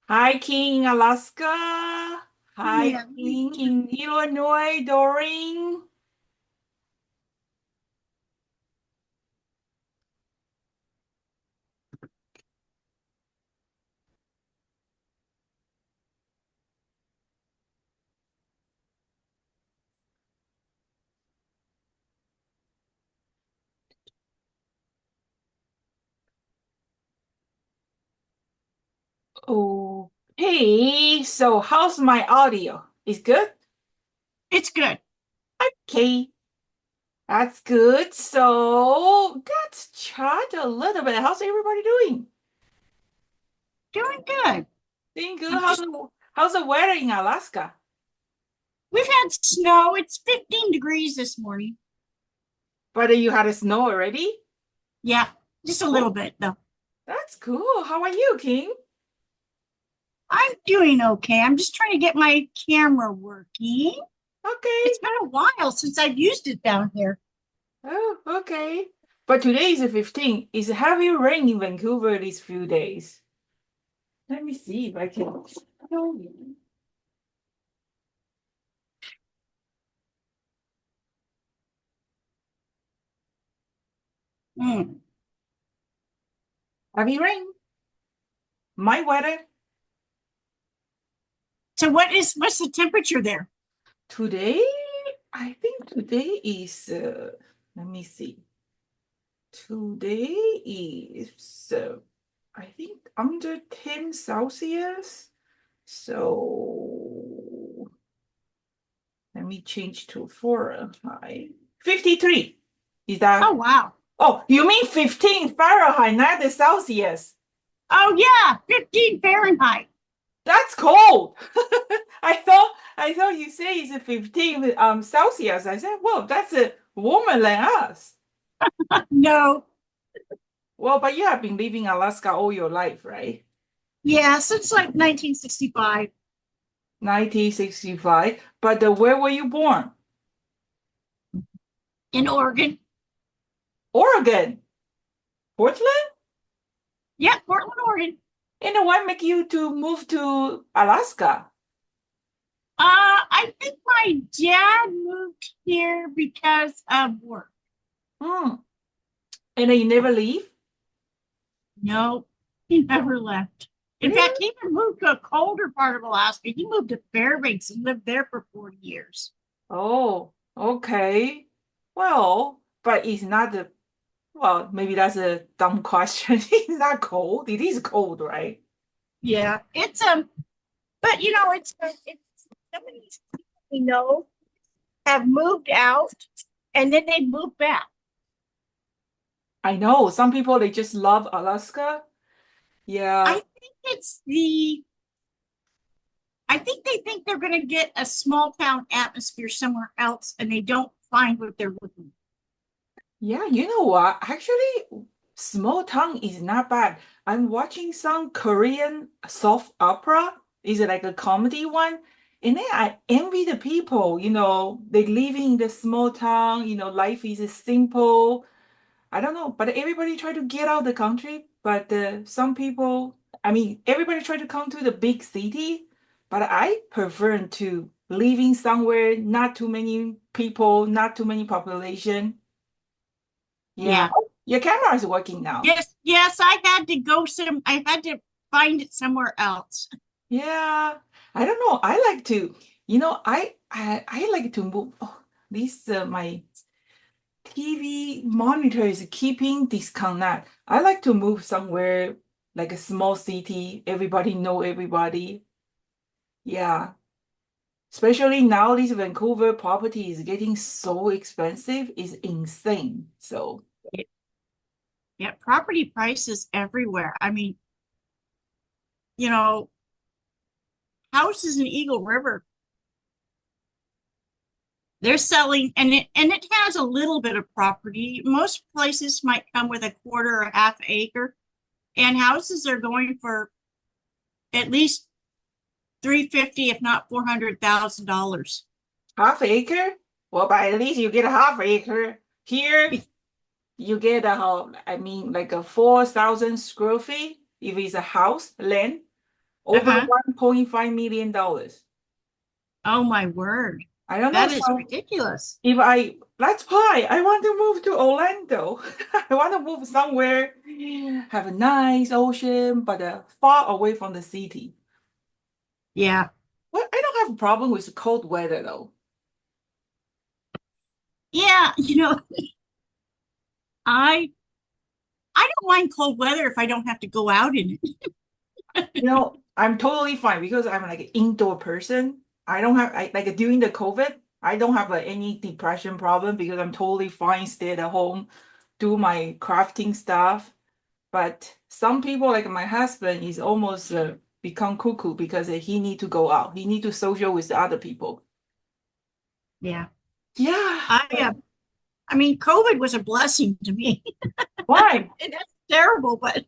Hi, King, Alaska. Hi, Yeah, King in Illinois, Doreen. Okay, so how's my audio? Is good? it's good. Okay, that's good. So let's chat a little bit. How's everybody doing? Doing good. Doing good. I'm just, How's the weather in Alaska? we've had snow. It's 15 degrees this morning. But you had a snow already? Yeah, just a little Oh, bit though. that's cool. How are you, King? I'm doing okay. I'm just trying to get my camera working. Okay. It's been a while since I've used it down here. Oh, okay. But today is the 15th. It's heavy rain in Vancouver these few days. Let me see if I can show you. Mm. Heavy rain. My weather So what's the temperature there? today, I think today is, let me see. Today is, I think under 10 Celsius. So let me change to Fahrenheit. 53. Is Oh that? wow. Oh, you mean 15 Fahrenheit, not the Celsius. Oh yeah, 15 Fahrenheit. That's cold. I thought you say it's 15 Celsius. I said, well, that's warmer than us. No. Well, but you have been living Alaska all your life, right? Yeah, since like 1965 1965. But where were you born? in Oregon. Oregon, Portland? Yeah, Portland, Oregon. And then what make you to move to Alaska? I think my dad moved here because of work. Hmm. And then you never leave? No, he never left. In fact, Really? he even moved to a colder part of Alaska. He moved to Fairbanks and lived there for 40 years. Oh, okay. Well, but it's not the Well, maybe that's a dumb question. It's not cold. It is cold, right? Yeah, it's but it's some of these people we know have moved out and then they moved back. I know some people they just love Alaska. I Yeah. think it's the I think they think they're going to get a small town atmosphere somewhere else, and they don't find what they're looking Yeah, you know what? Actually, small town is not bad. I'm watching some Korean soft opera. Is it like a comedy one? And then I envy the people, they live in the small town, life is simple. I don't know, but everybody try to get out the country. But some people, I mean, everybody try to come to the big city. But I prefer to living somewhere, not too many people, not too many population. for. Yeah, Yeah. your camera is working now. Yes, I had to find it somewhere else. Yeah, I don't know. I like to, I like to move. Oh, this my TV monitor is keeping disconnect. I like to move somewhere like a small city. Everybody know everybody. Yeah. Especially now, this Vancouver property is getting so expensive. It's insane. So, Yeah, property prices everywhere. I mean, you know, houses in Eagle River, they're selling and it has a little bit of property. Most places might come with a quarter or half acre, and houses are going for at least 350, if not $400,000. half acre? Well, but at least you get a half acre. Here, you get I mean, like a 4,000 square feet if it's a house, land. over Uh-huh. $1.5 million. Oh my word. I don't know. That is So ridiculous. if I that's why I want to move to Orlando. I want to move somewhere, have a nice ocean, but far away from the city. Yeah. Well, I don't have a problem with cold weather though. Yeah, I I don't mind cold weather if I don't have to go out in it. I'm totally fine because I'm like an indoor person. I don't have like during the COVID, I don't have any depression problem because I'm totally fine, stay at home, do my crafting stuff. But some people, like my husband, is almost become cuckoo because he need to go out. He need to social with the other people. Yeah. Yeah. I mean, COVID was a blessing to me. Why? And that's terrible, but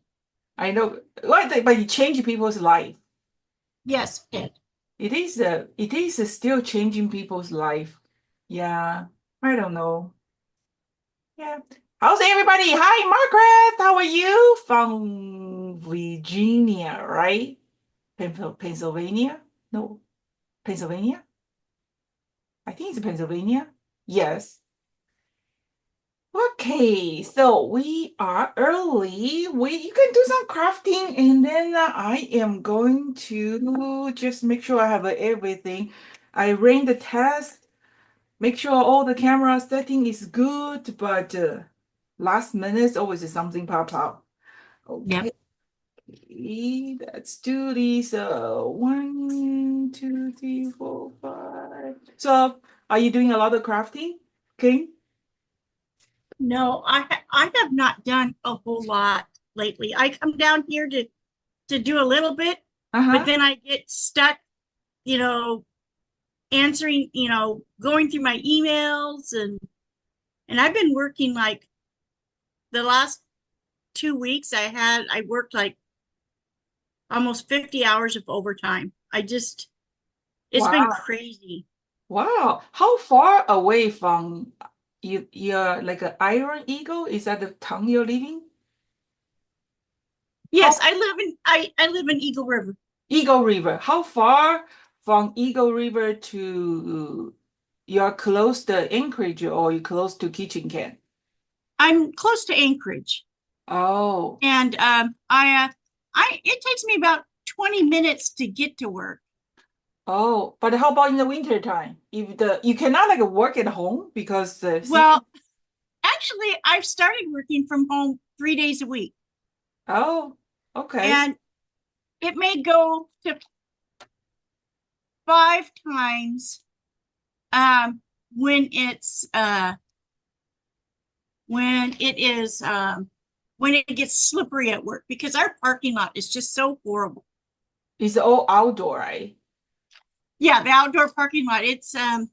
I know. What? But it changed people's life. yes, it. It is still changing people's life. Yeah. I don't know. Yeah. How's everybody? Hi, Margaret. How are you? From Virginia, right? Pennsylvania? No, Pennsylvania? I think it's Pennsylvania. Yes. Okay, so we are early. You can do some crafting, and then I am going to just make sure I have everything. I ran the test, make sure all the camera setting is good, but last minute always something pop up. Yep. Okay, let's do these. One, two, three, four, five. So, are you doing a lot of crafting, King? No, I have not done a whole lot lately. I come down here to do a little bit, but Uh-huh. then I get stuck, you know, answering, going through my emails and I've been working like the last 2 weeks I worked like almost 50 hours of overtime. It's been Wow. crazy. Wow. How far away from you're like an Iron Eagle? Is that the town you're living? Yes, How I live in Eagle River. Eagle River? How far from Eagle River to you're close to Anchorage or you close to Kitchen Can? I'm close to Anchorage. Oh. And I it takes me about 20 minutes to get to work. Oh, but how about in the winter time? If the you cannot like work at home because the city. Well, actually, I've started working from home 3 days a week, Oh, okay. and it may go to 5 times um, when it's when it is when it gets slippery at work because our parking lot is just so horrible. It's all outdoor, right? Yeah, the outdoor parking lot. It's uh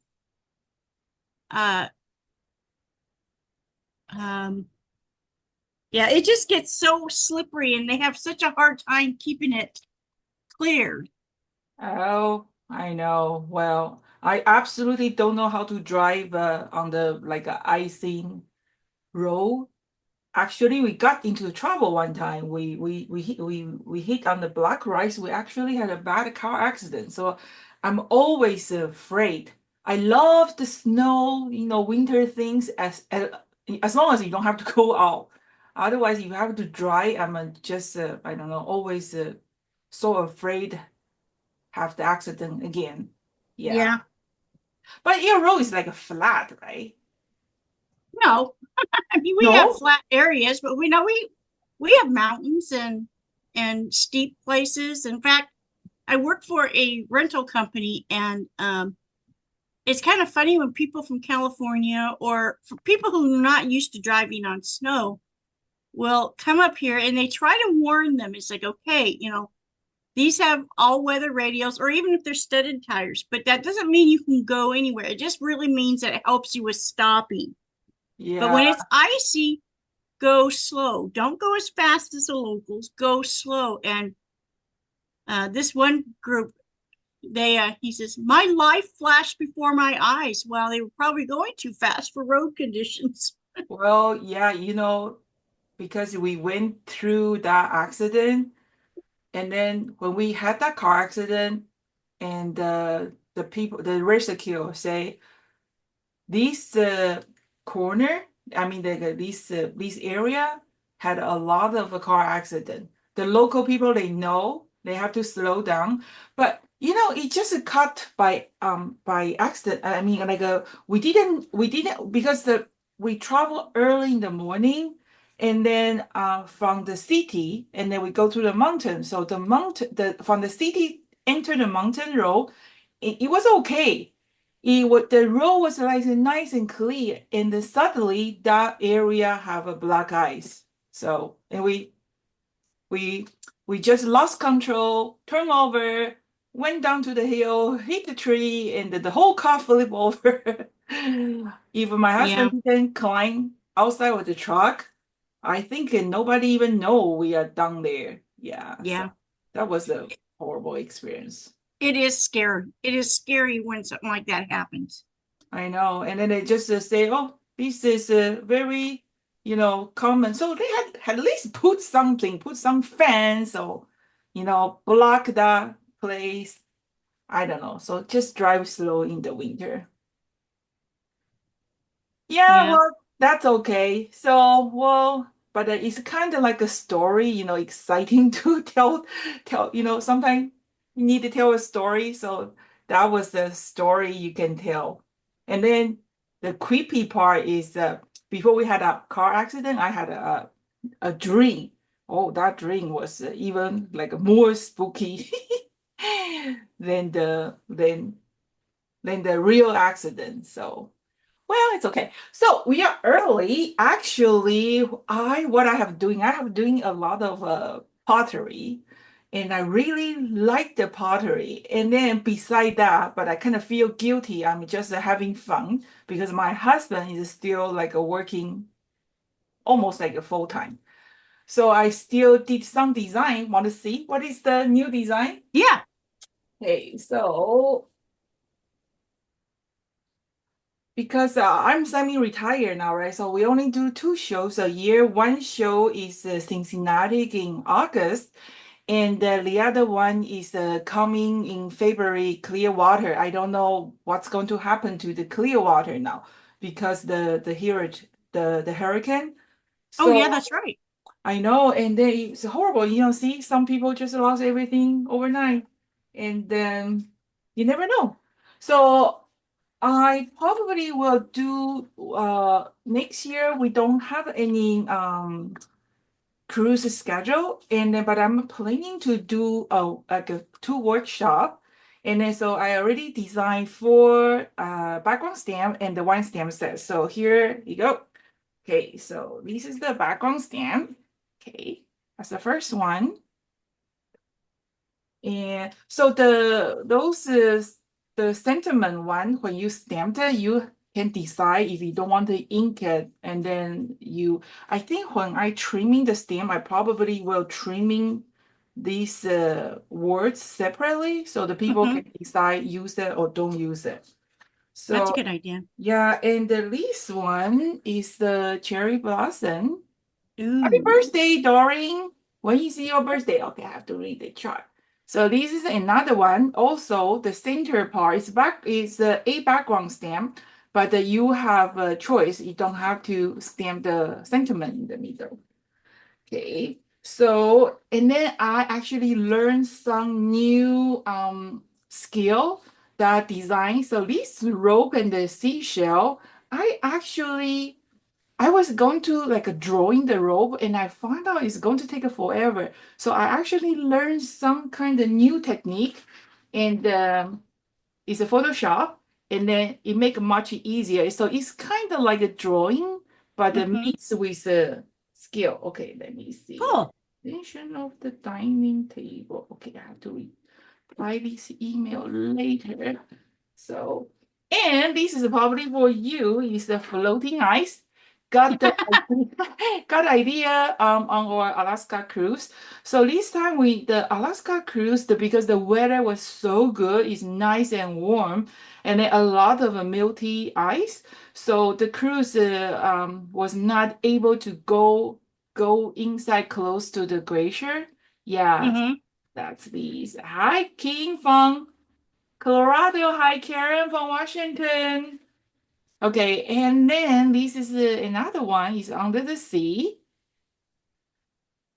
um yeah, it just gets so slippery and they have such a hard time keeping it cleared. Oh, I know. Well, I absolutely don't know how to drive on the like icing road. Actually, we got into trouble one time. We hit on the black rice. We actually had a bad car accident. So I'm always afraid. I love the snow, winter things as long as you don't have to go out. Otherwise, you have to drive. I'm just I don't know, always so afraid have the accident again. Yeah. Yeah. But your road is like a flat, right? No, I mean we have No? flat areas, but we know we have mountains and steep places. In fact, I work for a rental company and it's kind of funny when people from California or for people who are not used to driving on snow will come up here and they try to warn them. It's like, okay, these have all weather radials or even if they're studded tires, but that doesn't mean you can go anywhere. It just really means that it helps you with stopping. But Yeah. when it's icy, go slow. Don't go as fast as the locals. Go slow. And this one group, he says, my life flashed before my eyes. Well, they were probably going too fast for road conditions. Well, yeah, because we went through that accident, And then when we had that car accident, and the people, the rescue say this corner, I mean this area had a lot of a car accident. The local people they know they have to slow down, but it just cut by accident. I mean like we didn't because the we travel early in the morning and then from the city and then we go to the mountain. So the mountain the from the city enter the mountain road, it was okay. The road was like nice and clear, and then suddenly that area have a black ice. So and we we just lost control, turned over, went down to the hill, hit the tree, and the whole car flipped over. Even my husband Yeah, didn't climb outside with the truck. I think nobody even know we are down there. Yeah, so yeah. that was a horrible experience. It is scary. It is scary when something like that happens. I know. And then they just say, oh, this is very, common. So they had at least put something, put some fence or, block that place. I don't know. So just drive slow in the winter. Yeah, Yeah, well, that's okay. So, well, but it's kind of like a story, exciting to tell, sometimes you need to tell a story. So that was the story you can tell. And then the creepy part is before we had a car accident, I had a dream. Oh, that dream was even like more spooky than the real accident. So well, it's okay. So we are early. Actually, I have doing a lot of pottery, and I really like the pottery. And then beside that, but I kind of feel guilty. I'm just having fun because my husband is still like a working almost like a full time. So I still did some design. Want to see what is the new design? yeah. Okay, so because I'm semi-retired now, right? So we only do two shows a year. One show is Cincinnati in August, and the other one is coming in February, Clearwater. I don't know what's going to happen to the Clearwater now because the hurricane. Oh, yeah, So that's right. I know, and then it's horrible. See, some people just lost everything overnight, and then you never know. So I probably will do next year. We don't have any cruise schedule, and then but I'm planning to do like a two workshop, and then so I already designed four background stamp and the one stamp set. So here you go. Okay, so this is the background stamp. Okay, that's the first one. And so those is the sentiment one, when you stamped it, you can decide if you don't want to ink it. And then I think when I trimming the stamp, I probably will trimming these words separately so the people Hmm. can decide use it or don't use it. That's a So good idea. yeah, and the least one is the cherry blossom. Happy Ooh. birthday, Doreen. When is your birthday? Okay, I have to read the chart. So this is another one. Also, the center part is a background stamp, but you have a choice. You don't have to stamp the sentiment in the middle. Okay. So, and then I actually learned some new skill that design. So this rope and the seashell, I was going to like a drawing the rope and I found out it's going to take forever. So I actually learned some kind of new technique and it's a Photoshop and then it make it much easier. So it's kind of like a drawing, but it Hmm. mixed with a skill. Okay, let me see. Cool. Extension of the dining table. Okay, I have to reply this email later. So, and this is probably for you, is the floating ice. Got the got idea on our Alaska cruise. So this time the Alaska cruise, because the weather was so good, it's nice and warm, and then a lot of melty ice. So the cruise was not able to go inside close to the glacier. Yeah, Hmm. That's these. Hi, King from Colorado. Hi, Karen from Washington. Okay, and then this is another one. Is under the sea.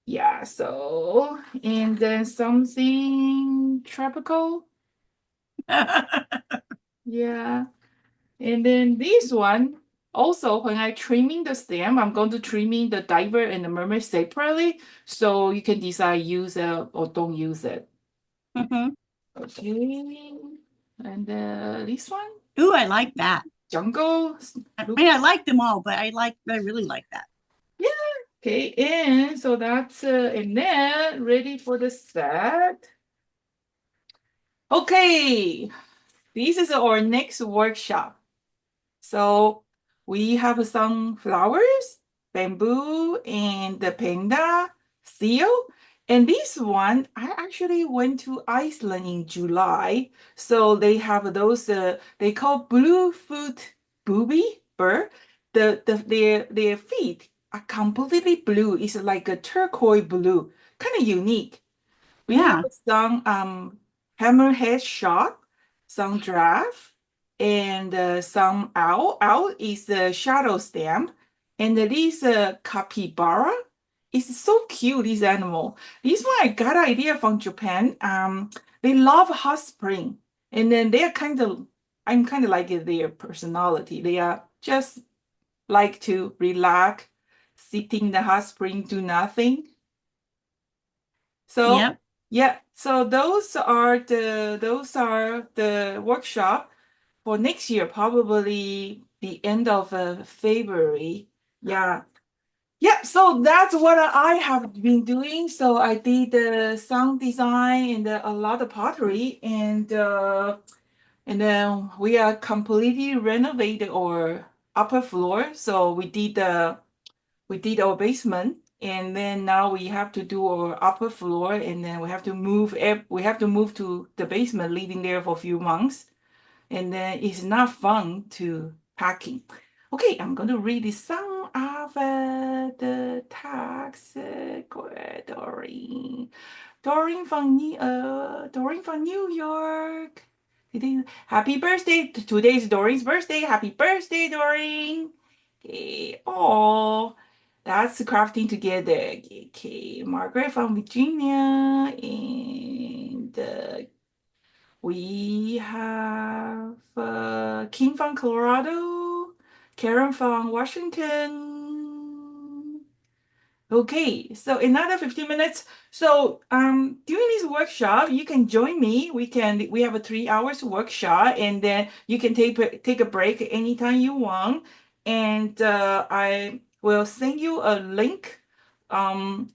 Yeah, so, and then something tropical. Yeah. And then this one, also when I trimming the stem, I'm going to trimming the diver and the mermaid separately. So you can decide use it or don't use it. Mhm. Okay. And this one, Ooh, I like that. jungle. I Look. mean, I like them all, but I really like that. Yeah. Okay. And so that's and then ready for the set. Okay. This is our next workshop. So we have some flowers, bamboo, and the panda seal. And this one, I actually went to Iceland in July. So they have those, they call bluefoot booby bird. Their feet are completely blue. It's like a turquoise blue, kind of unique. We have Yeah, some hammerhead shark, some giraffe, and some owl. Owl is a shadow stamp, and this capybara is so cute. This animal. This one I got an idea from Japan. They love hot spring, and then they are kind of. I'm kind of like their personality. They are just like to relax, sitting in the hot spring, do nothing. So yep. yeah, so those are the workshop for next year, probably the end of February. Yeah. Yeah, so that's what I have been doing. So I did the sound design and a lot of pottery and then we are completely renovated our upper floor. So we did our basement and then now we have to do our upper floor and then we have to move to the basement living there for a few months and then it's not fun to packing. Okay, I'm going to read some of the tags. Doreen. Doreen from New York. Happy birthday. Today is Doreen's birthday. Happy birthday, Doreen. Okay. Oh, that's crafting together. Okay. Margaret from Virginia. And we have Kim from Colorado. Karen from Washington. Okay, so another 15 minutes. So during this workshop, you can join me. We have a 3 hours workshop and then you can take a break anytime you want. And I will send you a link. No,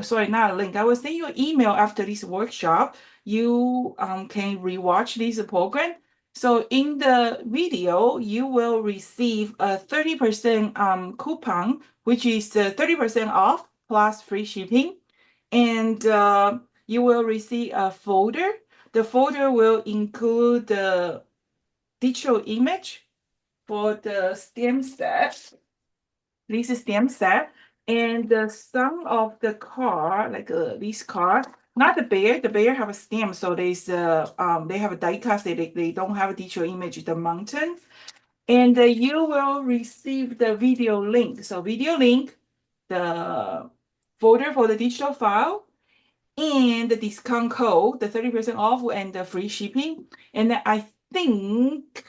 sorry, not a link. I will send you an email after this workshop. You can rewatch this program. So in the video, you will receive a 30% coupon which is 30% off plus free shipping. And you will receive a folder. The folder will include the digital image for the stem set. This is stem set. And the some of the card, like this card, not the bear. The bear have a stem, so they have a die cast. They don't have a digital image. The mountain, and you will receive the video link. So video link, the folder for the digital file, and the discount code, the 30% off and the free shipping. And I think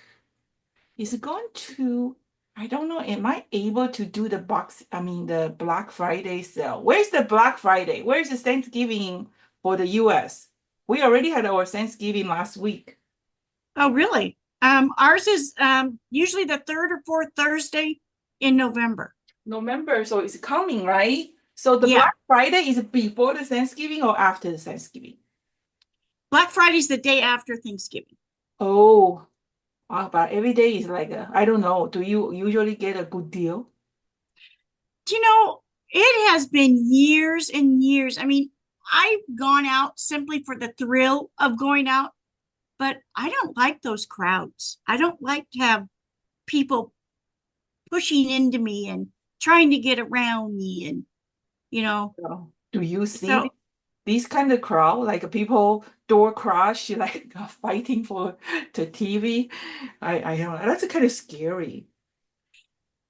it's going to, I don't know, am I able to do the Black Friday sale? Where's the Black Friday? Where's the Thanksgiving for the US? We already had our Thanksgiving last week. Oh, really? Ours is usually the third or fourth Thursday in November. November, so it's coming, right? So the Yeah, Black Friday is before the Thanksgiving or after the Thanksgiving? Black Friday's the day after Thanksgiving. Oh, wow, but every day is like I don't know. Do you usually get a good deal? Do you know, it has been years and years. I mean, I've gone out simply for the thrill of going out, but I don't like those crowds. I don't like to have people pushing into me and trying to get around me and you know So, do you see so this? this kind of crowd, like people door crash, like fighting for the TV. I don't know. That's kind of scary.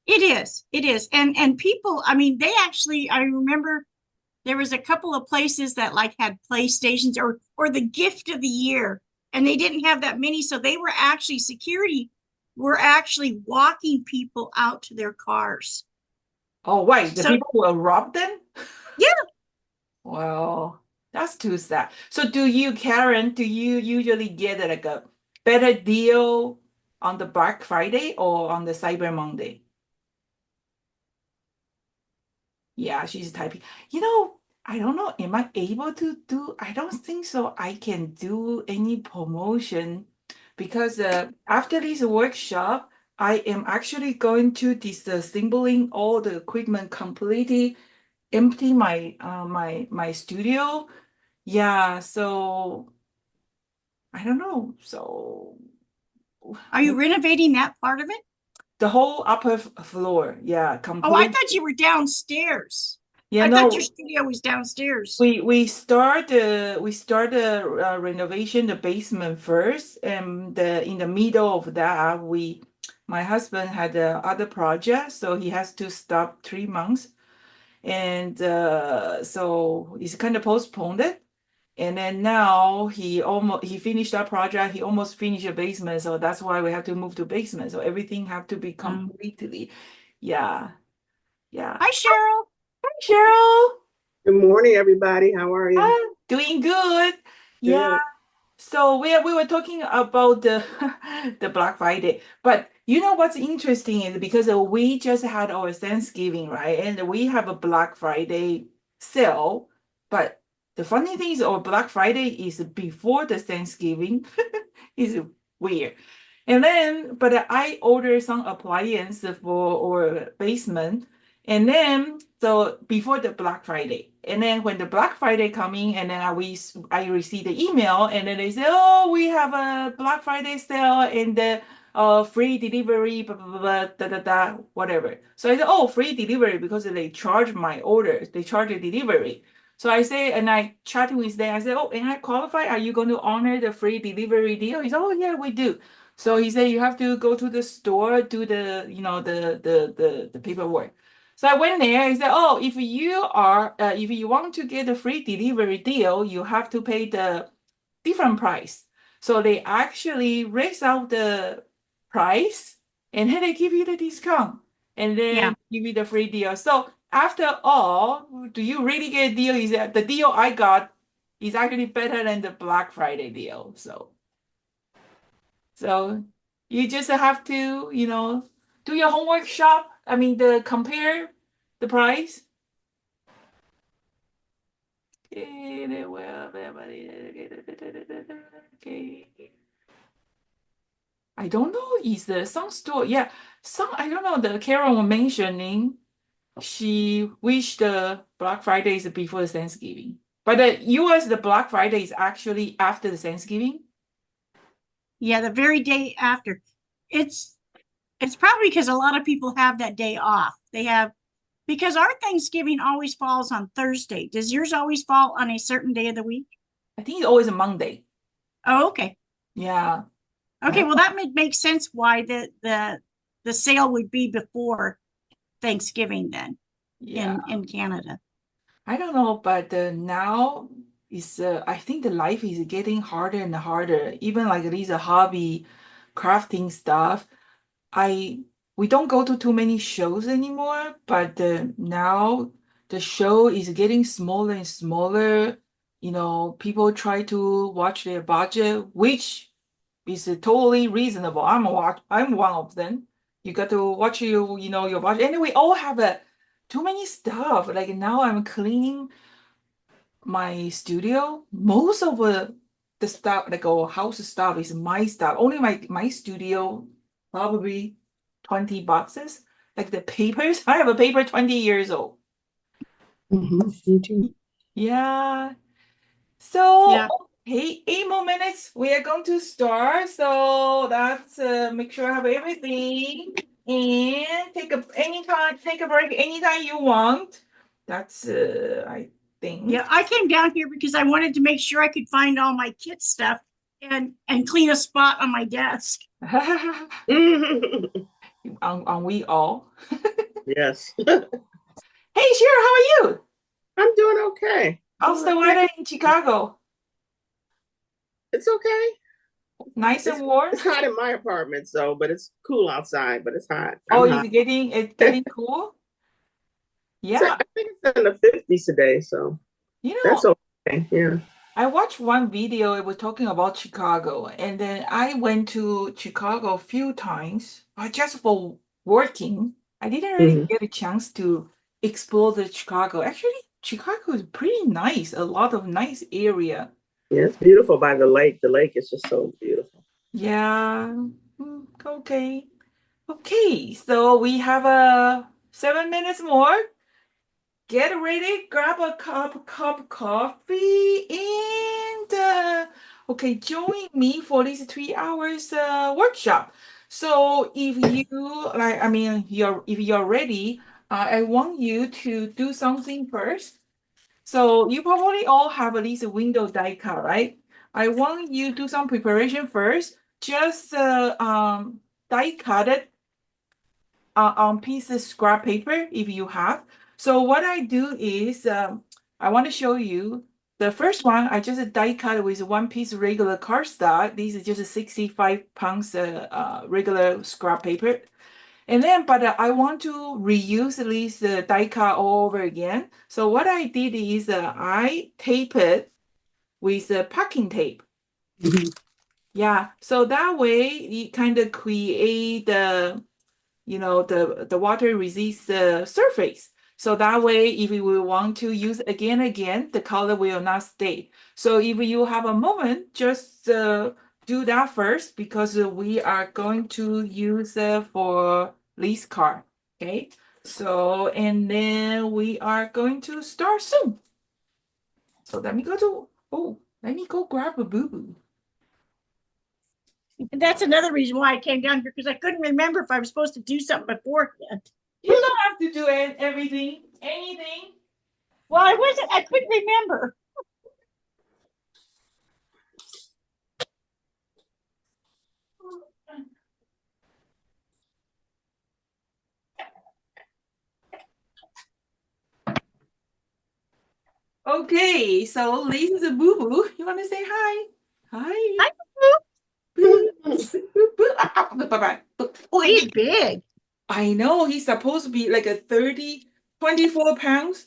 It is. It is. And people, I mean, they actually, I remember there was a couple of places that like had PlayStations or the gift of the year, and they didn't have that many, so they were actually security were actually walking people out to their cars. Oh, wait, the So people will rob them? yeah, Well, that's too sad. So do you, Karen, do you usually get like a better deal on the Black Friday or on the Cyber Monday? Yeah, she's typing. I don't know. Am I able to do? I don't think so. I can do any promotion because after this workshop, I am actually going to disassembling all the equipment completely, empty my studio. Yeah, so I don't know. So are you renovating that part of it? the whole upper floor, yeah, Oh, I complete. thought you were downstairs. Yeah, I thought your no, studio was downstairs. we start the renovation the basement first, and in the middle of that my husband had other project, so he has to stop 3 months, and so he's kind of postponed it. And then now he finished that project. He almost finished the basement, so that's why we have to move to basement. So everything have to be Um, completely, yeah, yeah. Hi, Cheryl. Cheryl, Good morning, everybody. How are you? doing good. Yeah. Good. So we were talking about the the Black Friday, but you know what's interesting is because we just had our Thanksgiving, right? And we have a Black Friday sale, but the funny thing is our Black Friday is before the Thanksgiving. It's weird. And then, but I ordered some appliance for our basement, and then so before the Black Friday, and then when the Black Friday coming, and then I received the email, and then they say, oh, we have a Black Friday sale and the free delivery, blah, blah, blah, blah, da, da, da, whatever. So I said, oh, free delivery because they charge my order, they charge the delivery. So I say, and I chatted with them. I said, oh, and I qualify. Are you going to honor the free delivery deal? He said, oh, yeah, we do. So he said, you have to go to the store, do the paperwork. So I went there. He said, "Oh, if you want to get a free delivery deal, you have to pay the different price." So they actually raise out the price, and then they give you the discount, and Yeah. then give you the free deal. So after all, do you really get a deal? Is that the deal I got is actually better than the Black Friday deal? So you just have to, do your homework shop. I mean, the compare the price. Okay, well, okay. I don't know. Is there some store? Yeah, some. I don't know. The Karen was mentioning she wished the Black Friday is before the Thanksgiving, but the U.S. the Black Friday is actually after the Thanksgiving. Yeah, the very day after. It's it's probably because a lot of people have that day off. They have because our Thanksgiving always falls on Thursday. Does yours always fall on a certain day of the week? I think it's always a Monday. Oh, okay. Yeah. Okay, well that makes sense why the sale would be before Thanksgiving then Yeah. in Canada. I don't know, but now is I think the life is getting harder and harder. Even like these hobby crafting stuff, I we don't go to too many shows anymore, but now the show is getting smaller and smaller. People try to watch their budget, which is totally reasonable. I'm one of them. You got to watch your budget. And we all have too many stuff. Like now I'm cleaning my studio. Most of the stuff, like our house stuff, is my stuff. Only my studio, probably 20 boxes. Like the papers, I have a paper 20 years old. Me too. Yeah. So, Yeah. okay, 8 more minutes. We are going to start. So that's make sure I have everything and take a break anytime you want. That's I thing. Yeah, I came down here because I wanted to make sure I could find all my kit stuff and clean a spot on my desk. On we all. Yes. Hey, Cheryl, how are you? I'm doing okay. How's the weather in Chicago? It's okay. Nice and warm? It's hot in my apartment, but it's cool outside, but it's hot. Oh, I'm hot. it's getting cool? So Yeah, I think it's in the 50s today, so you that's know, okay. Yeah. I watched one video, it was talking about Chicago, and then I went to Chicago a few times, but just for working. I didn't really Mhm. get a chance to explore the Chicago. Actually, Chicago is pretty nice, a lot of nice area. Yeah, it's beautiful by the lake. The lake is just so beautiful. Yeah, okay. Okay, so we have 7 minutes more. Get ready, grab a cup of coffee, and okay, join me for this 3 hours workshop. So if you like, I mean, if you're ready, I want you to do something first. So you probably all have at least a window die cut, right? I want you to do some preparation first. Just die cut it on pieces scrap paper if you have. So what I do is I want to show you the first one. I just die cut with one piece regular cardstock. These are just 65 pounds regular scrap paper. And then, but I want to reuse these die cut all over again. So what I did is I tape it with packing tape. Mhm. Yeah, so that way it kind of create the water resist surface. So that way, if we want to use again, the color will not stay. So if you have a moment, just do that first because we are going to use for this card. Okay. So, and then we are going to start soon. So let me go grab a boo-boo. And that's another reason why I came down here because I couldn't remember if I was supposed to do something beforehand. You don't have to do anything. Well, I couldn't remember. Okay, so Lisa is a boo-boo. You want to say hi? Hi. I Boo, boo, boo. Bye-bye. Oh, he's big. I know he's supposed to be like a 24 pounds.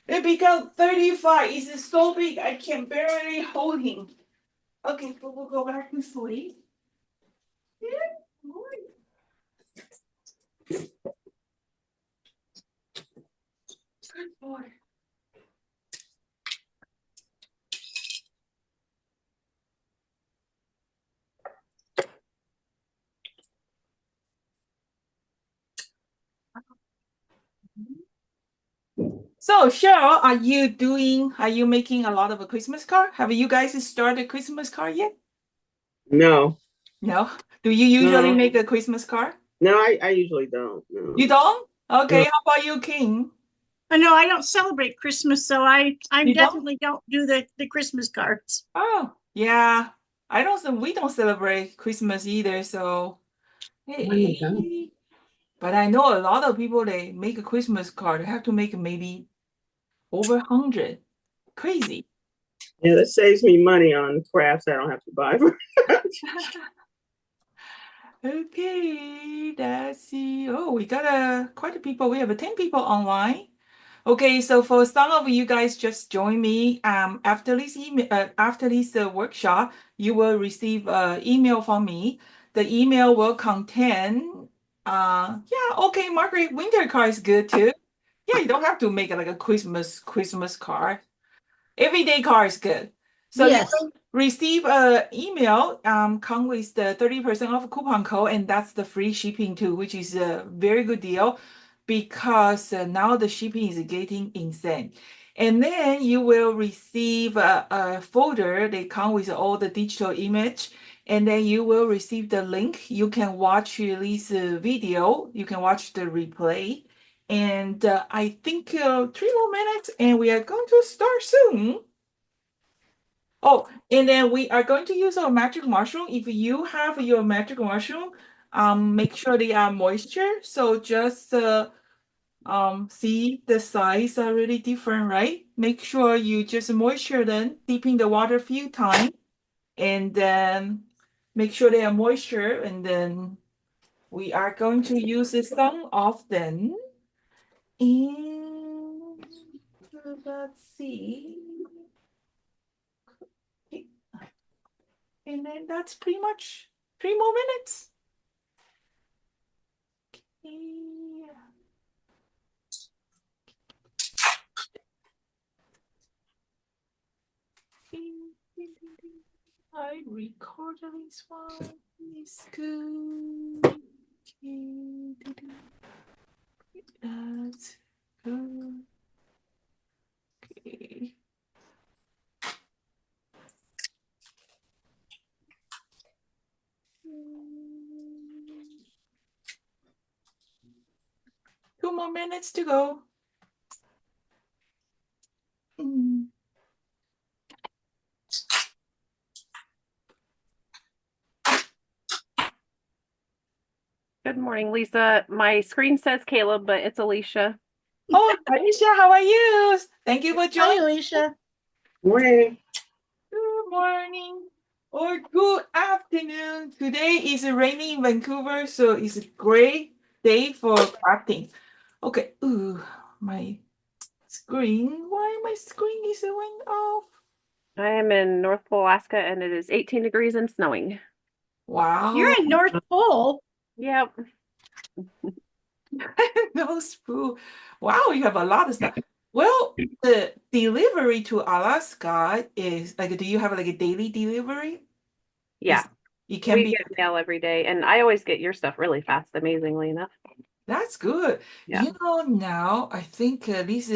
It become 35. It's so big, I can barely hold him. Okay, but we'll go back to sleep. Yeah. Good boy. So, Cheryl, are you making a lot of a Christmas card? Have you guys started Christmas card yet? No, No. Do you usually no, make a Christmas card? no, I usually don't. No. You don't? Okay, No. how about you, King? I know I don't celebrate Christmas, so I You don't? definitely don't do the Christmas cards. Oh, yeah. We don't celebrate Christmas either, so Oh my God. hey. But I know a lot of people they make a Christmas card. They have to make maybe over 100. Crazy. Yeah, that saves me money on crafts I don't have to buy. Okay, let's see. Oh, we got quite a people. We have 10 people online. Okay, so for some of you guys just join me. After this email, after this workshop, you will receive email from me. The email will contain, yeah, okay, Margaret, winter card is good too. Yeah, you don't have to make it like a Christmas card. Everyday card is good. So you Yes. will receive a email, come with the 30% off coupon code, and that's the free shipping too, which is a very good deal because now the shipping is getting insane. And then you will receive a folder. They come with all the digital image, and then you will receive the link. You can watch this video. You can watch the replay, And I think 3 more minutes and we are going to start soon. Oh, and then we are going to use our magic mushroom. If you have your magic mushroom, make sure they are moisture. So just see the size are really different, right? Make sure you just moisture them, dip in the water a few times, and then make sure they are moisture, and then we are going to use some of them. And let's see. Okay. And then that's pretty much 3 more minutes. Okay. I record this one. It's good. Okay. That's good. Okay. 2 more minutes to go. Good morning, Lisa. My screen says Caleb, but it's Alicia. Oh, Alicia, how are you? Thank you for Hi, joining. Alicia. Morning. Good morning or good afternoon. Today is rainy in Vancouver, so it's a great day for crafting. Okay, ooh, my screen. Why my screen is went off? I am in North Pole, Alaska, and it is 18 degrees and snowing. Wow. You're in North Pole. Yep. No spoon. Wow, you have a lot of stuff. Well, the delivery to Alaska is like, do you have like a daily delivery? Yeah. It can We be. get mail every day, and I always get your stuff really fast, amazingly enough. That's good. Yeah. You know, now I think this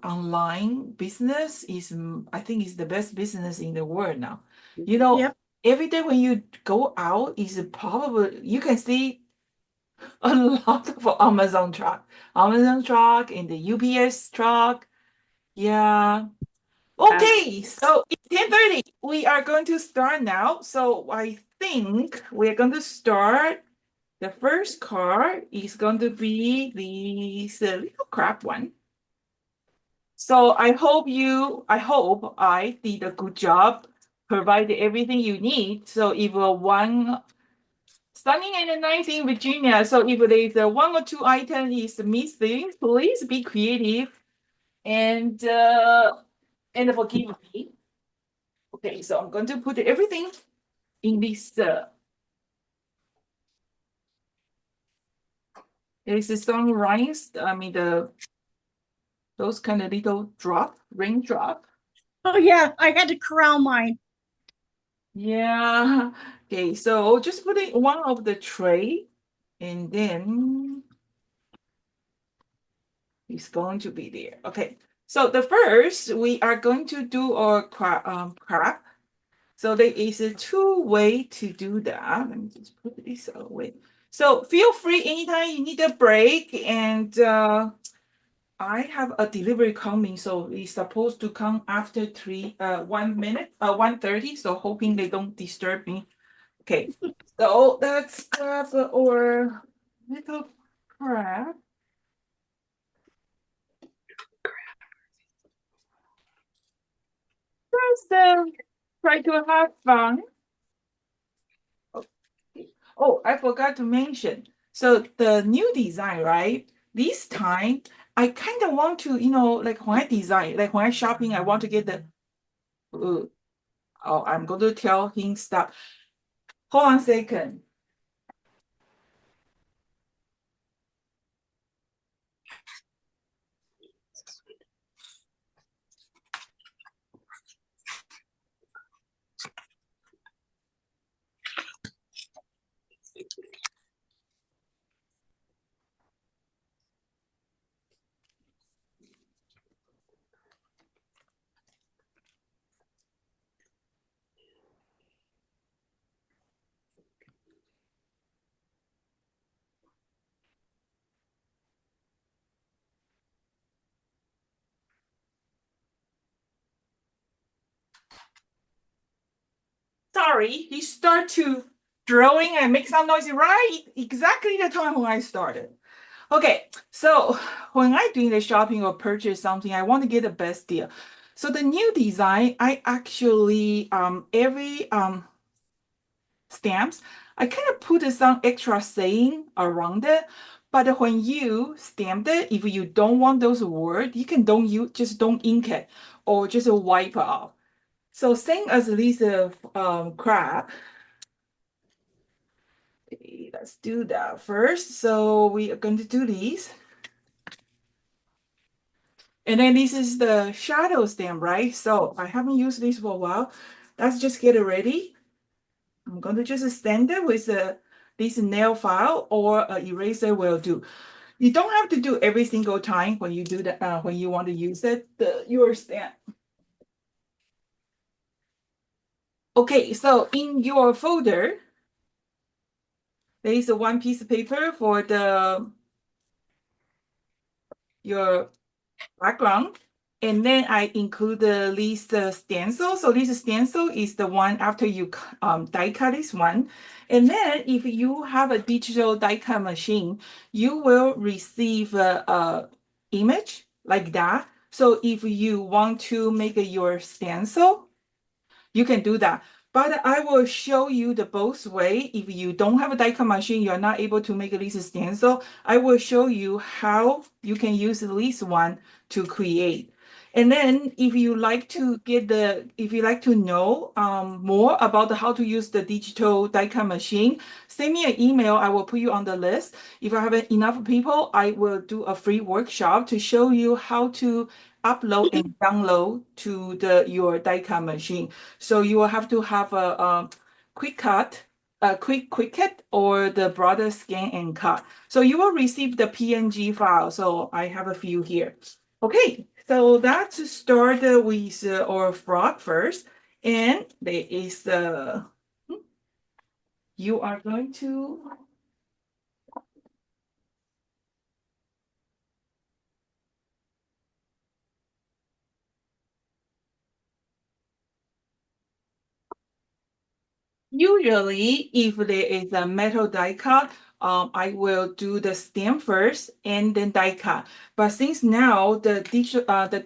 online business is, I think, is the best business in the world now. You know, Yep. every day when you go out is probably you can see a lot of Amazon truck and the UPS truck. Yeah. Okay, so it's 10:30. We are going to start now. So I think we're going to start. The first card is going to be this little crab one. So I hope I did a good job, provided everything you need. So if one stunning and nice in Virginia, so if there's one or two items is missing, please be creative and forgive me. Okay, so I'm going to put everything in this. There's some rhymes. I mean those kind of little raindrop. Oh, yeah. I had to corral mine. Yeah. Okay, so just put it one of the tray, and then it's going to be there. Okay. So the first we are going to do our crab. So there is a two-way to do that. Let me just put this away. So feel free anytime you need a break, and I have a delivery coming, so it's supposed to come after 1 minute, 1:30. So hoping they don't disturb me. Okay, so let's grab our little crab. First, try to have fun. Oh, I forgot to mention. So the new design, right? This time, I kind of want to, like when I design, like when I shopping, I want to get the. Oh, I'm going to tell him stop. Hold on a second. sorry. He started to drawing and make some noise right exactly the time when I started. Okay, so when I doing the shopping or purchase something, I want to get the best deal. So the new design, I actually every stamps, I kind of put some extra saying around it. But when you stamp it, if you don't want those words, you can don't use just don't ink it or just wipe off. So same as this crab. Okay, let's do that first. So we are going to do these. And then this is the shadow stamp, right? So I haven't used this for a while. Let's just get it ready. I'm going to just stand it with this nail file or an eraser will do. You don't have to do every single time when you do that when you want to use it, your stamp. Okay, so in your folder, there is a one piece of paper for your background. And then I include this stencil. So this stencil is the one after you die cut this one. And then if you have a digital die cut machine, you will receive a image like that. So if you want to make your stencil, you can do that. But I will show you the both way. If you don't have a die cut machine, you're not able to make this stencil. I will show you how you can use this one to create. And then if you like to know more about how to use the digital die cut machine, send me an email. I will put you on the list. If I have enough people, I will do a free workshop to show you how to upload and download to your die cut machine. So you will have to have a quick cut, a quick cut, or the broader scan and cut. So you will receive the PNG file. So I have a few here. Okay, so let's start with our frog first. And there is you are going to usually, if there is a metal die cut, I will do the stamp first and then die cut. But since now the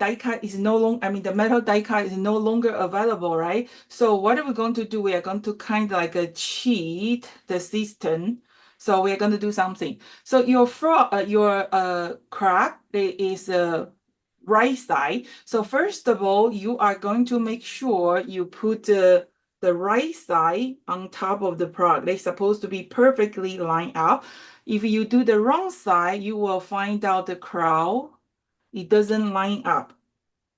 die cut is no longer, I mean, the metal die cut is no longer available, right? So what are we going to do? We are going to kind of like cheat the system. So we are going to do something. So your frog, your crab, there is a right side. So first of all, you are going to make sure you put the right side on top of the product. They're supposed to be perfectly lined up. If you do the wrong side, you will find out the crown, it doesn't line up,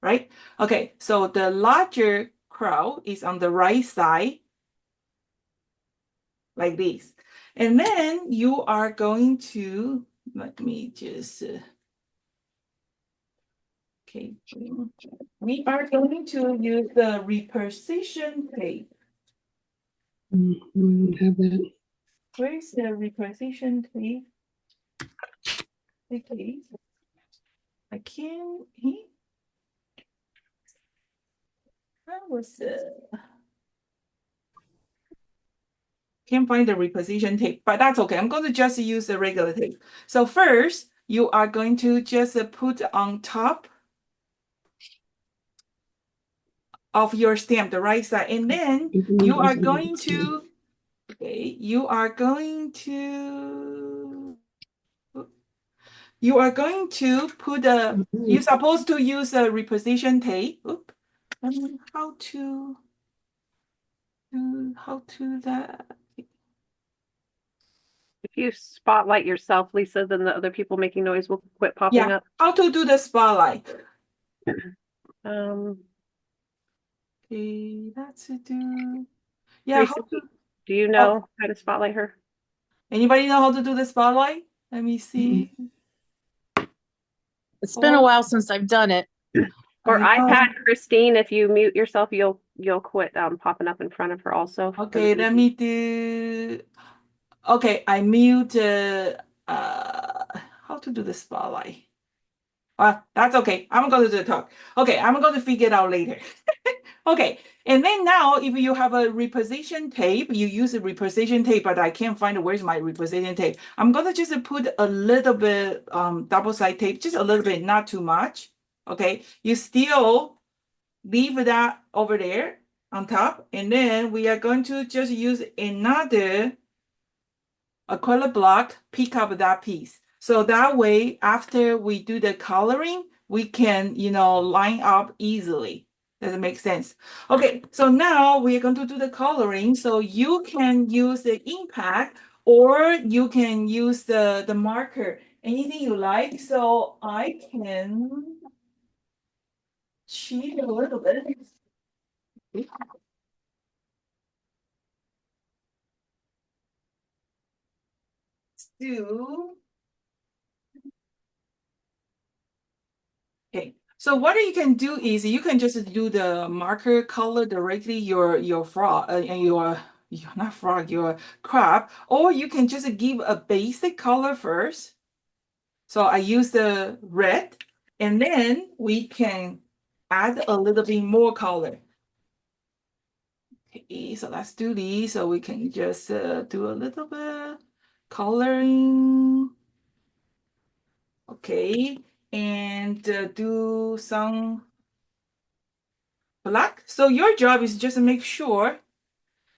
right? Okay, so the larger crown is on the right side, like this. And then you are going to, let me just, okay, we are going to use the reposition tape. I don't have that. Where's the reposition tape? Okay. I can't. That was can't find the reposition tape, but that's okay. I'm going to just use the regular tape. So first, you are going to just put on top of your stamp, the right side, and then you are going to, okay, you are going to put a, you're supposed to use a reposition tape. Oop. How to that. If you spotlight yourself, Lisa, then the other people making noise will quit popping Yeah, up. how to do the spotlight. Okay, that's to do. Yeah, Teresa, how to, do you know how to spotlight her? anybody know how to do the spotlight? Let me see. It's been a while since I've done it. Or I know. iPad, Christine, if you mute yourself, you'll quit popping up in front of her also. Okay, let me do. Okay, I mute. How to do the spotlight? That's okay. I'm going to do the talk. Okay, I'm going to figure it out later. Okay, and then now if you have a reposition tape, you use a reposition tape, but I can't find where's my reposition tape. I'm gonna just put a little bit double side tape, just a little bit, not too much. Okay, you still leave that over there on top, and then we are going to just use another acrylic block, pick up that piece. So that way, after we do the coloring, we can, line up easily. Does it make sense? Okay, so now we're going to do the coloring. So you can use the impact or you can use the marker, anything you like. So I can cheat a little bit. Do Okay, so what you can do is you can just do the marker color directly your frog and your not frog, your crab, or you can just give a basic color first. So I use the red, and then we can add a little bit more color. Okay, so let's do these. So we can just do a little bit coloring. Okay, and do some black. So your job is just to make sure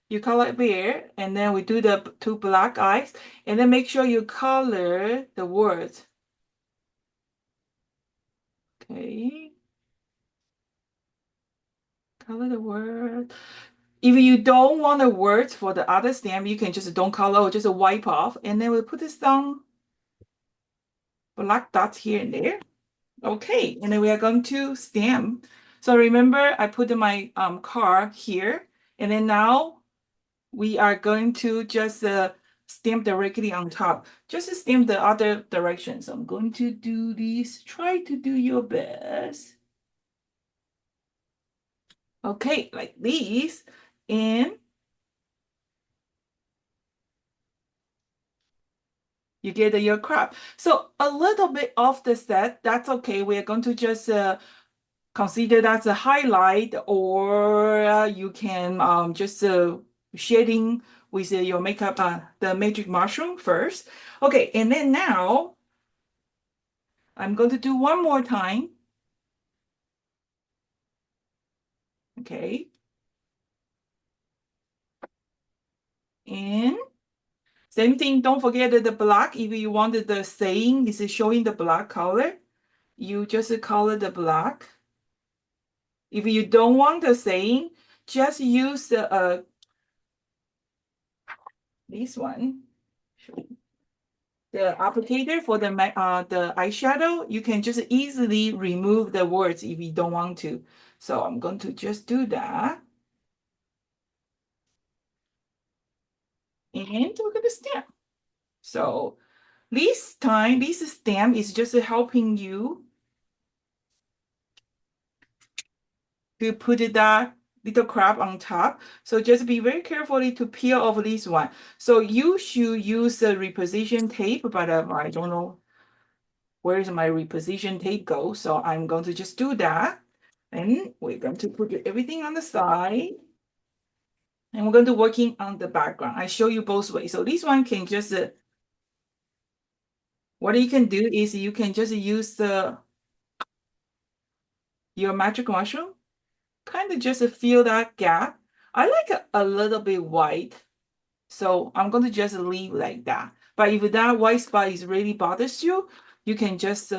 you color it there, and then we do the two black eyes, and then make sure you color the words. Okay. Color the word. If you don't want the words for the other stamp, you can just don't color or just wipe off, and then we put some black dots here and there. Okay, and then we are going to stamp. So remember, I put my car here, and then now we are going to just stamp directly on top. Just stamp the other direction. So I'm going to do this. Try to do your best. Okay, like this. And you get your crop. So a little bit off the set, that's okay. We are going to just consider that's a highlight, or you can just shading with your makeup, the magic mushroom first. Okay, and then now I'm going to do one more time. Okay. And same thing, don't forget that the black, if you wanted the saying, this is showing the black color, you just color the black. If you don't want the saying, just use the this one, the applicator for the eyeshadow. You can just easily remove the words if you don't want to. So I'm going to just do that. And we're going to stamp. So this time, this stamp is just helping you to put that little crab on top. So just be very carefully to peel off this one. So you should use the reposition tape, but I don't know where's my reposition tape go. So I'm going to just do that. And we're going to put everything on the side. And we're going to working on the background. I show you both ways. So this one can just, what you can do is you can just use your magic mushroom, kind of just fill that gap. I like a little bit white, so I'm going to just leave like that. But if that white spot is really bothers you, you can just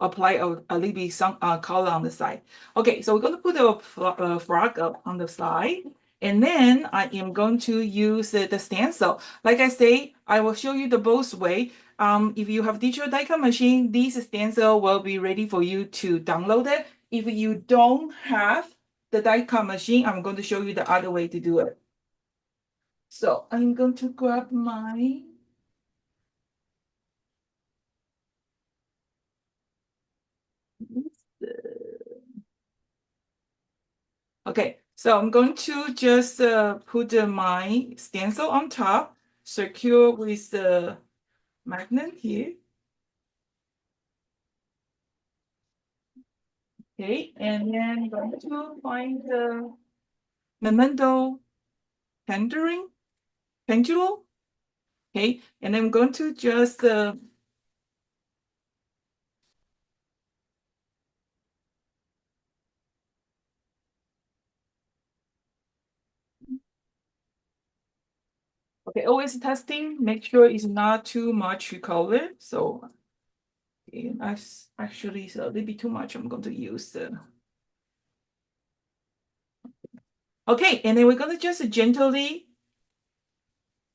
apply a little bit some color on the side. Okay, so we're going to put a frog up on the side. And then I am going to use the stencil. Like I say, I will show you the both way. If you have digital die cut machine, this stencil will be ready for you to download it. If you don't have the die cut machine, I'm going to show you the other way to do it. So I'm going to grab my okay, so I'm going to just put my stencil on top, secure with the magnet here. Okay, and then I'm going to find the memento pendulum. Okay, and I'm going to just okay, always testing, make sure it's not too much color. So okay, that's actually a little bit too much. I'm going to use the okay, and then we're going to just gently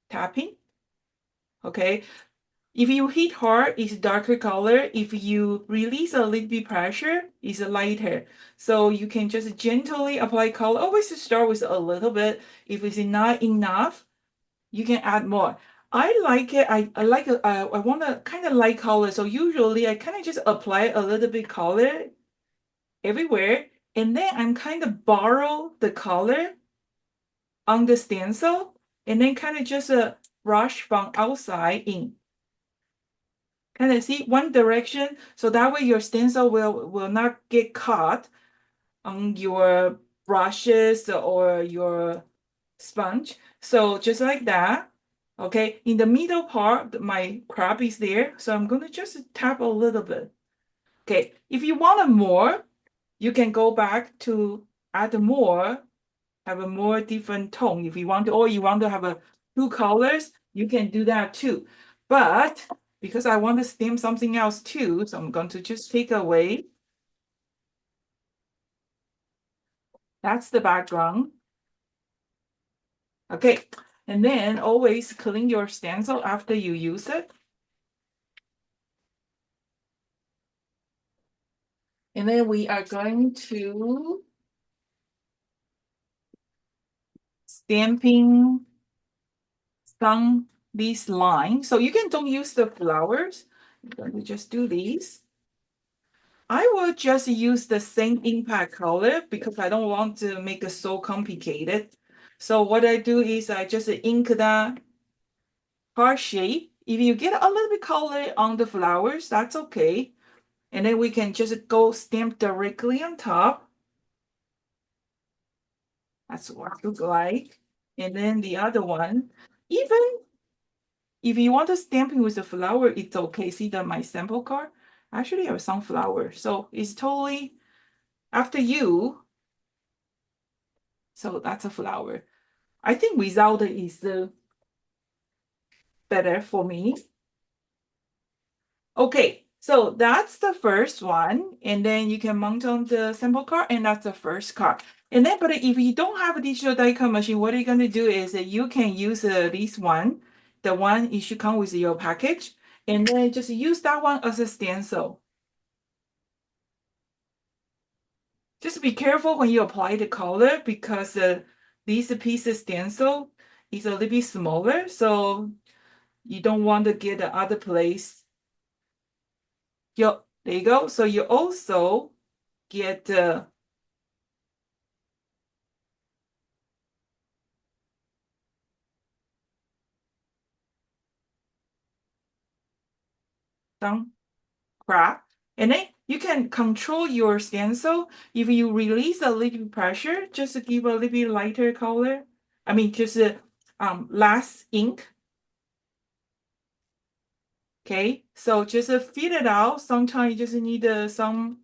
tapping. Okay, if you hit hard, it's darker color. If you release a little bit pressure, it's lighter. So you can just gently apply color. Always start with a little bit. If it's not enough, you can add more. I like it. I like it. I want to kind of light color. So usually I kind of just apply a little bit color everywhere. And then I'm kind of borrow the color on the stencil and then kind of just brush from outside in. Kind of see one direction, so that way your stencil will not get caught on your brushes or your sponge. So just like that. Okay, in the middle part, my crab is there, so I'm gonna just tap a little bit. Okay, if you want more, you can go back to add more, have a more different tone. If you want to, or you want to have a two colors, you can do that too. But because I want to stamp something else too, so I'm going to just take away. That's the background. Okay, and then always clean your stencil after you use it. And then we are going to stamping some these lines. So you can don't use the flowers. I'm going to just do these. I will just use the same impact color because I don't want to make it so complicated. So what I do is I just ink that heart shape. If you get a little bit color on the flowers, that's okay. And then we can just go stamp directly on top. That's what it looks like. And then the other one, even if you want to stamping with the flower, it's okay. See that my sample card? I actually have some flower. So it's totally after you. So that's a flower. I think without it is better for me. Okay, so that's the first one. And then you can mount on the sample card, and that's the first card. And then, but if you don't have a digital die cut machine, what you're gonna do is that you can use this one. The one it should come with your package. And then just use that one as a stencil. Just be careful when you apply the color because these pieces stencil is a little bit smaller. So you don't want to get the other place. There you go. So you also get some crap. And then you can control your stencil. If you release a little pressure, just to give a little bit lighter color. I mean, just less ink. Okay, so just feed it out. Sometimes you just need some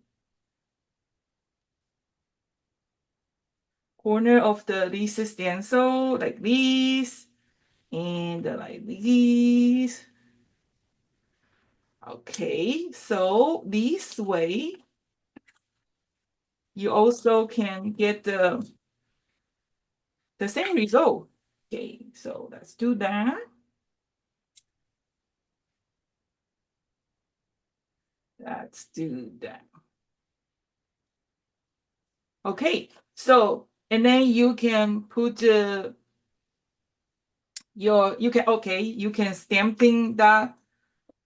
corner of this stencil like this and like this. Okay, so this way you also can get the same result. Okay, so let's do that. Let's do that. Okay, so and then you can put you can stamping that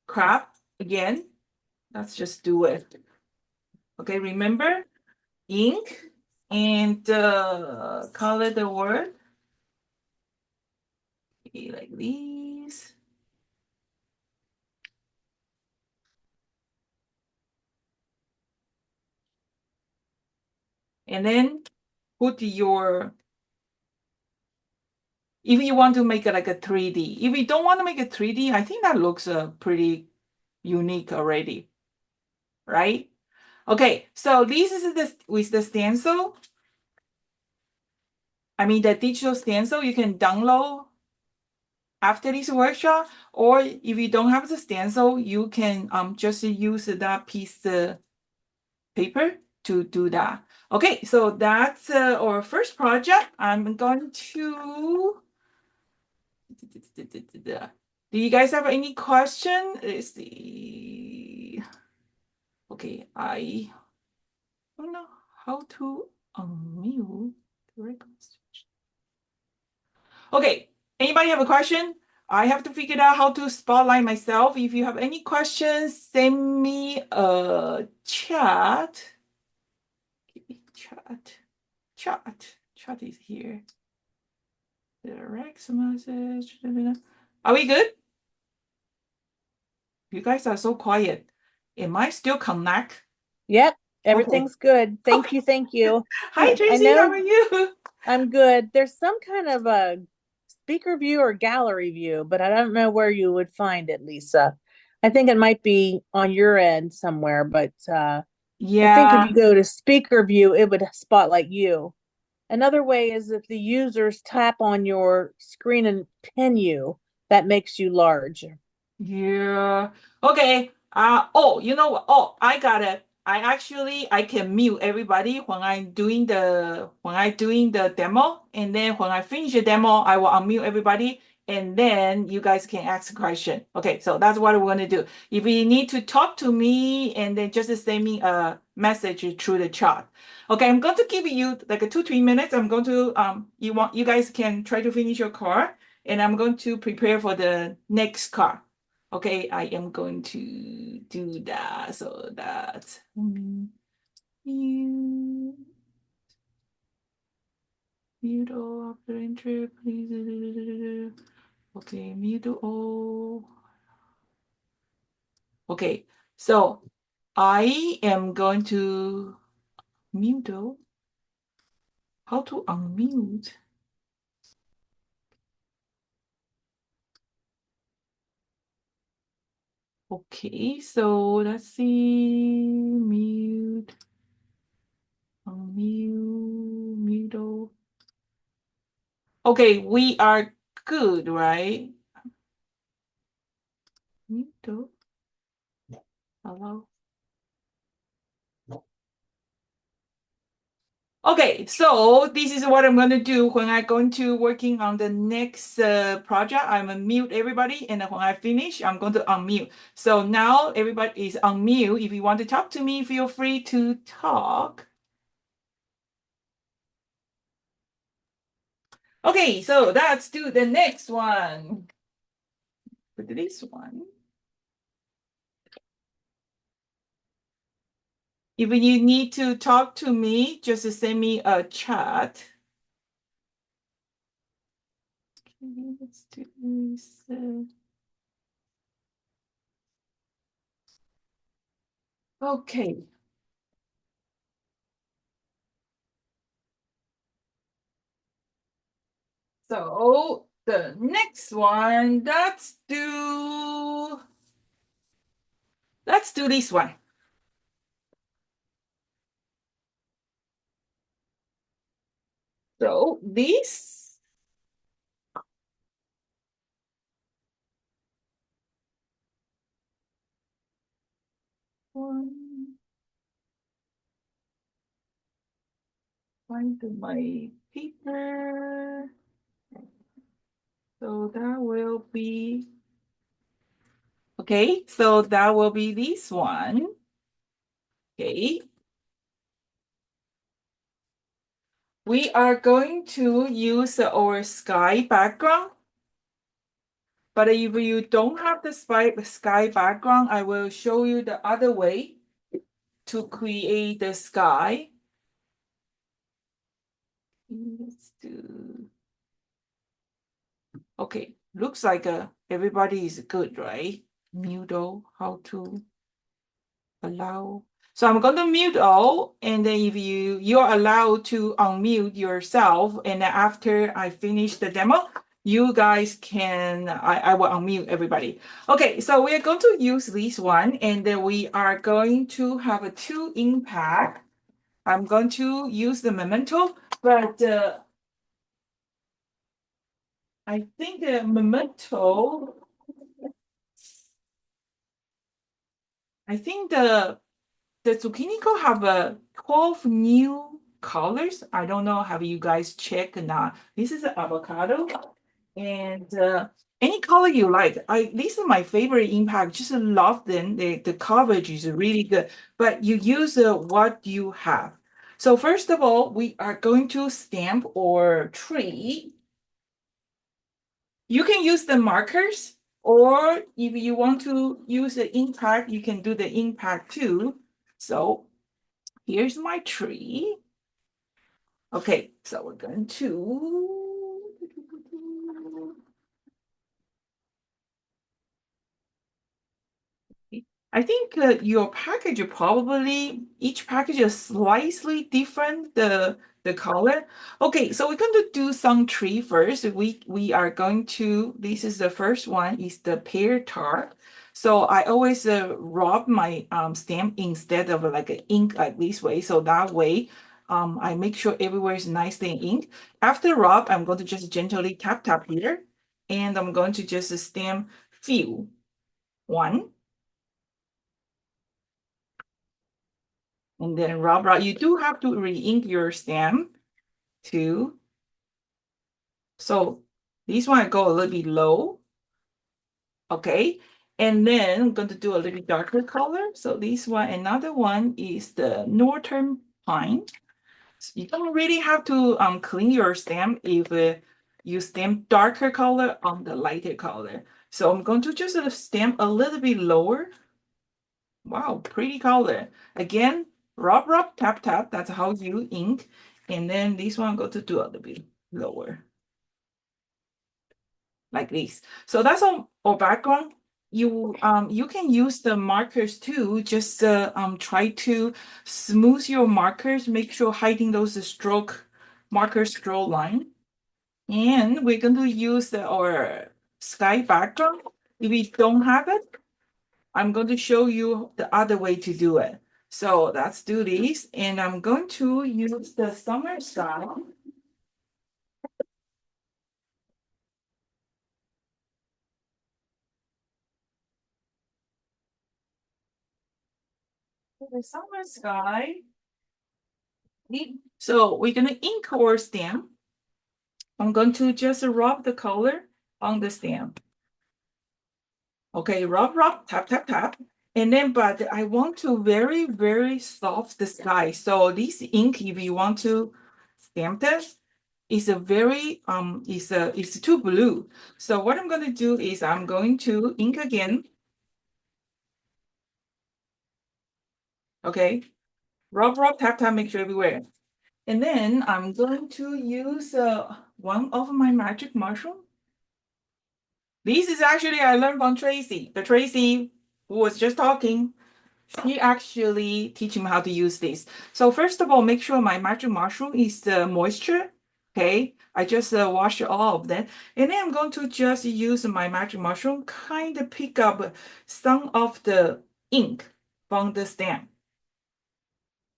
crap again. Let's just do it. Okay, remember ink and color the word like these. And then put your, if you want to make it like a 3D. If you don't want to make it 3D, I think that looks pretty unique already, right? Okay, so this is the with the stencil. I mean the digital stencil you can download after this workshop, or if you don't have the stencil, you can just use that piece of paper to do that. Okay, so that's our first project. I'm going to. Do you guys have any question? Let's see. Okay, I don't know how to unmute. Okay, anybody have a question? I have to figure out how to spotlight myself. If you have any questions, send me a chat. Chat is here. Direct message. Are we good? You guys are so quiet. Am I still connect? Yep, everything's good. Thank Okay. you, thank you. Hi, I Tracy. know How are you? I'm good. There's some kind of a speaker view or gallery view, but I don't know where you would find it, Lisa. I think it might be on your end somewhere, but I think if Yeah. you go to speaker view, it would spotlight you. Another way is if the users tap on your screen and pin you, that makes you large. Yeah. Okay. Oh, you know what? Oh, I got it. I can mute everybody when I'm doing the demo, and then when I finish the demo, I will unmute everybody, and then you guys can ask a question. Okay, so that's what we're gonna do. If you need to talk to me, and then just send me a message through the chat. Okay, I'm going to give you like a 2-3 minutes. I'm going to you guys can try to finish your card, and I'm going to prepare for the next card. Okay, I am going to do that. So that's you mute all of the entry, please. Okay, mute all. Okay, so I am going to mute all. How to unmute? Okay, so let's see. Mute. Unmute. Mute all. Okay, we are good, right? Mute all. Hello. Okay, so this is what I'm going to do when I go into working on the next project. I'm going to mute everybody, and then when I finish, I'm going to unmute. So now everybody is on mute. If you want to talk to me, feel free to talk. Okay, so let's do the next one. Put this one. If you need to talk to me, just send me a chat. Okay, let's do this. Okay. So the next one, let's do this one. So this one, find my paper. So that will be okay. So that will be this one. Okay. We are going to use our sky background. But if you don't have the sky background, I will show you the other way to create the sky. Let's do. Okay, looks like everybody is good, right? Noodle, how to allow. So I'm going to mute all, and then if you're allowed to unmute yourself, and then after I finish the demo, you guys can, I will unmute everybody. Okay, so we are going to use this one, and then we are going to have a 2 impact. I'm going to use the memento, but I think the memento, I think the zucchini co have a 12 new colors. I don't know, have you guys checked or not? This is an avocado, and any color you like. These are my favorite impact. Just love them. The coverage is really good, but you use what you have. So first of all, we are going to stamp or tree. You can use the markers, or if you want to use the impact, you can do the impact too. So here's my tree. Okay, so we're going to. I think your package each package is slightly different, the color. Okay, so we're going to do some tree first. We are going to, this is the first one, is the pear tart. So I always rub my stamp instead of like an ink like this way. So that way I make sure everywhere is nicely ink. After rub, I'm going to just gently tap here. And I'm going to just stamp few. 1. And then rub. You do have to re-ink your stamp too. So this one I go a little bit low. Okay. And then I'm going to do a little bit darker color. So this one, another one is the Northern Pine. So you don't really have to clean your stamp if you stamp darker color on the lighter color. So I'm going to just stamp a little bit lower. Wow, pretty color. Again, rub, tap, tap. That's how you ink. And then this one, go to do a little bit lower. Like this. So that's our background. You can use the markers too. Just try to smooth your markers. Make sure hiding those marker stroke line. And we're going to use our sky background. If we don't have it, I'm going to show you the other way to do it. So let's do this. And I'm going to use the summer sky. The summer sky. So we're going to ink our stamp. I'm going to just rub the color on the stamp. Okay, rub, tap, tap, tap. And then, but I want to very, very soft the sky. So this ink, if you want to stamp this, is a very, it's too blue. So what I'm going to do is I'm going to ink again. Okay, rub, tap, tap, make sure everywhere. And then I'm going to use one of my magic mushroom. This is actually I learned from Tracy. The Tracy who was just talking, she actually teach me how to use this. So first of all, make sure my magic mushroom is moisture. Okay, I just wash all of them. And then I'm going to just use my magic mushroom, kind of pick up some of the ink from the stamp.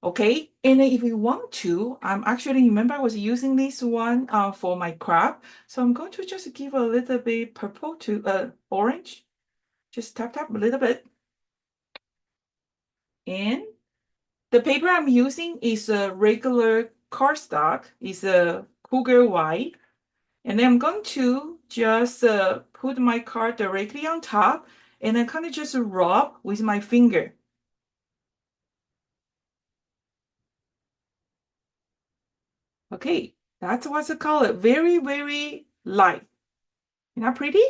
Okay, and then if you want to, I'm actually, remember I was using this one for my crab. So I'm going to just give a little bit purple to orange. Just tap, tap a little bit. And the paper I'm using is a regular cardstock. It's a Cougar White. And then I'm going to just put my card directly on top and then kind of just rub with my finger. Okay, that's what's the color. Very, very light. Isn't that pretty?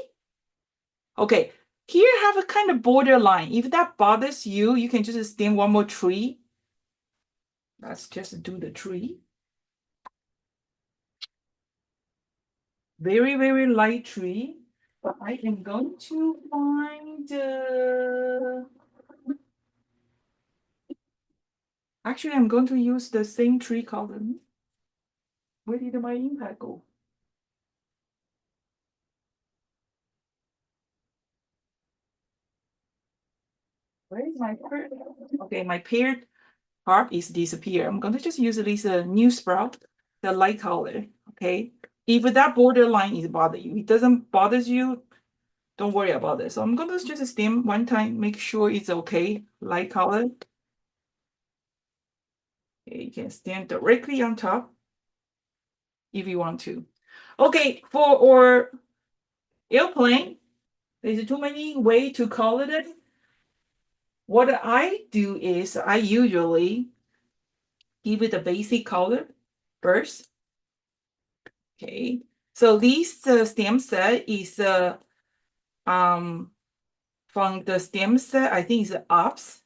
Okay, here I have a kind of border line. If that bothers you, you can just stamp one more tree. Let's just do the tree. Very, very light tree. But I am going to find Actually, I'm going to use the same tree color. Where did my impact go? Where is my paired? Okay, my paired part is disappear. I'm going to just use this new sprout, the light color. Okay, if that borderline is bother you, it doesn't bother you, don't worry about it. So I'm going to just stamp one time, make sure it's okay, light color. Okay, you can stamp directly on top if you want to. Okay, for our airplane, there's too many way to color it. What I do is I usually give it a basic color first. Okay, so this stem set is from the stem set, I think it's Ops.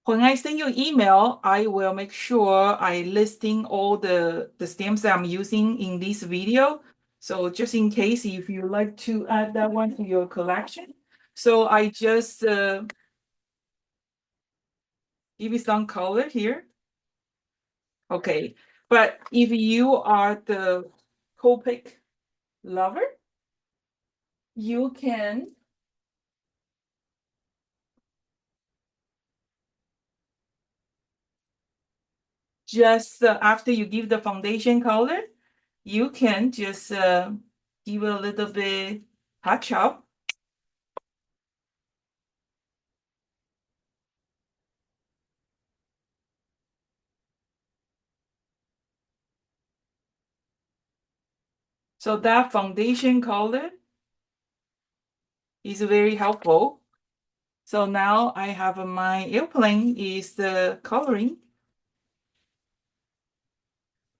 When I send you email, I will make sure I listing all the stems that I'm using in this video. So just in case if you like to add that one to your collection. So I just give you some color here. Okay, but if you are the Copic lover, you can just after you give the foundation color, you can just give a little bit touch up. So that foundation color is very helpful. So now I have my airplane is the coloring.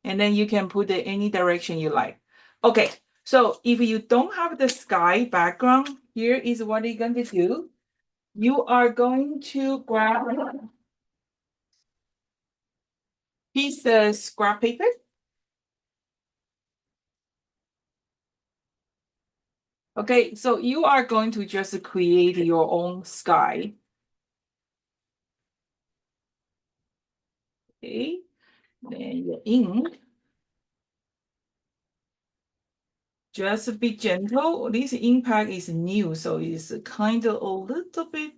And then you can put it any direction you like. Okay, so if you don't have the sky background, here is what you're going to do. You are going to grab a piece of scrap paper. Okay, so you are going to just create your own sky. Okay, then the ink. Just be gentle. This impact is new, so it's kind of a little bit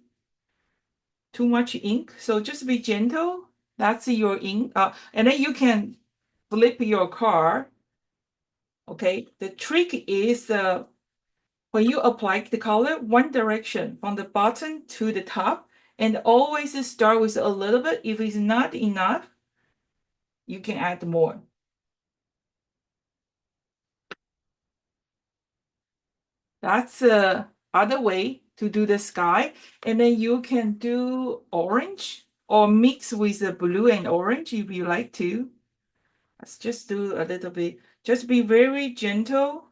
too much ink. So just be gentle. That's your ink. And then you can flip your card. Okay, the trick is when you apply the color, one direction from the bottom to the top, and always start with a little bit. If it's not enough, you can add more. That's the other way to do the sky. And then you can do orange or mix with the blue and orange if you like to. Let's just do a little bit. Just be very gentle.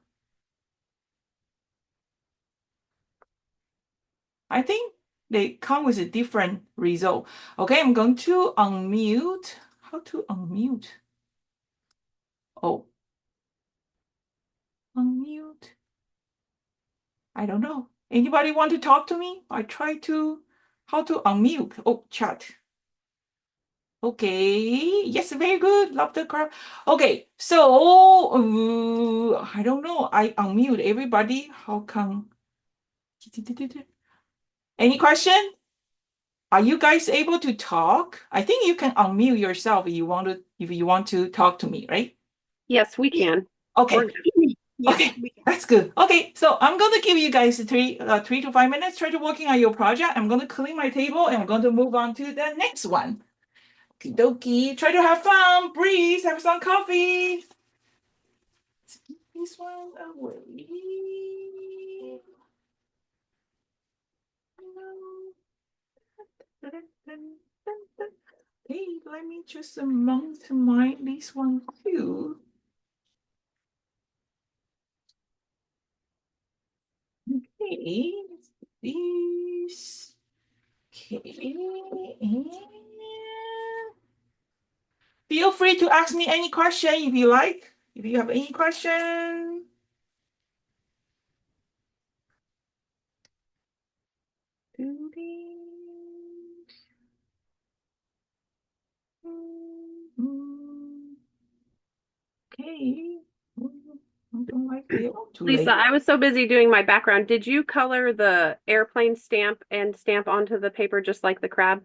I think they come with a different result. Okay, I'm going to unmute. How to unmute? Oh, unmute. I don't know. Anybody want to talk to me? I try to, how to unmute? Oh, chat. Okay, yes, very good. Love the crab. Okay, so I don't know. I unmute everybody. How come? Any question? Are you guys able to talk? I think you can unmute yourself if you want to talk to me, right? Yes, we can. Okay. Yes, Okay, we can. that's good. Okay, so I'm going to give you guys 3 to 5 minutes. Try to working on your project. I'm going to clean my table and I'm going to move on to the next one. Okie dokie. Try to have fun. Breathe. Have some coffee. Let's keep this one away. Okay, let me just mount my this one too. Okay, this. Okay, and feel free to ask me any question if you like. If you have any question. Okay. I don't like it. Oh, too Lisa, late. I was so busy doing my background. Did you color the airplane stamp and stamp onto the paper just like the crab?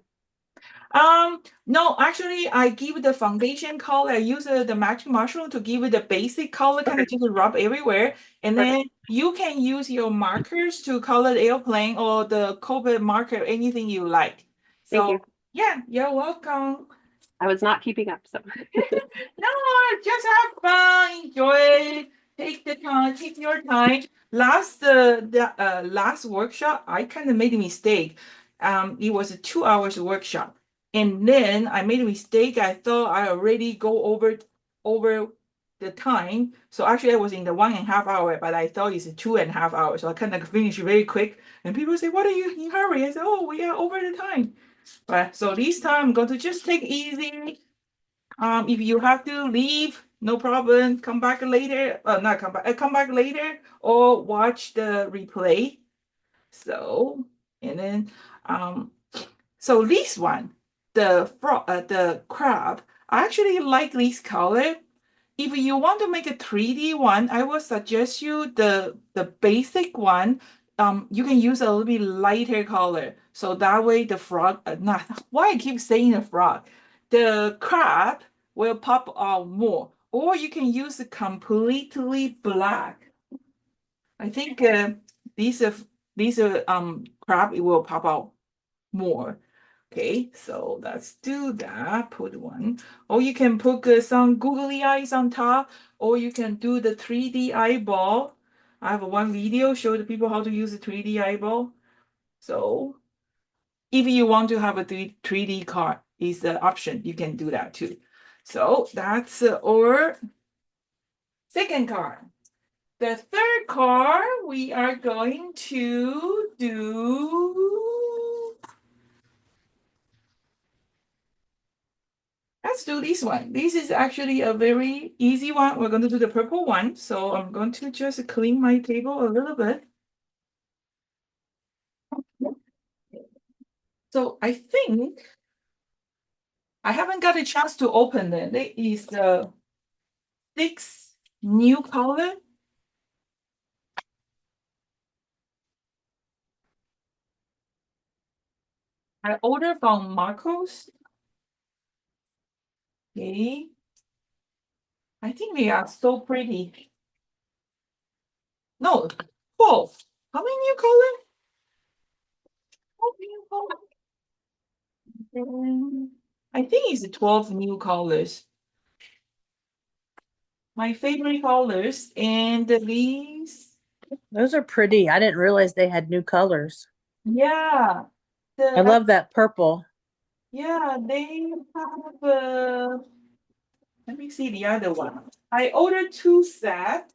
No, actually, I give the foundation color. I use the magic mushroom to give it the basic color, kind of Okay, just rub everywhere. And perfect. then you can use your markers to color the airplane or the Copic marker, anything you like. Thank you. So, yeah, you're welcome. I was not keeping up, so. No, just have fun, enjoy, take the time, take your time. Last workshop, I kind of made a mistake. It was a 2 hours workshop, and then I made a mistake. I thought I already go over the time. So actually, I was in the 1.5 hour, but I thought it's a 2.5 hours. So I kind of finished very quick. And people say, "What are you in a hurry?" I said, "Oh, we are over the time." But so this time, I'm going to just take easy. If you have to leave, no problem. Come back later. Not come back. Come back later or watch the replay. So, and then, um, so this one, the crab. I actually like this color. If you want to make a 3D one, I will suggest you the basic one. You can use a little bit lighter color. So that way the frog, not why I keep saying the frog, the crab will pop out more. Or you can use a completely black. I think these are crab, it will pop out more. Okay, so let's do that. Put one. Or you can put some googly eyes on top, or you can do the 3D eyeball. I have one video show the people how to use the 3D eyeball. So if you want to have a 3D card, is the option. You can do that too. So that's our second card. The third card, we are going to do. Let's do this one. This is actually a very easy one. We're going to do the purple one. So I'm going to just clean my table a little bit. So I think I haven't got a chance to open it. There is the 6 new color. I ordered from Marcos. Okay. I think they are so pretty. No, 12. How many new color? 12 new color. I think it's 12 new colors. My favorite colors and these. Those are pretty. I didn't realize they had new colors. Yeah, I the love that purple. yeah, they have let me see the other one. I ordered 2 sets.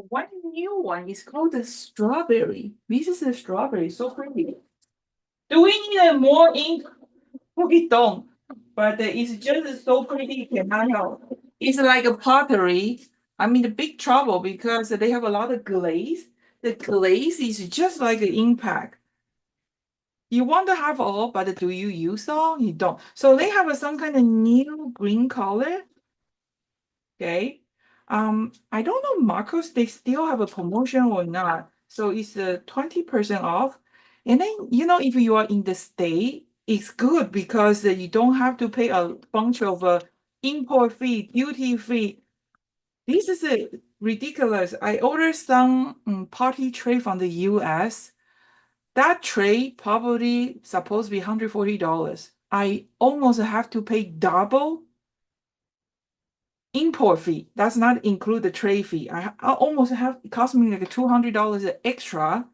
One new one is called the strawberry. This is a strawberry, so pretty. Do we need a more ink? We don't, but it's just so pretty, cannot help. It's like a pottery. I'm in the big trouble because they have a lot of glaze. The glaze is just like an impact. You want to have all, but do you use all? You don't. So they have some kind of new green color. Okay. I don't know, Marcos, they still have a promotion or not. So it's 20% off. And then, if you are in the state, it's good because you don't have to pay a bunch of import fee, duty fee. This is ridiculous. I ordered some party tray from the US. That tray probably supposed to be $140. I almost have to pay double import fee. Does not include the tray fee. I almost have it cost me like $200 extra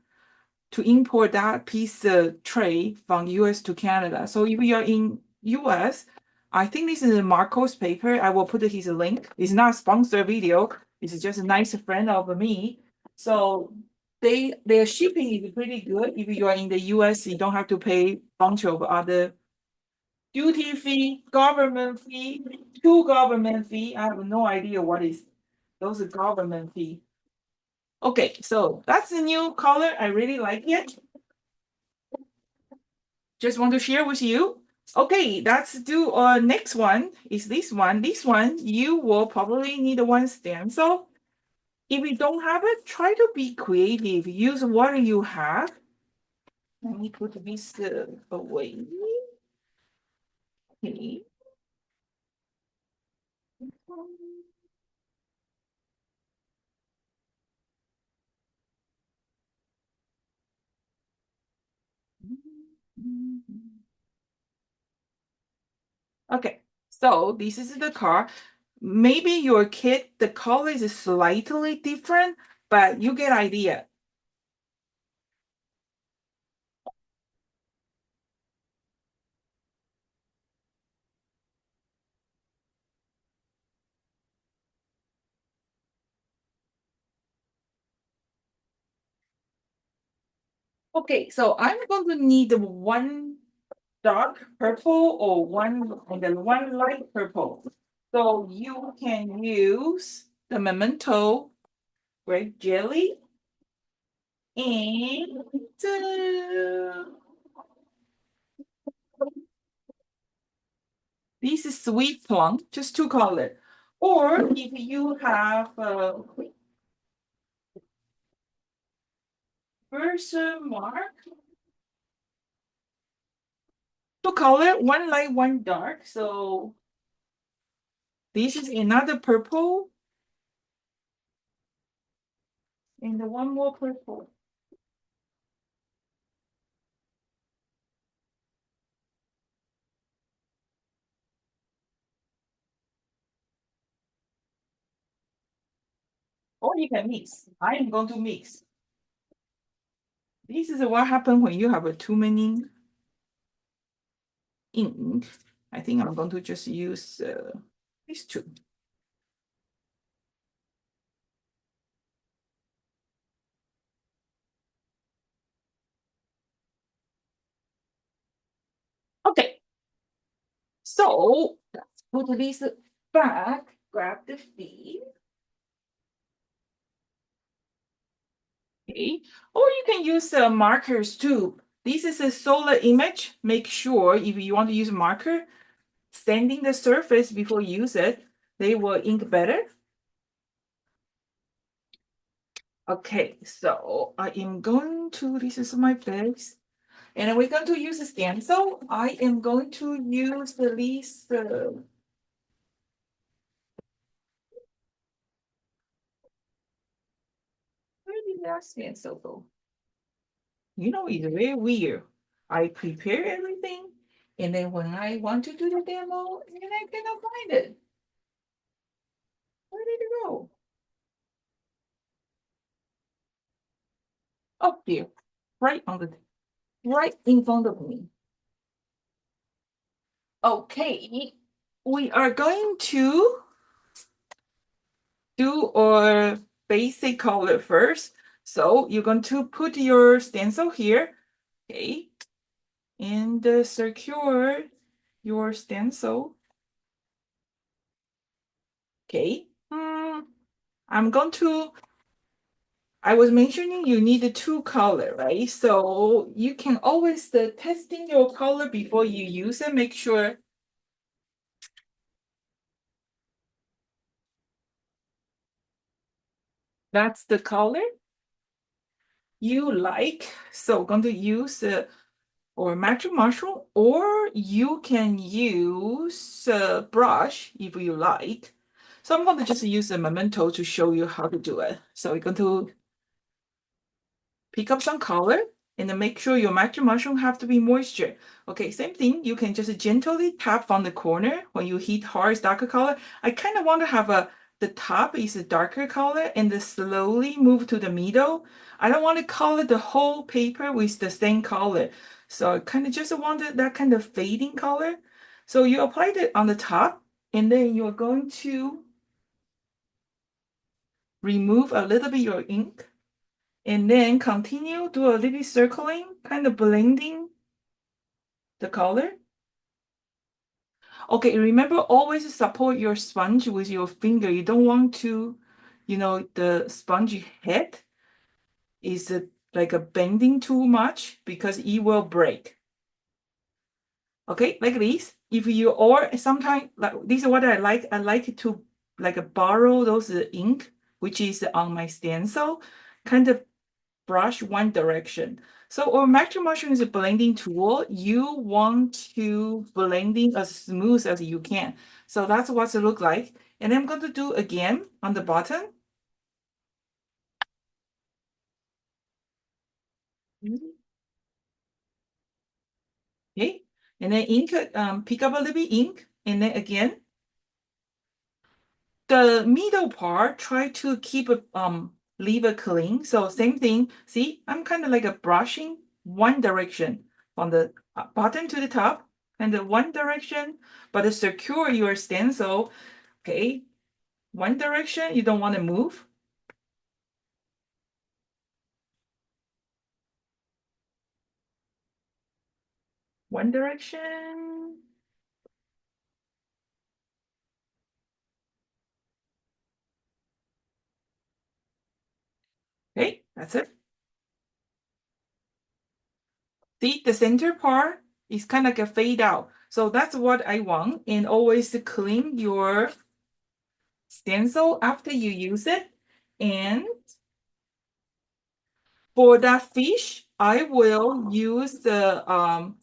to import that piece of tray from US to Canada. So if you are in US, I think this is a Marcos paper. I will put his link. It's not a sponsored video. It's just a nice friend of me. So their shipping is pretty good. If you are in the US, you don't have to pay a bunch of other duty fee, government fee, two government fee. I have no idea what is those are government fee. Okay, so that's the new color. I really like it. Just want to share with you. Okay, let's do next one is this one. This one you will probably need one stencil. If you don't have it, try to be creative. Use what you have. Let me put this away. Okay. Okay, so this is the car. Maybe your kid, the color is slightly different, but you get idea. Okay, so I'm going to need one dark purple or one and then one light purple. So you can use the Memento grape jelly and this is sweet plum, just two color. Or if you have version mark, two color, one light, one dark. So this is another purple and the one more purple. Or you can mix. I am going to mix. This is what happens when you have too many ink. I think I'm going to just use these two. Okay. So let's put this back, grab the feet. Okay. Or you can use markers too. This is a solid image. Make sure if you want to use marker, sanding the surface before you use it, they will ink better. Okay, so I am going to, this is my base, and we're going to use a stencil. I am going to use the least, where did that stencil go? You know, it's very weird. I prepare everything, and then when I want to do the demo, and I cannot find it. Where did it go? Up here, right on the, right in front of me. Okay, we are going to do our basic color first. So you're going to put your stencil here, okay, and secure your stencil. Okay, I'm going to, I was mentioning you need the two color, right? So you can always testing your color before you use it. Make sure that's the color you like. So going to use or magic mushroom, or you can use a brush if you like. So I'm going to just use a memento to show you how to do it. So we're going to pick up some color and then make sure your magic mushroom have to be moisture. Okay, same thing. You can just gently tap on the corner when you hit hard darker color. I kind of want to have the top is a darker color and then slowly move to the middle. I don't want to color the whole paper with the same color. So I kind of just wanted that kind of fading color. So you applied it on the top and then you're going to remove a little bit your ink And then continue, do a little bit circling, kind of blending the color. Okay, remember always support your sponge with your finger. You don't want to, the sponge head is like a bending too much because it will break. Okay, like this. If you or sometimes like this is what I like. I like to like borrow those ink, which is on my stencil, kind of brush one direction. So or Magic Mushroom is a blending tool. You want to blending as smooth as you can. So that's what it look like. And I'm going to do again on the bottom. Okay. And then ink, pick up a little bit ink. And then again, the middle part, try to keep it, leave it clean. So same thing. See, I'm kind of like a brushing one direction from the bottom to the top, and the one direction, but to secure your stencil. Okay, one direction, you don't want to move. One direction. Okay, that's it. See, the center part is kind of like a fade out. So that's what I want. And always clean your stencil after you use it. And for that fish, I will use the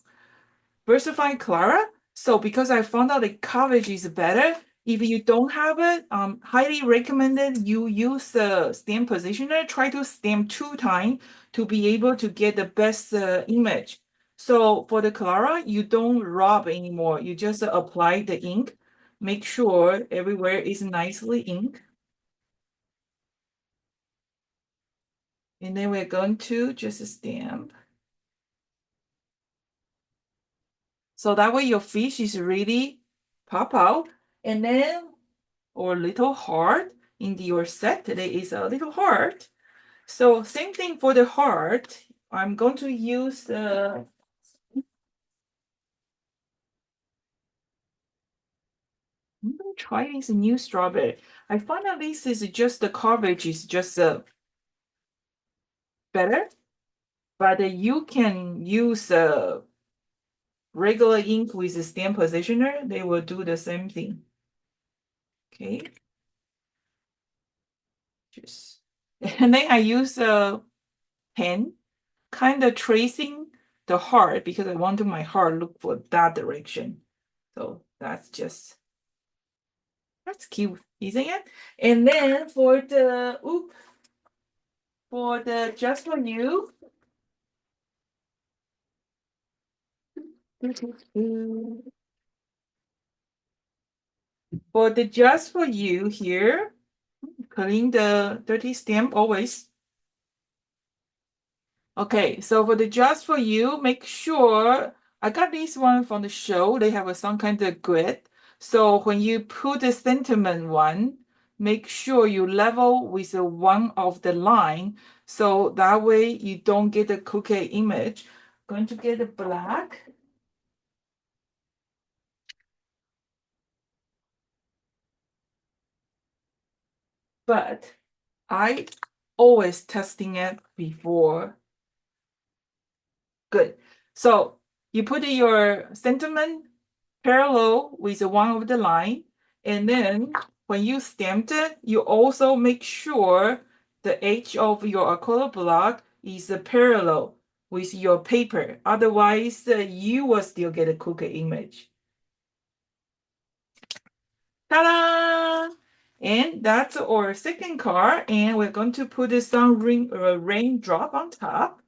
Versified Clara. So because I found out the coverage is better, if you don't have it, highly recommended you use the stamp positioner. Try to stamp 2 times to be able to get the best image. So for the Clara, you don't rub anymore. You just apply the ink. Make sure everywhere is nicely inked. And then we're going to just stamp. So that way your fish is really pop out. And then, or little heart in your set, there is a little heart. So same thing for the heart. I'm going to use the, I'm going to try this new strawberry. I find out this is just the coverage is just better, but you can use regular ink with a stamp positioner. They will do the same thing. Okay. Just, and then I use a pen, kind of tracing the heart because I want my heart look for that direction. So that's cute, isn't it? And then for the just for you. For the just for you here, clean the dirty stamp always. Okay, so for the just for you, make sure I got this one from the show. They have some kind of grid. So when you put the sentiment one, make sure you level with the one of the line. So that way you don't get a crooked image. Going to get a black. But I always testing it before. Good. So you put your sentiment parallel with one of the line, and then when you stamped it, you also make sure the edge of your acrylic block is parallel with your paper. Otherwise, you will still get a crooked image. Ta-da! And that's our second card, and we're going to put some raindrop on top.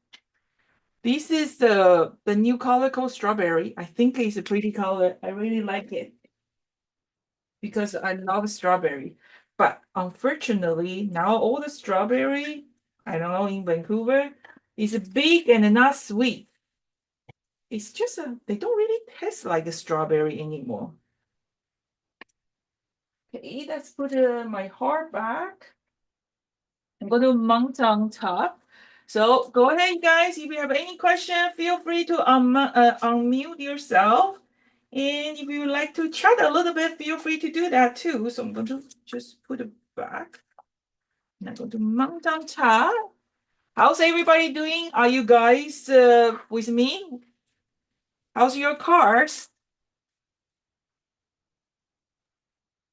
This is the new color called strawberry. I think it's a pretty color. I really like it because I love strawberry. But unfortunately, now all the strawberry, I don't know, in Vancouver, is big and not sweet. It's just they don't really taste like a strawberry anymore. Okay, let's put my heart back. I'm going to mount on top. So go ahead, you guys. If you have any question, feel free to unmute yourself. And if you would like to chat a little bit, feel free to do that too. So I'm going to just put it back. And I'm going to mount on top. How's everybody doing? Are you guys with me? How's your cars?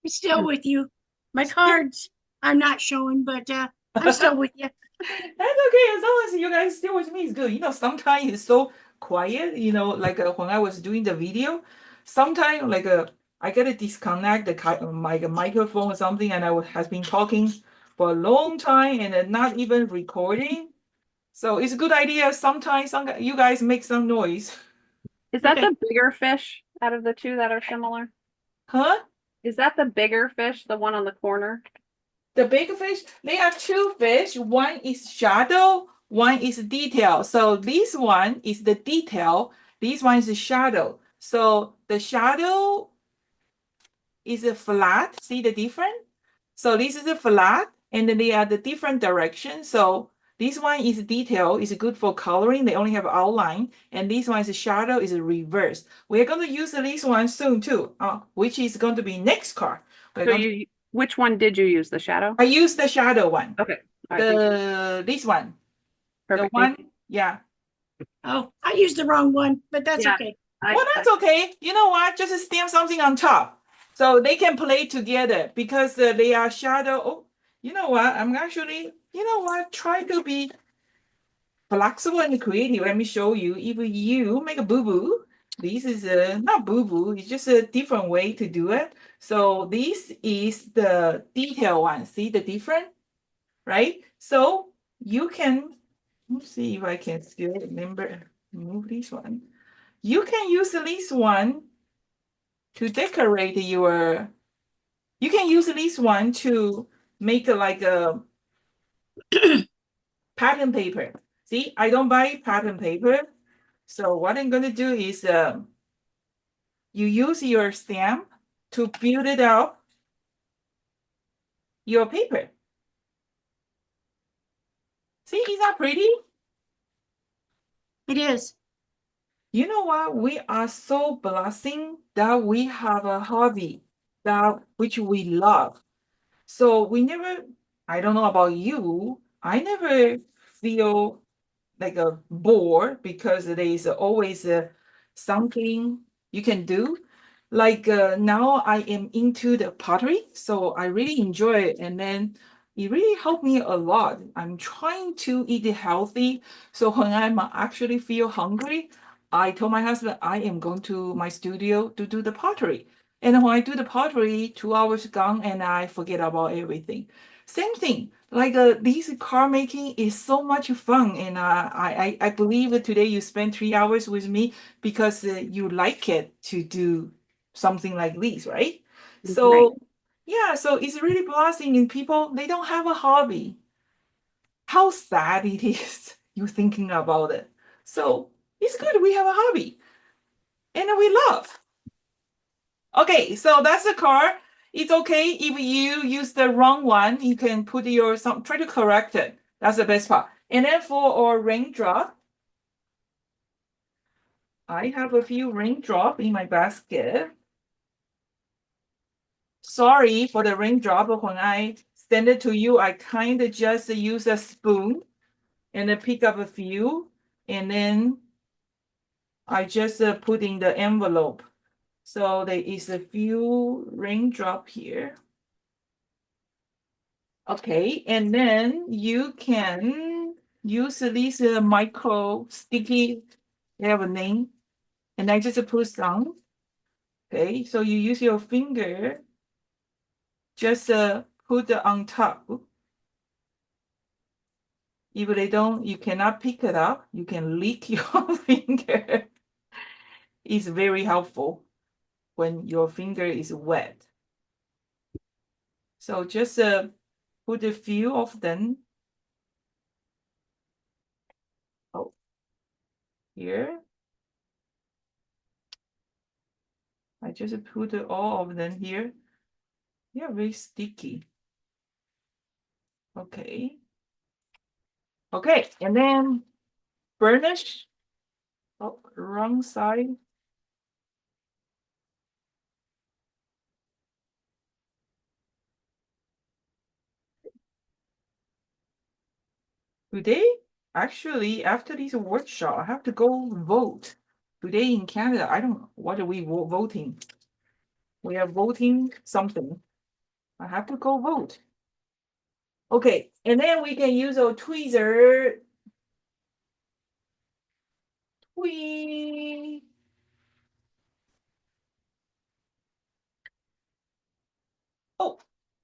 I'm still with you. My cards, I'm not showing, but I'm still with you. That's okay. As long as you guys still with me, it's good. Sometimes it's so quiet, like when I was doing the video, sometimes like I gotta disconnect my microphone or something, and has been talking for a long time and not even recording. So it's a good idea. Sometimes you guys make some noise. Is that Okay. the bigger fish out of the two that are similar? Huh? Is that the bigger fish, the one on the corner? The big fish, they are two fish. One is shadow, one is detail. So this one is the detail. This one is the shadow. So the shadow is a flat. See the difference? So this is a flat, and then they are the different direction. So this one is detail, is good for coloring. They only have outline, and this one is a shadow, is a reverse. We're going to use this one soon too, which is going to be next card. Which one did you use? The shadow? I use the shadow one. Okay. All right, This one. perfect. The one, yeah. Oh, I used the wrong one, but that's Yeah. okay. Well, that's okay. You know what? Just stamp something on top. So they can play together because they are shadow. Oh, you know what? I'm actually, try to be flexible and creative. Let me show you. If you make a boo-boo, this is not boo-boo, it's just a different way to do it. So this is the detail one. See the difference, right? So you can, let's see if I can still remember, move this one. You can use this one to decorate you can use this one to make like a pattern paper. See, I don't buy pattern paper. So what I'm going to do is you use your stamp to build it up your paper. See, is that pretty? It is. You know what? We are so blessing that we have a hobby which we love. So I don't know about you, I never feel like a bore because there is always something you can do. Like now I am into the pottery, so I really enjoy it. And then it really helped me a lot. I'm trying to eat healthy. So when I'm actually feel hungry, I told my husband I am going to my studio to do the pottery. And when I do the pottery, 2 hours gone and I forget about everything. Same thing, like this car making is so much fun. And I believe that today you spent 3 hours with me because you like it to do something like this, right? So yeah, so it's really blessing in people, they don't have a hobby. How sad it is you thinking about it. So it's good we have a hobby and we love. Okay, so that's the car. It's okay if you use the wrong one, you can put try to correct it. That's the best part. And then for our raindrop, I have a few raindrop in my basket. Sorry for the raindrop, but when I send it to you, I kind of just use a spoon and then pick up a few, and then I just put in the envelope. So there is a few raindrop here. Okay, and then you can use this micro sticky, they have a name, and I just put some. Okay, so you use your finger, just put on top. If they don't, you cannot pick it up, you can lick your finger. It's very helpful when your finger is wet. So just put a few of them. Oh, here. I just put all of them here. They are very sticky. Okay. Okay, and then burnish. Oh, wrong side. Today, actually, after this workshop, I have to go vote. Today in Canada, I don't know what are we voting. We are voting something. I have to go vote. Okay, and then we can use a tweezer. Tweet. Oh,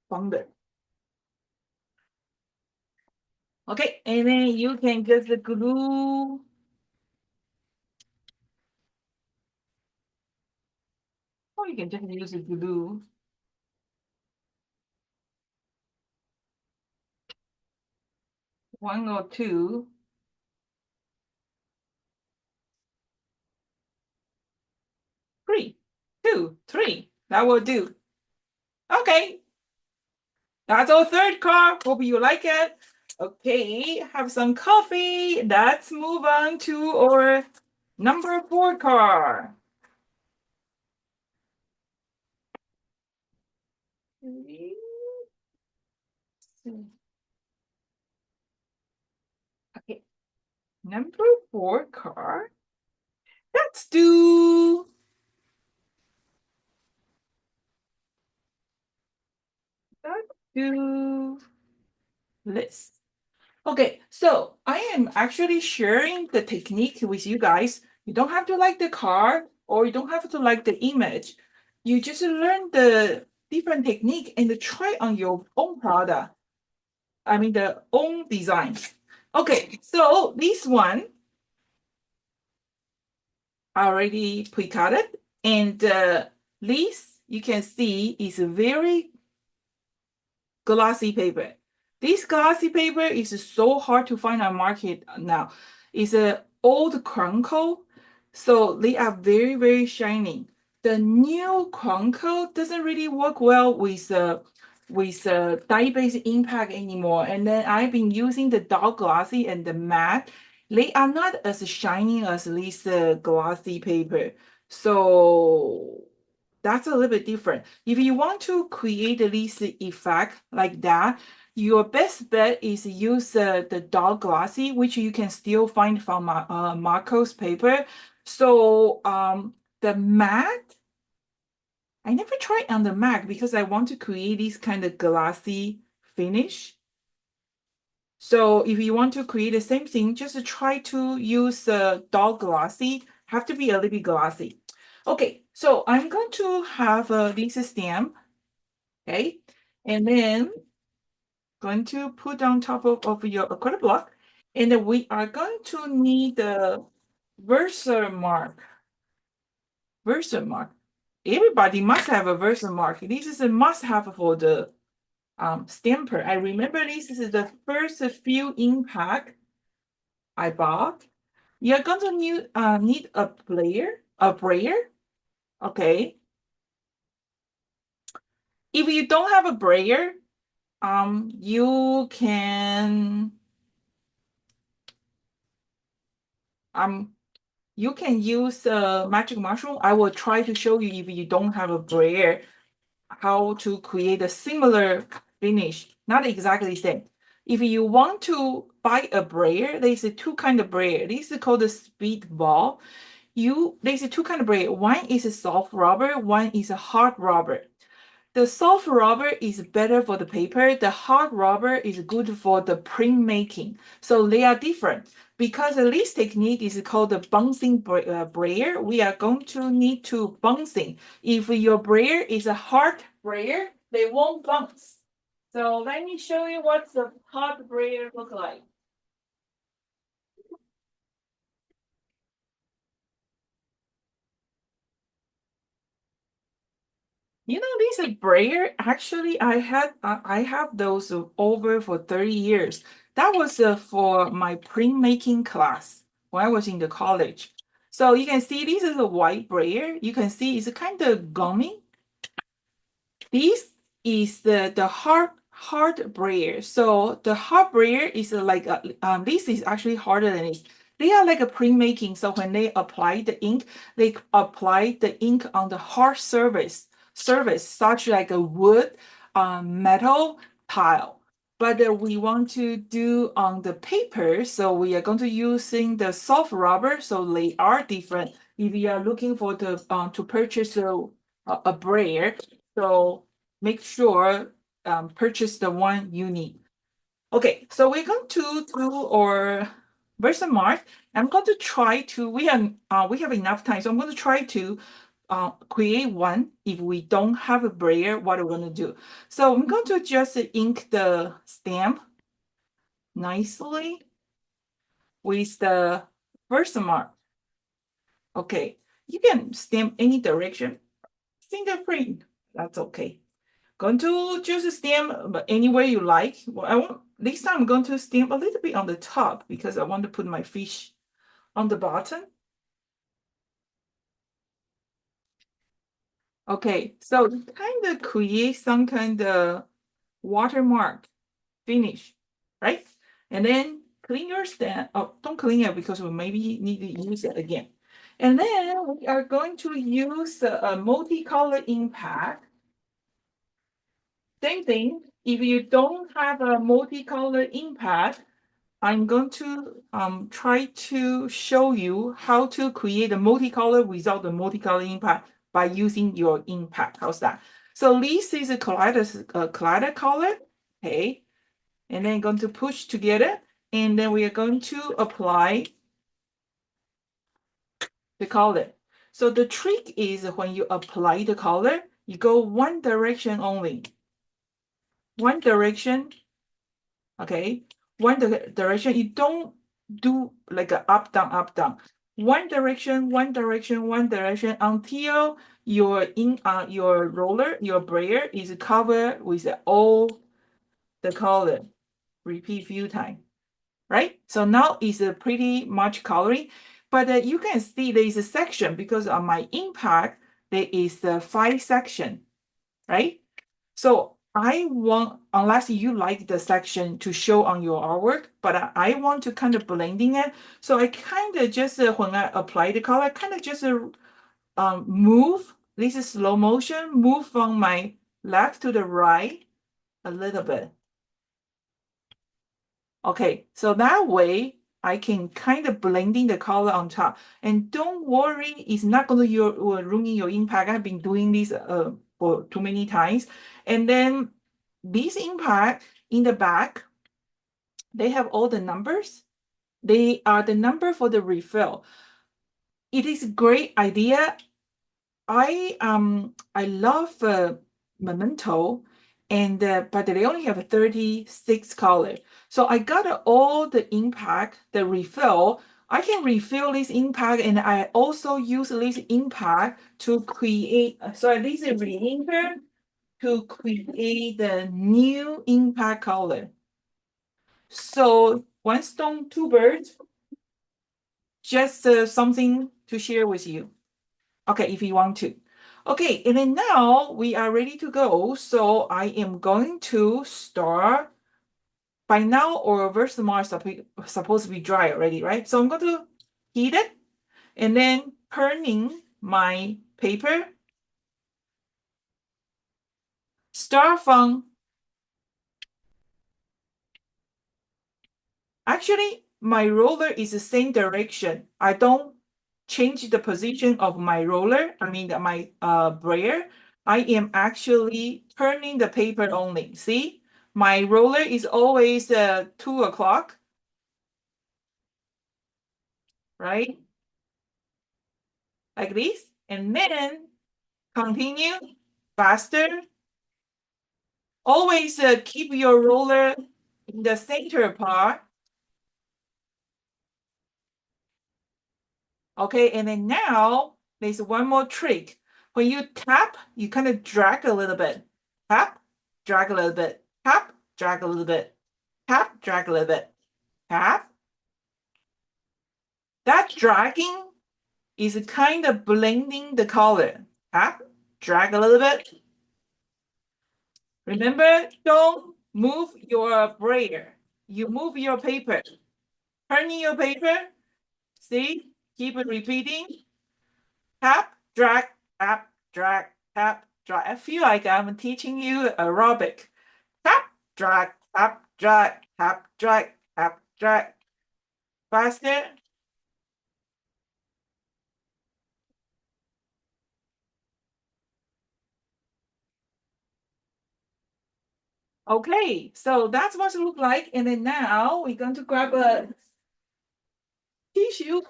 found it. Okay, and then you can get the glue. Or you can just use the glue. One or two. Three, two, three. That will do. Okay. That's our third card. Hope you like it. Okay, have some coffee. Let's move on to our number 4 card. Okay, number 4 card. Let's do list. Okay, so I am actually sharing the technique with you guys. You don't have to like the card or you don't have to like the image. You just learn the different technique and try on your own product. I mean the own design. Okay, so this one I already pre-cut it, and this you can see is a very glossy paper. This glossy paper is so hard to find on market now. It's an old Chronicle, so they are very, very shiny. The new Chronicle doesn't really work well with dye-based impact anymore. And then I've been using the dark glossy and the matte. They are not as shiny as this glossy paper. So that's a little bit different. If you want to create this effect like that, your best bet is use the dark glossy, which you can still find from Marco's paper. So the matte, I never tried on the matte because I want to create this kind of glossy finish. So if you want to create the same thing, just try to use the dark glossy. Have to be a little bit glossy. Okay, so I'm going to have this stamp, okay? And then going to put on top of your acrylic block. And then we are going to need the Versamark. Versamark. Everybody must have a Versamark. This is a must-have for the stamper. I remember this is the first few impact I bought. You're going to need a brayer. Okay. If you don't have a brayer, you can use magic mushroom. I will try to show you if you don't have a brayer how to create a similar finish. Not exactly the same. If you want to buy a brayer, there's two kind of brayer. This is called the speedball. There's two kind of brayer. One is a soft rubber, one is a hard rubber. The soft rubber is better for the paper. The hard rubber is good for the print making. So they are different. Because this technique is called the bouncing brayer, we are going to need to bouncing. If your brayer is a hard brayer, they won't bounce. So let me show you what the hard brayer look like. You know, this brayer, actually, I have those over for 30 years. That was for my printmaking class when I was in the college. So you can see this is a white brayer. You can see it's kind of gummy. This is the hard brayer. So the hard brayer is like this is actually harder than it. They are like a pre-making. So when they apply the ink, they apply the ink on the hard surface, such like a wood, metal, tile. But we want to do on the paper, so we are going to using the soft rubber. So they are different. If you are looking for the to purchase a brayer, so make sure purchase the one you need. Okay, so we're going to do our Versamark. I'm going to try to, we have enough time, so I'm going to try to create one. If we don't have a brayer, what are we going to do? So I'm going to just ink the stamp nicely with the Versamark. Okay, you can stamp any direction. Fingerprint, that's okay. Going to just stamp any way you like. Well, this time I'm going to stamp a little bit on the top because I want to put my fish on the bottom. Okay, so kind of create some kind of watermark finish, right? And then clean your stamp. Oh, don't clean it because we maybe need to use it again. And then we are going to use a multicolor impact. Same thing. If you don't have a multicolor impact, I'm going to try to show you how to create a multicolor without the multicolor impact by using your impact. How's that? So this is a collider color, okay? And then going to push together, and then we are going to apply the color. So the trick is when you apply the color, you go one direction only. One direction, okay? One direction, you don't do like a up, down, up, down. One direction, one direction, one direction until your roller, your brayer is covered with all the color. Repeat few times, right? So now it's a pretty much coloring, but you can see there is a section because on my impact, there is a 5 section, right? So I want, unless you like the section to show on your artwork, but I want to kind of blending it. So I kind of just, when I apply the color, kind of just move, this is slow motion, move from my left to the right a little bit. Okay, so that way I can kind of blending the color on top. And don't worry, it's not going to ruin your impact. I've been doing this for too many times. And then this impact in the back, they have all the numbers. They are the number for the refill. It is a great idea. I love Memento, and but they only have a 36 color. So I got all the impact, the refill. I can refill this impact, and I also use this impact to create. So this is re-inker to create the new impact color. So one stone, two birds. Just something to share with you. Okay, if you want to. Okay, and then now we are ready to go. So I am going to start. By now, our Versamark is supposed to be dry already, right? So I'm going to heat it and then turning my paper. Start from, actually, my roller is the same direction. I don't change the position of my roller, I mean my brayer. I am actually turning the paper only. See, my roller is always 2 o'clock, right? Like this, and then continue faster. Always keep your roller in the center part. Okay, and then now there's one more trick. When you tap, you kind of drag a little bit. Tap, drag a little bit. Tap, drag a little bit. Tap, drag a little bit. Tap. That dragging is kind of blending the color. Tap, drag a little bit. Remember, don't move your brayer. You move your paper. Turning your paper. See? Keep it repeating. Tap, drag, tap, drag, tap, drag. I feel like I'm teaching you aerobic. Tap, drag, tap, drag, tap, drag, tap, drag. Faster. Okay, so that's what it looks like. And then now we're going to grab a tissue.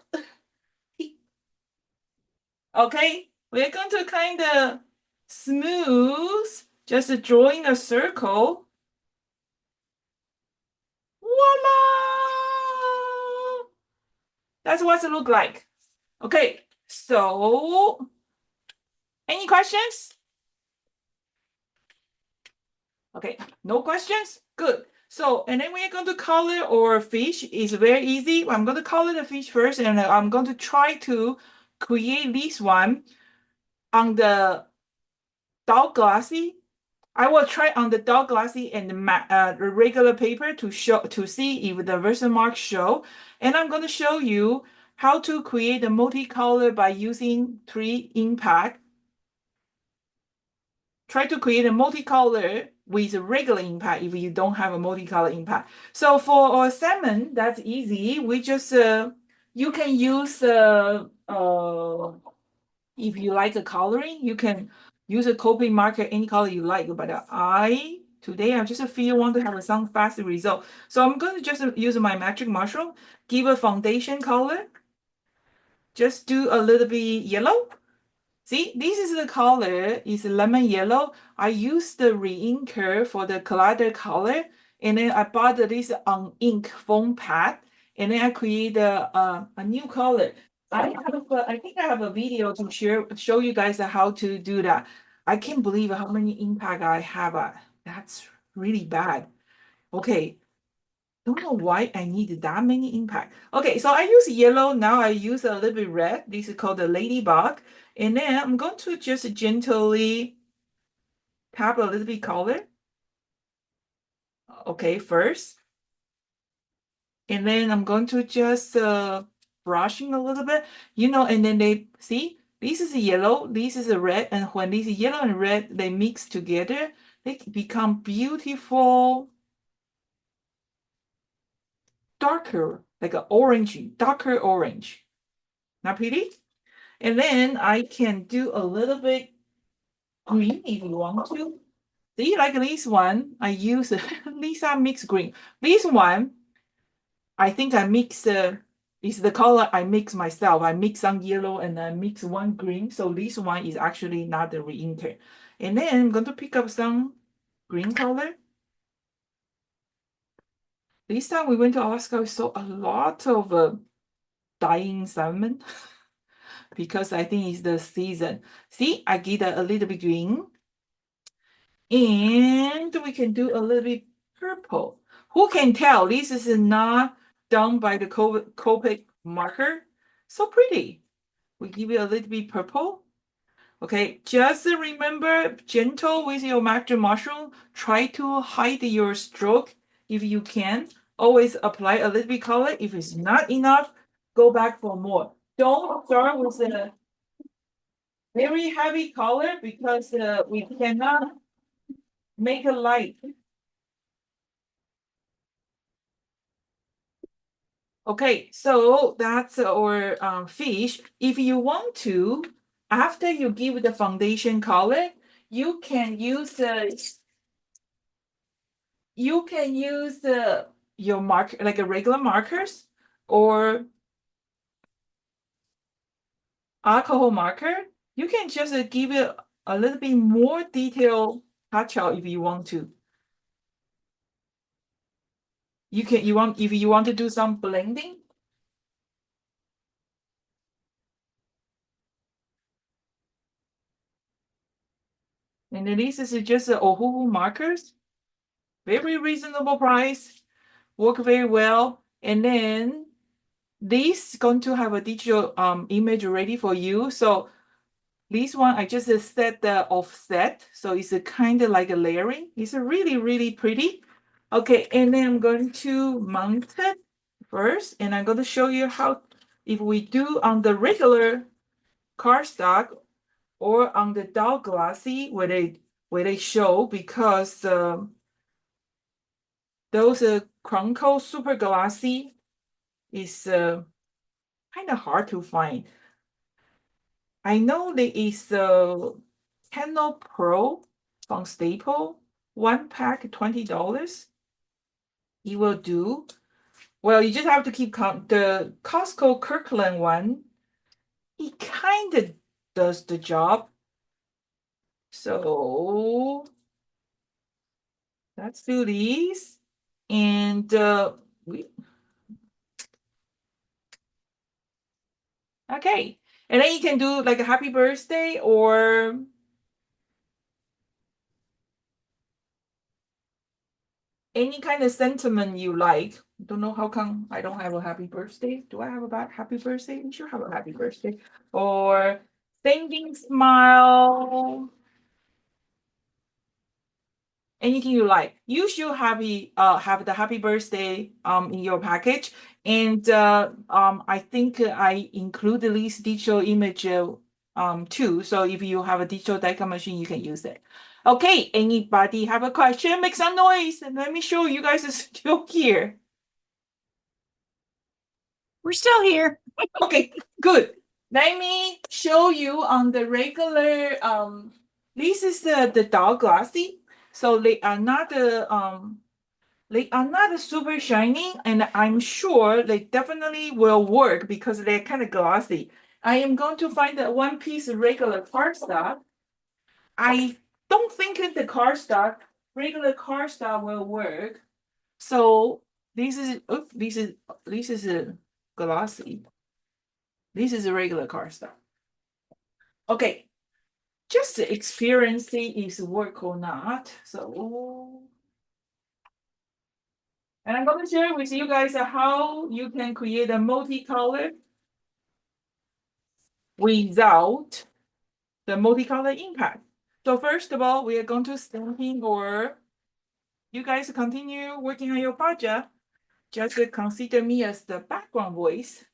Okay, we're going to kind of smooth, just drawing a circle. Voila! That's what it looks like. Okay, so any questions? Okay, no questions? Good. So, and then we're going to color our fish. It's very easy. I'm going to color the fish first, and I'm going to try to create this one on the dog glassy. I will try on the dog glassy and the regular paper to see if the Versamark show. And I'm going to show you how to create a multicolor by using 3 impact. Try to create a multicolor with a regular impact if you don't have a multicolor impact. So for our salmon, that's easy. We just you can use if you like the coloring, you can use a Copic marker any color you like. But today I just feel want to have some fast result. So I'm going to just use my magic mushroom, give a foundation color. Just do a little bit yellow. See, this is the color, is lemon yellow. I use the re-inker for the collider color, and then I bought this on ink foam pad, and then I create a new color. I think I have a video to show you guys how to do that. I can't believe how many impact I have. That's really bad. Okay, don't know why I need that many impact. Okay, so I use yellow. Now I use a little bit red. This is called the ladybug. And then I'm going to just gently tap a little bit color. Okay, first. And then I'm going to just brushing a little bit, and then they see this is yellow, this is a red, and when this yellow and red they mix together, they become beautiful darker, like an orange, darker orange. Not pretty? And then I can do a little bit green if you want to. See, like this one, I use Lisa mix green. This one, I think I mix is the color I mix myself. I mix some yellow and I mix one green. So this one is actually not the re-inker. And then I'm going to pick up some green color. This time we went to Alaska, we saw a lot of dying salmon because I think it's the season. See, I get a little bit green. And we can do a little bit purple. Who can tell this is not done by the Copic marker? So pretty. We give it a little bit purple. Okay, just remember, gentle with your magic mushroom. Try to hide your stroke if you can. Always apply a little bit color. If it's not enough, go back for more. Don't start with a very heavy color because we cannot make a light. Okay, so that's our fish. If you want to, after you give the foundation color, you can use your marker, like a regular markers or alcohol marker. You can just give it a little bit more detailed touch out if you want to. If you want to do some blending. And then this is just Ohuhu markers. Very reasonable price. Work very well. And then this is going to have a digital image ready for you. So this one, I just set the offset. So it's kind of like a layering. It's really, really pretty. Okay, and then I'm going to mount it first, and I'm going to show you how, if we do on the regular cardstock or on the dull glossy, where they show, because those Chromco super glossy is kind of hard to find. I know there is the Canon Pro from Staple, one pack $20. It will do. Well, you just have to keep count. The Costco Kirkland one, it kind of does the job. So let's do these. And okay. And then you can do like a happy birthday or any kind of sentiment you like. Don't know how come I don't have a happy birthday. Do I have a happy birthday? I sure have a happy birthday. Or thanking smile. Anything you like. You should have the happy birthday in your package. And I think I include the least digital image too. So if you have a digital die cut machine, you can use it. Okay, anybody have a question? Make some noise and let me show you guys are still here. We're still here. Okay, good. Let me show you on the regular this is the dull glossy. So they are not super shiny, and I'm sure they definitely will work because they're kind of glossy. I am going to find the one piece regular cardstock. I don't think that the regular cardstock will work. So this is a glossy. This is a regular cardstock. Okay, just to experience is work or not. So, and I'm going to share with you guys how you can create a multicolor without the multicolor impact. So first of all, we are going to stamping, or you guys continue working on your project. Just consider me as the background voice.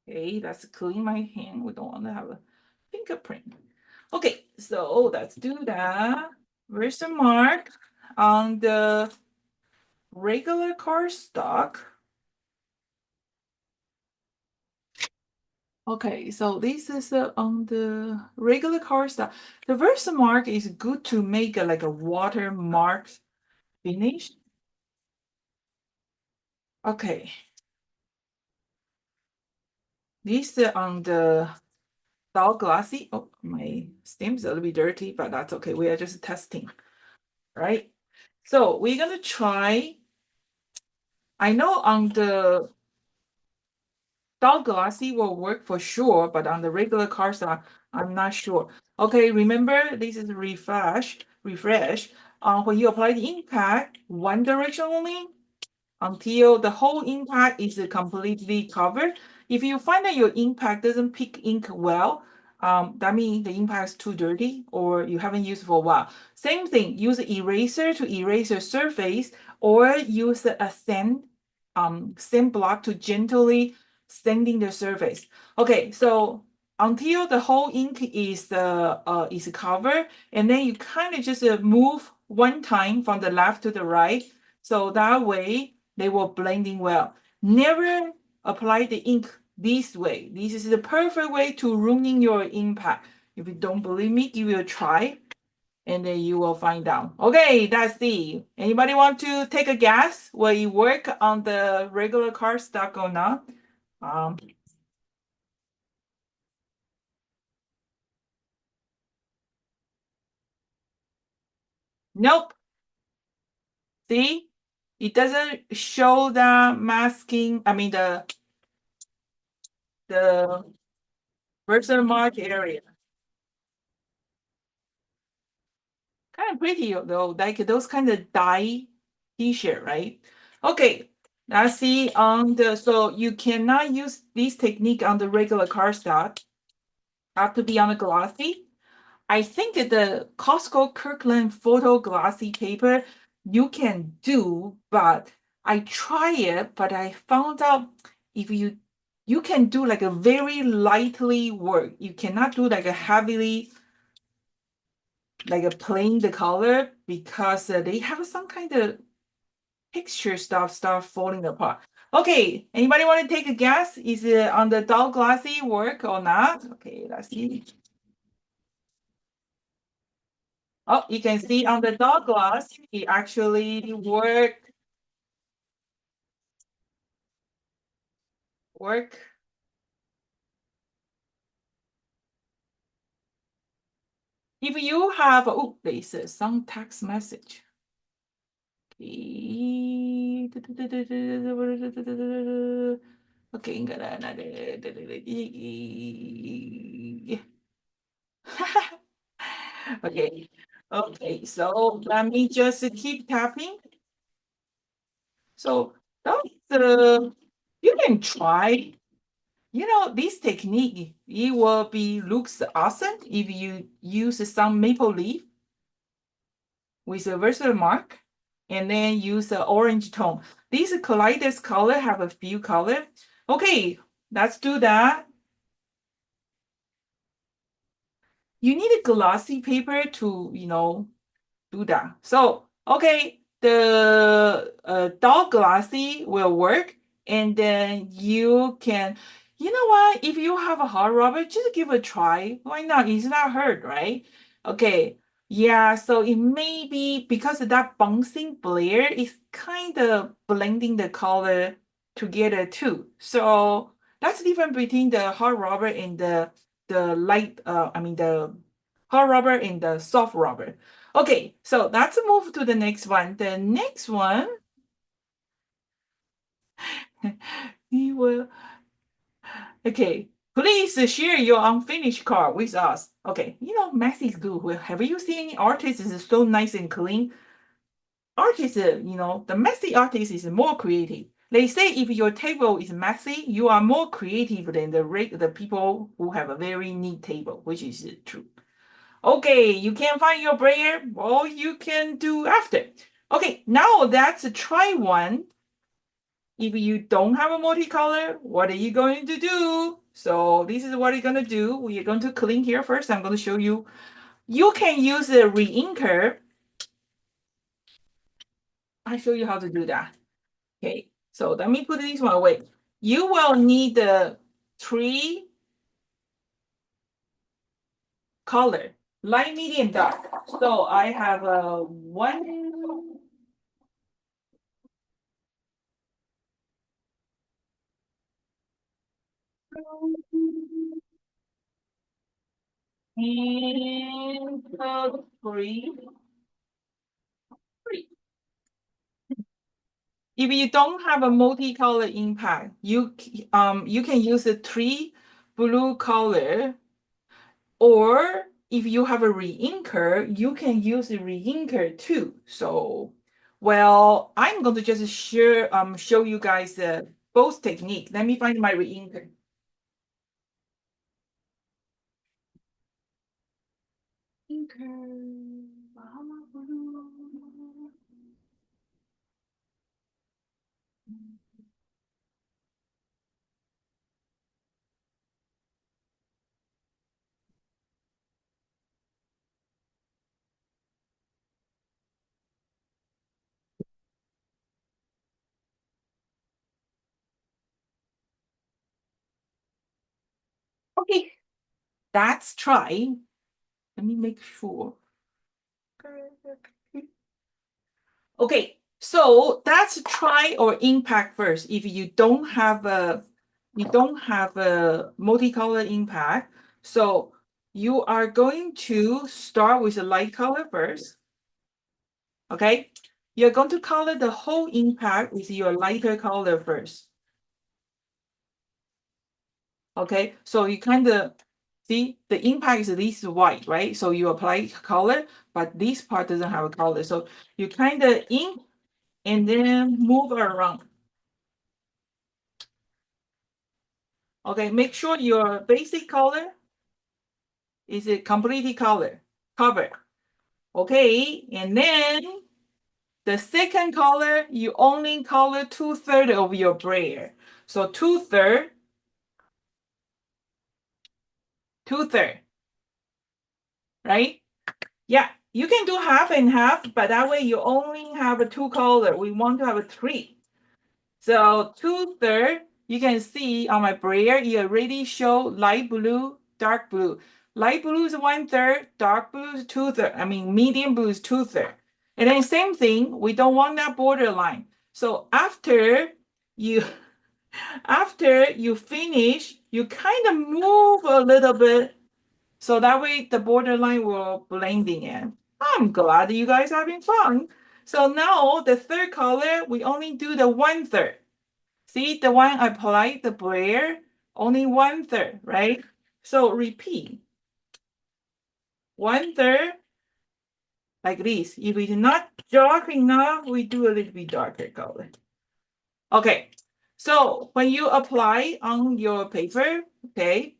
Okay, let's clean my hand. We don't want to have a fingerprint. Okay, so let's do that. Where's the mark on the regular cardstock? Okay, so this is on the regular cardstock. The Versamark is good to make like a watermark finish. Okay. This on the dull glossy. Oh, my stamps a little bit dirty, but that's okay. We are just testing, right? So we're gonna try. I know on the dull glossy will work for sure, but on the regular cardstock, I'm not sure. Okay, remember this is refresh. When you apply the impact, one direction only until the whole impact is completely covered. If you find that your impact doesn't pick ink well, that means the impact is too dirty or you haven't used it for a while. Same thing, use an eraser to erase your surface or use a sand block to gently sanding the surface. Okay, so until the whole ink is covered, and then you kind of just move one time from the left to the right, so that way they will blend in well. Never apply the ink this way. This is the perfect way to ruin your impact. If you don't believe me, give it a try, and then you will find out. Okay, that's the. Anybody want to take a guess? Will it work on the regular cardstock or not? Nope. See, it doesn't show the masking. I mean the Versamark area. Kind of pretty though, like those kind of dye t-shirt, right? Okay, let's see on the, so you cannot use this technique on the regular cardstock. Have to be on the glossy. I think that the Costco Kirkland photo glossy paper you can do, but I try it, but I found out if you can do like a very lightly work. You cannot do like a heavily, like a plain the color because they have some kind of texture stuff start falling apart. Okay, anybody want to take a guess? Is it on the dull glossy work or not? Okay, let's see. Oh, you can see on the dull gloss, it actually work. If you have, oh, this is some text message. Okay, okay, okay, okay. So let me just keep tapping. So that's you can try. You know, this technique, it will be looks awesome if you use some maple leaf with a versatile mark and then use the orange tone. These colliders color have a few color. Okay, let's do that. You need a glossy paper to, do that. So, okay, the dull glossy will work, and then you can, you know what? If you have a hot rubber, just give it a try. Why not? It's not hurt, right? Okay. Yeah, so it may be because of that bouncing blare is kind of blending the color together too. So that's the difference between the hard rubber and the light I mean the hard rubber and the soft rubber. Okay, so let's move to the next one. The next one, we will, okay, please share your unfinished card with us. Okay, messy is good. Well, have you seen any artist is so nice and clean? Artist, the messy artist is more creative. They say if your table is messy, you are more creative than the people who have a very neat table, which is true. Okay, you can find your brayer, or you can do after. Okay, now let's try one. If you don't have a multicolor, what are you going to do? So this is what you're going to do. We are going to clean here first. I'm going to show you. You can use a reinker. I'll show you how to do that. Okay, so let me put this one away. You will need the 3 color, light, medium, dark. So I have a 1, and 3. If you don't have a multicolor impact, you can use a 3 blue color, or if you have a reinker, you can use a reinker too. So, well, I'm going to just show you guys both technique. Let me find my reinker. Okay, that's try. Let me make sure. Okay, so that's try or impact first. If you don't have a multicolor impact, so you are going to start with a light color first. Okay, you're going to color the whole impact with your lighter color first. Okay, so you kind of see the impact is this white, right? So you apply color, but this part doesn't have a color. So you kind of ink and then move around. Okay, make sure your basic color is a completely covered. Okay, and then The second color, you only color 2/3 of your brayer. So 2/3, 2/3, right? Yeah, you can do half and half, but that way you only have a 2 color. We want to have a 3. So 2/3, you can see on my brayer, it already show light blue, dark blue. Light blue is 1/3, dark blue is 2/3. I mean, medium blue is 2/3. And then same thing, we don't want that border line. So you after you finish, you kind of move a little bit so that way the borderline will blending in. I'm glad you guys are having fun. So now the third color, we only do the 1/3. See the one I applied the brayer, only 1/3, right? So repeat. 1/3 like this. If it's not dark enough, we do a little bit darker color. Okay, so when you apply on your paper, okay,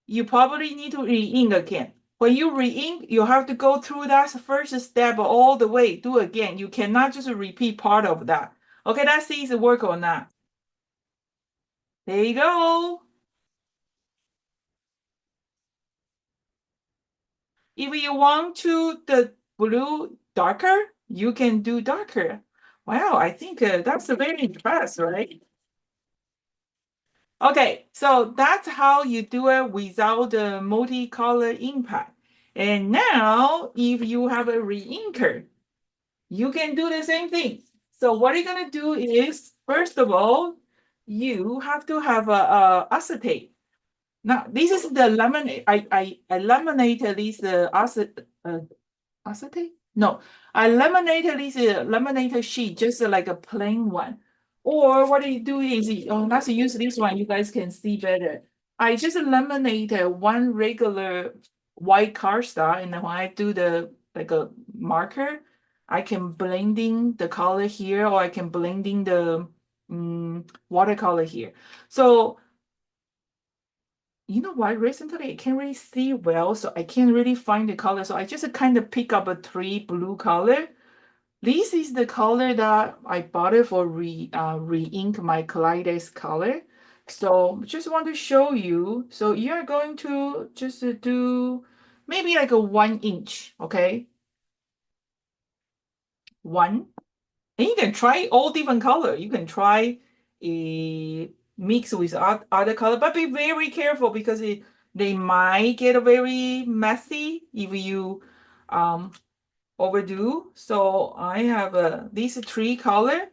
you probably need to re-ink again. When you re-ink, you have to go through that first step all the way, do again. You cannot just repeat part of that. Okay, let's see if it work or not. There you go. If you want to the blue darker, you can do darker. Wow, I think that's a very impressive, right? Okay, so that's how you do it without the multicolor impact. And now, if you have a re-inker, you can do the same thing. So what you're gonna do is, first of all, you have to have a acetate. Now, this is the lemonade. I laminated this acetate? No, I laminated this laminated sheet, just like a plain one. Or what you do is, let's use this one, you guys can see better. I just laminated one regular white cardstock, and then when I do the like a marker, I can blending the color here, or I can blending the watercolor here. So you know what? Recently, I can't really see well, so I can't really find the color. So I just kind of pick up a 3 blue color. This is the color that I bought it for re-ink my Kaleidos color. So just want to show you. So you're going to just do maybe like a 1 inch, okay? 1. And you can try all different color. You can try a mix with other color, but be very careful because they might get very messy if you overdo. So I have these 3 color.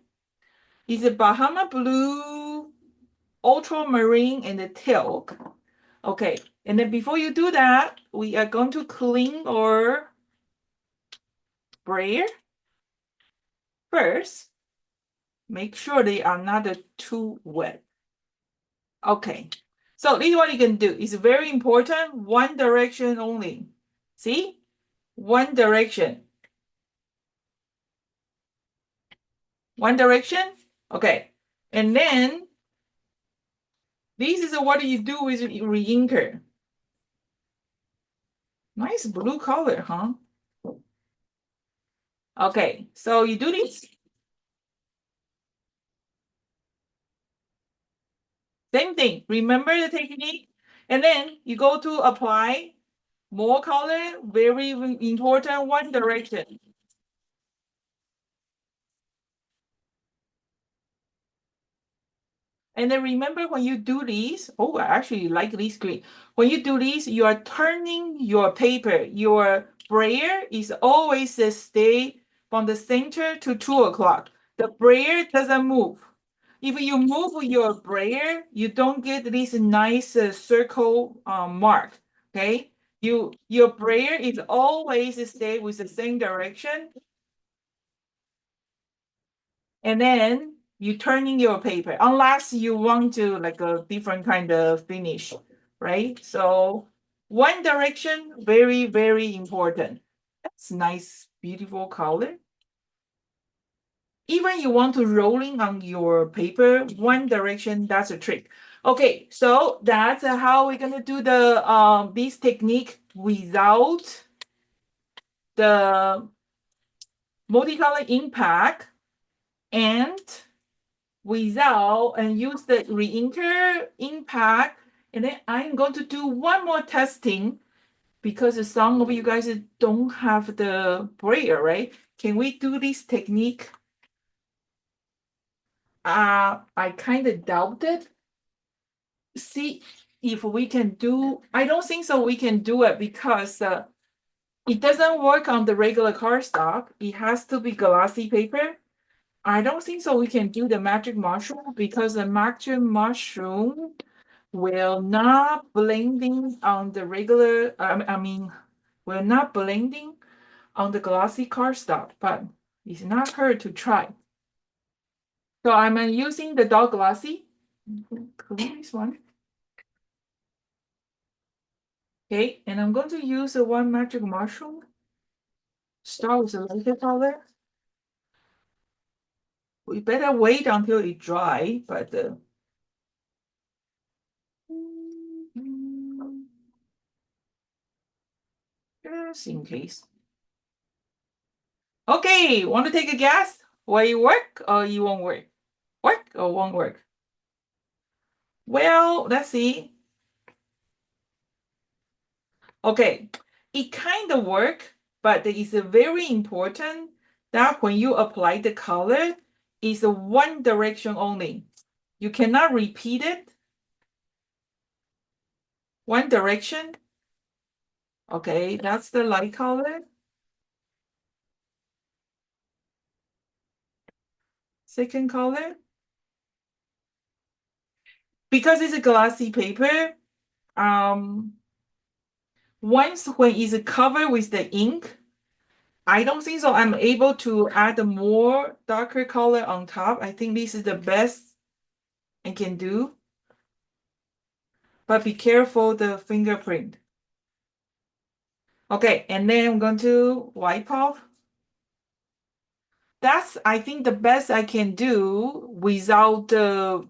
It's a Bahama blue, ultramarine, and the teal. Okay, and then before you do that, we are going to clean our brayer first. Make sure they are not too wet. Okay, so this is what you can do. It's very important. One direction only. See? One direction. One direction. Okay. And then this is what you do with re-inker. Nice blue color, huh? Okay, so you do this. Same thing. Remember the technique. And then you go to apply more color. Very important. One direction. And then remember when you do this, oh, I actually like this green. When you do this, you are turning your paper. Your brayer is always stay from the center to 2 o'clock. The brayer doesn't move. If you move your brayer, you don't get this nice circle mark, okay? Your brayer is always stay with the same direction. And then you turning your paper, unless you want to like a different kind of finish, right? So one direction, very, very important. That's nice, beautiful color. Even you want to rolling on your paper, one direction, that's a trick. Okay, so that's how we're gonna do the this technique without the multicolor impact and without and use the reinker impact. And then I'm going to do one more testing because some of you guys don't have the brayer, right? Can we do this technique? I kind of doubt it. See if we can do, I don't think so we can do it because it doesn't work on the regular cardstock. It has to be glossy paper. I don't think so we can do the magic mushroom because the magic mushroom will not blending on the regular, I mean, will not blending on the glossy cardstock, but it's not hard to try. So I'm using the dog glossy. Clean this one. Okay, and I'm going to use the one magic mushroom. Start with a lighter color. We better wait until it dry, but just in case. Okay, want to take a guess? Will it work or it won't work? Work or won't work? Well, let's see. Okay, it kind of work, but it is very important that when you apply the color, it's a one direction only. You cannot repeat it. One direction. Okay, that's the light color. Second color. Because it's a glossy paper, once when it's covered with the ink, I don't think so I'm able to add more darker color on top. I think this is the best I can do. But be careful the fingerprint. Okay, and then I'm going to wipe off. That's, I think, the best I can do without the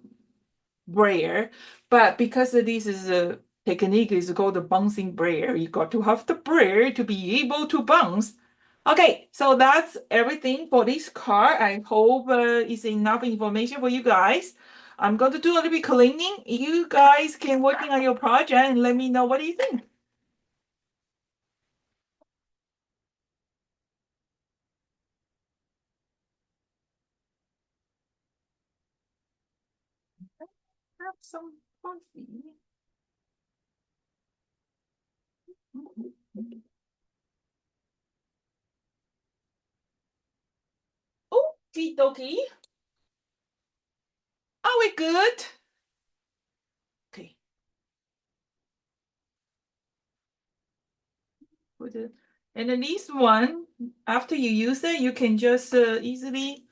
brayer. But because this is a technique is called the bouncing brayer, you got to have the brayer to be able to bounce. Okay, so that's everything for this card. I hope it's enough information for you guys. I'm going to do a little bit cleaning. You guys can working on your project and let me know what do you think. Have some coffee. Okie dokie. Are we good? Okay. And then this one, after you use it, you can just easily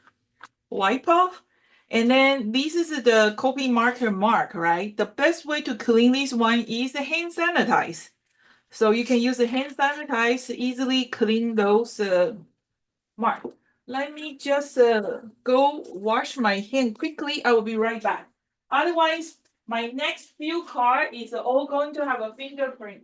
wipe off. And then this is the copy marker mark, right? The best way to clean this one is the hand sanitize. So you can use the hand sanitize to easily clean those marks. Let me just go wash my hand quickly. I will be right back. Otherwise, my next few cards is all going to have a fingerprint.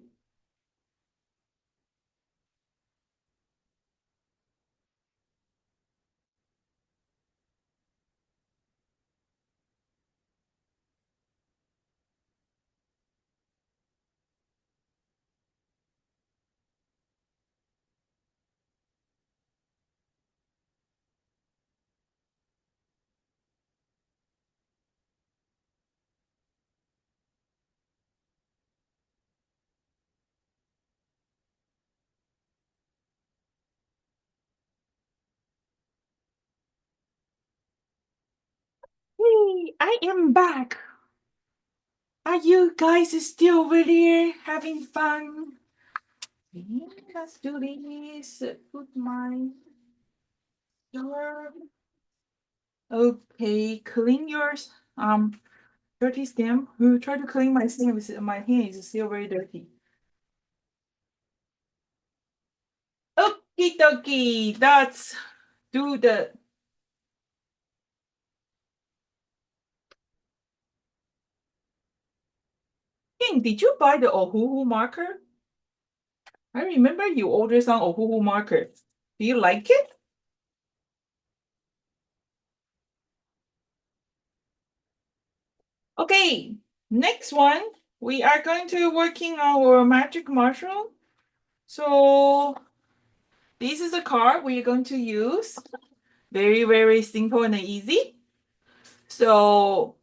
Hey, I am back. Are you guys still over there having fun? Okay, let's do this. Put my your okay, clean yours. Dirty stamp. We will try to clean my stamp. My hand is still very dirty. Okie dokie. Let's do the. King, did you buy the Ohuhu marker? I remember you ordered some Ohuhu marker. Do you like it? Okay, next one, we are going to working on our magic mushroom. So this is a card we're going to use. Very, very simple and easy. So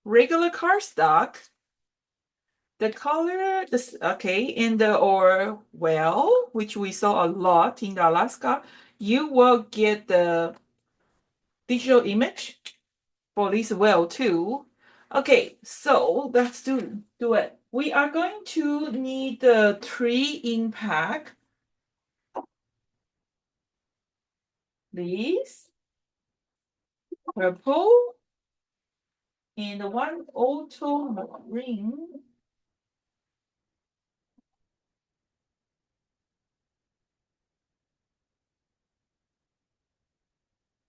regular cardstock, the color, this okay, in the or well, which we saw a lot in Alaska, you will get the digital image for this well too. Okay, so let's do it. We are going to need the 3 impact. This purple and the one ultramarine.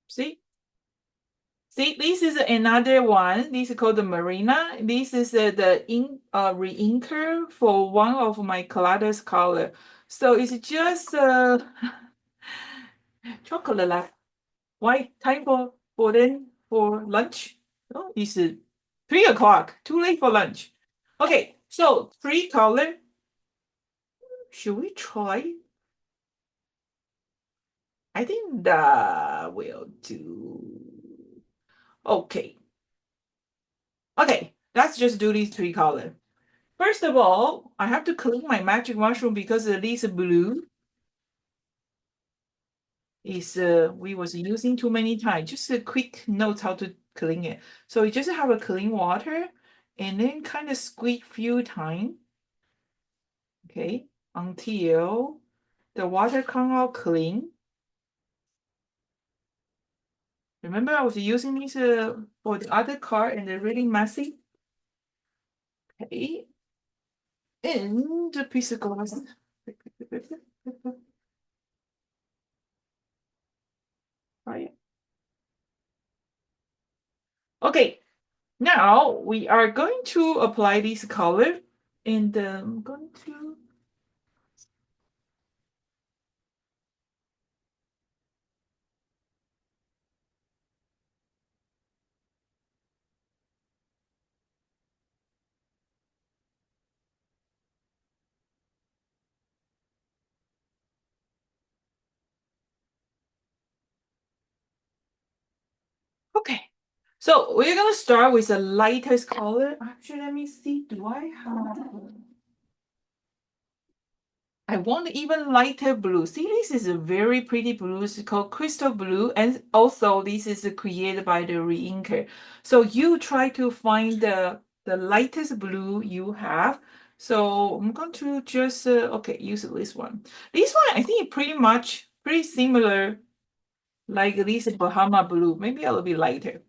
See? See, this is another one. This is called the Marina. This is the re-inker for one of my Coladas color. So it's just chocolate like. Why time for then for lunch? Oh, it's 3 o'clock. Too late for lunch. Okay, so 3 color. Should we try? I think that will do. Okay. Okay, let's just do these 3 color. First of all, I have to clean my magic mushroom because this blue is we was using too many times. Just a quick note how to clean it. So you just have a clean water and then kind of squeeze few times. Okay, until the water come out clean. Remember I was using this for the other car and they're really messy. Okay, and a piece of glass. Right. Okay, now we are going to apply this color and I'm going to okay. So we're gonna start with the lightest color. Actually, let me see. Do I have? I want even lighter blue. See, this is a very pretty blue. It's called crystal blue, and also this is created by the re-inker. So you try to find the lightest blue you have. So I'm going to just okay use this one. This one I think pretty similar, like this Bahama blue. Maybe a little bit lighter.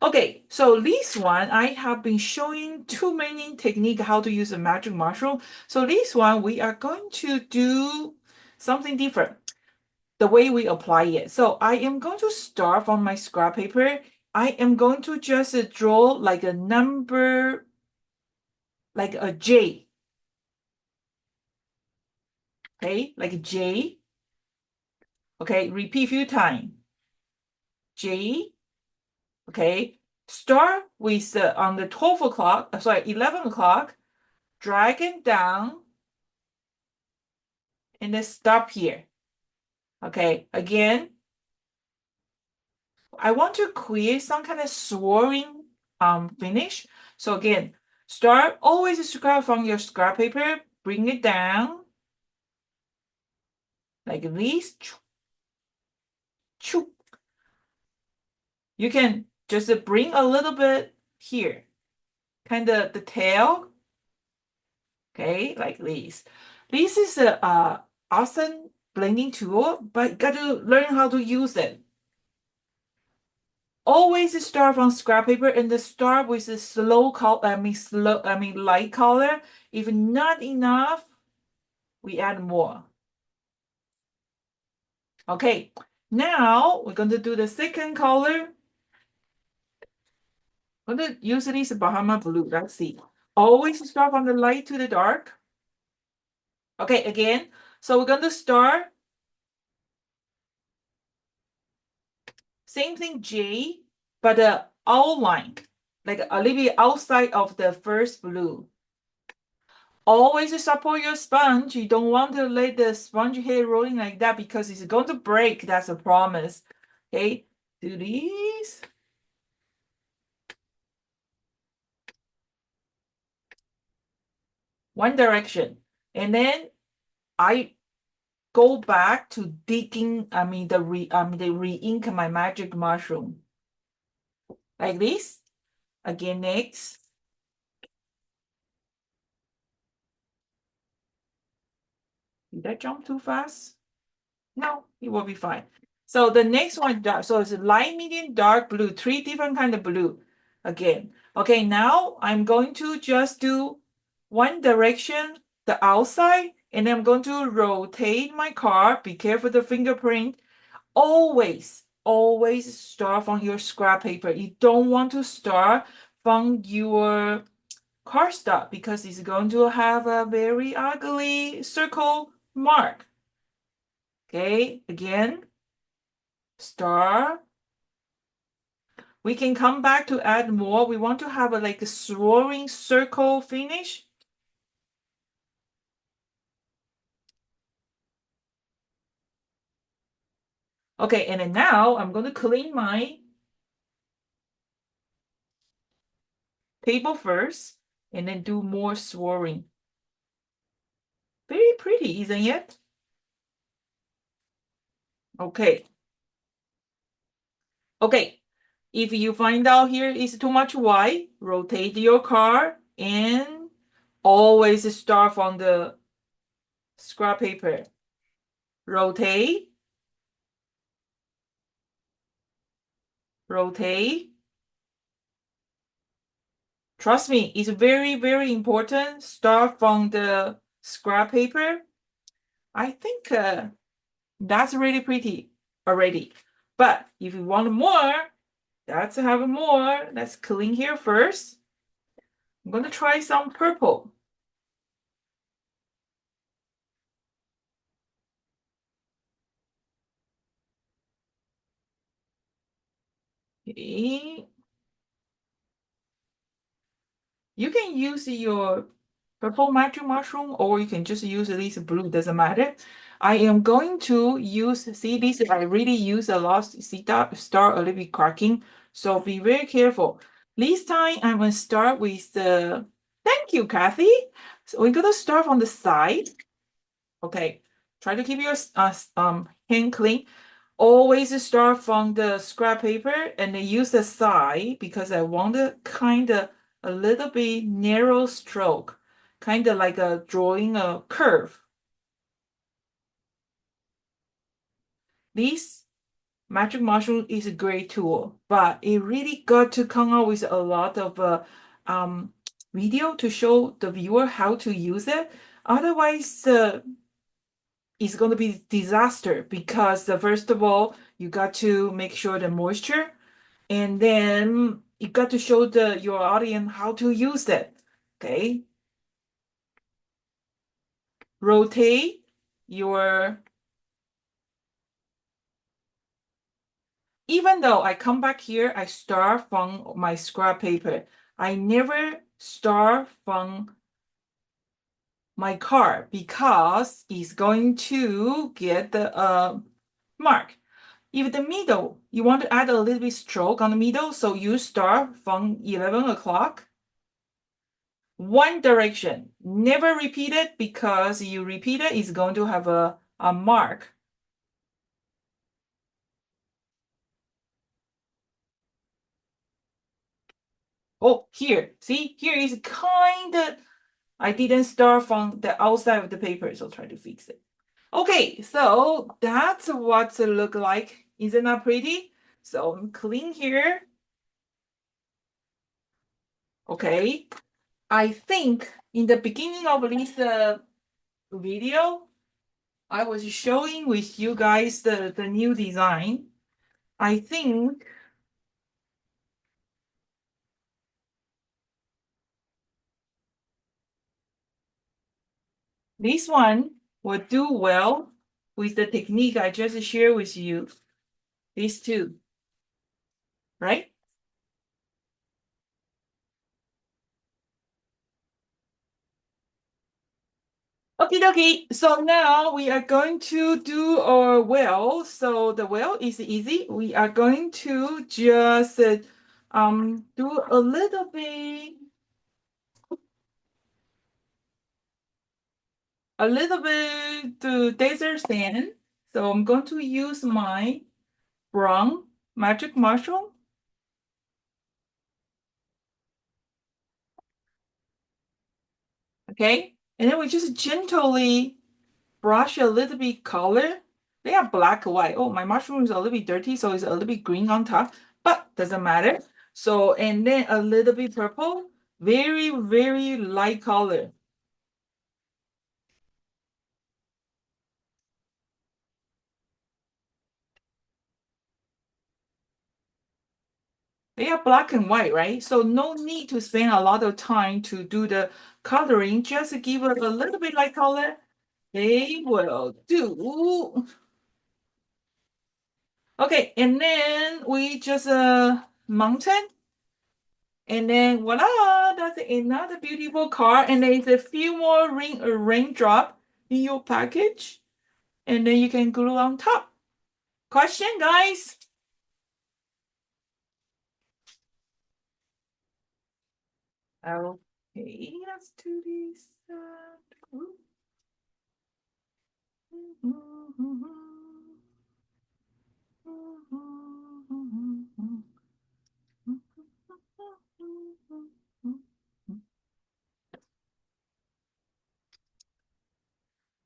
Okay, so this one, I have been showing too many technique how to use a magic mushroom. So this one, we are going to do something different, the way we apply it. So I am going to start from my scrap paper. I am going to just draw like a number, like a J. Okay, like a J. Okay, repeat a few times. J. Okay, start with on the 12 o'clock, sorry, 11 o'clock. Drag it down and then stop here. Okay, again, I want to create some kind of swirling finish. So again, start always scrap from your scrap paper, bring it down like this. You can just bring a little bit here, kind of the tail. Okay, like this. This is a awesome blending tool, but you got to learn how to use it. Always start from scrap paper and start with a slow color, light color. If not enough, we add more. Okay, now we're going to do the second color. I'm going to use this Bahama blue. Let's see. Always start from the light to the dark. Okay, again. So we're going to start. Same thing, J, but the outline, like a little bit outside of the first blue. Always support your sponge. You don't want to let the sponge head rolling like that because it's going to break. That's a promise. Okay, do these. One direction. And then I go back to digging, the re-ink my magic mushroom. Like this. Again, next. Did I jump too fast? No, it will be fine. So the next one, so it's light, medium, dark blue, 3 different kind of blue. Again. Okay, now I'm going to just do one direction, the outside, and I'm going to rotate my card. Be careful the fingerprint. Always start from your scrap paper. You don't want to start from your cardstock because it's going to have a very ugly circle mark. Okay, again, star. We can come back to add more. We want to have like a swirling circle finish. Okay, and then now I'm going to clean my table first and then do more swirling. Very pretty, isn't it? Okay. Okay, if you find out here is too much white, rotate your card and always start from the scrap paper. Rotate. Rotate. Trust me, it's very, very important. Start from the scrap paper. I think that's really pretty already. But if you want more, let's have more. Let's clean here first. I'm going to try some purple. Okay. You can use your purple magic mushroom or you can just use this blue, doesn't matter. I am going to use, see this, I really use a lot, see that start a little bit cracking. So be very careful. This time I'm going to start with the, thank you, Kathy. So we're going to start from the side. Okay, try to keep your hand clean. Always start from the scrap paper and then use the side because I want a kind of a little bit narrow stroke, kind of like a drawing a curve. This magic mushroom is a great tool, but it really got to come out with a lot of video to show the viewer how to use it. Otherwise, it's going to be disaster because first of all, you got to make sure the moisture, and then you got to show your audience how to use it. Okay. Rotate your, even though I come back here, I start from my scrap paper. I never start from my card because it's going to get the mark. If the middle, you want to add a little bit stroke on the middle, so you start from 11 o'clock. One direction. Never repeat it because you repeat it, it's going to have a mark. Oh, here. See, here is kind of, I didn't start from the outside of the paper, so try to fix it. Okay, so that's what it look like. Isn't that pretty? So I'm clean here. Okay. I think in the beginning of this video, I was showing with you guys the new design. I think this one will do well with the technique I just shared with you. These two, right? Okay, dokie. So now we are going to do our whale. So the whale is easy. We are going to just do a little bit to desert sand. So I'm going to use my brown magic mushroom. Okay, and then we just gently brush a little bit color. They are black and white. Oh, my mushroom is a little bit dirty, so it's a little bit green on top, but doesn't matter. So, and then a little bit purple, very, very light color. They are black and white, right? So no need to spend a lot of time to do the coloring. Just give it a little bit light color. They will do. Okay, and then we just mountain. And then voila, that's another beautiful card. And there's a few more raindrop in your package. And then you can glue on top. Question, guys? Okay, let's do this.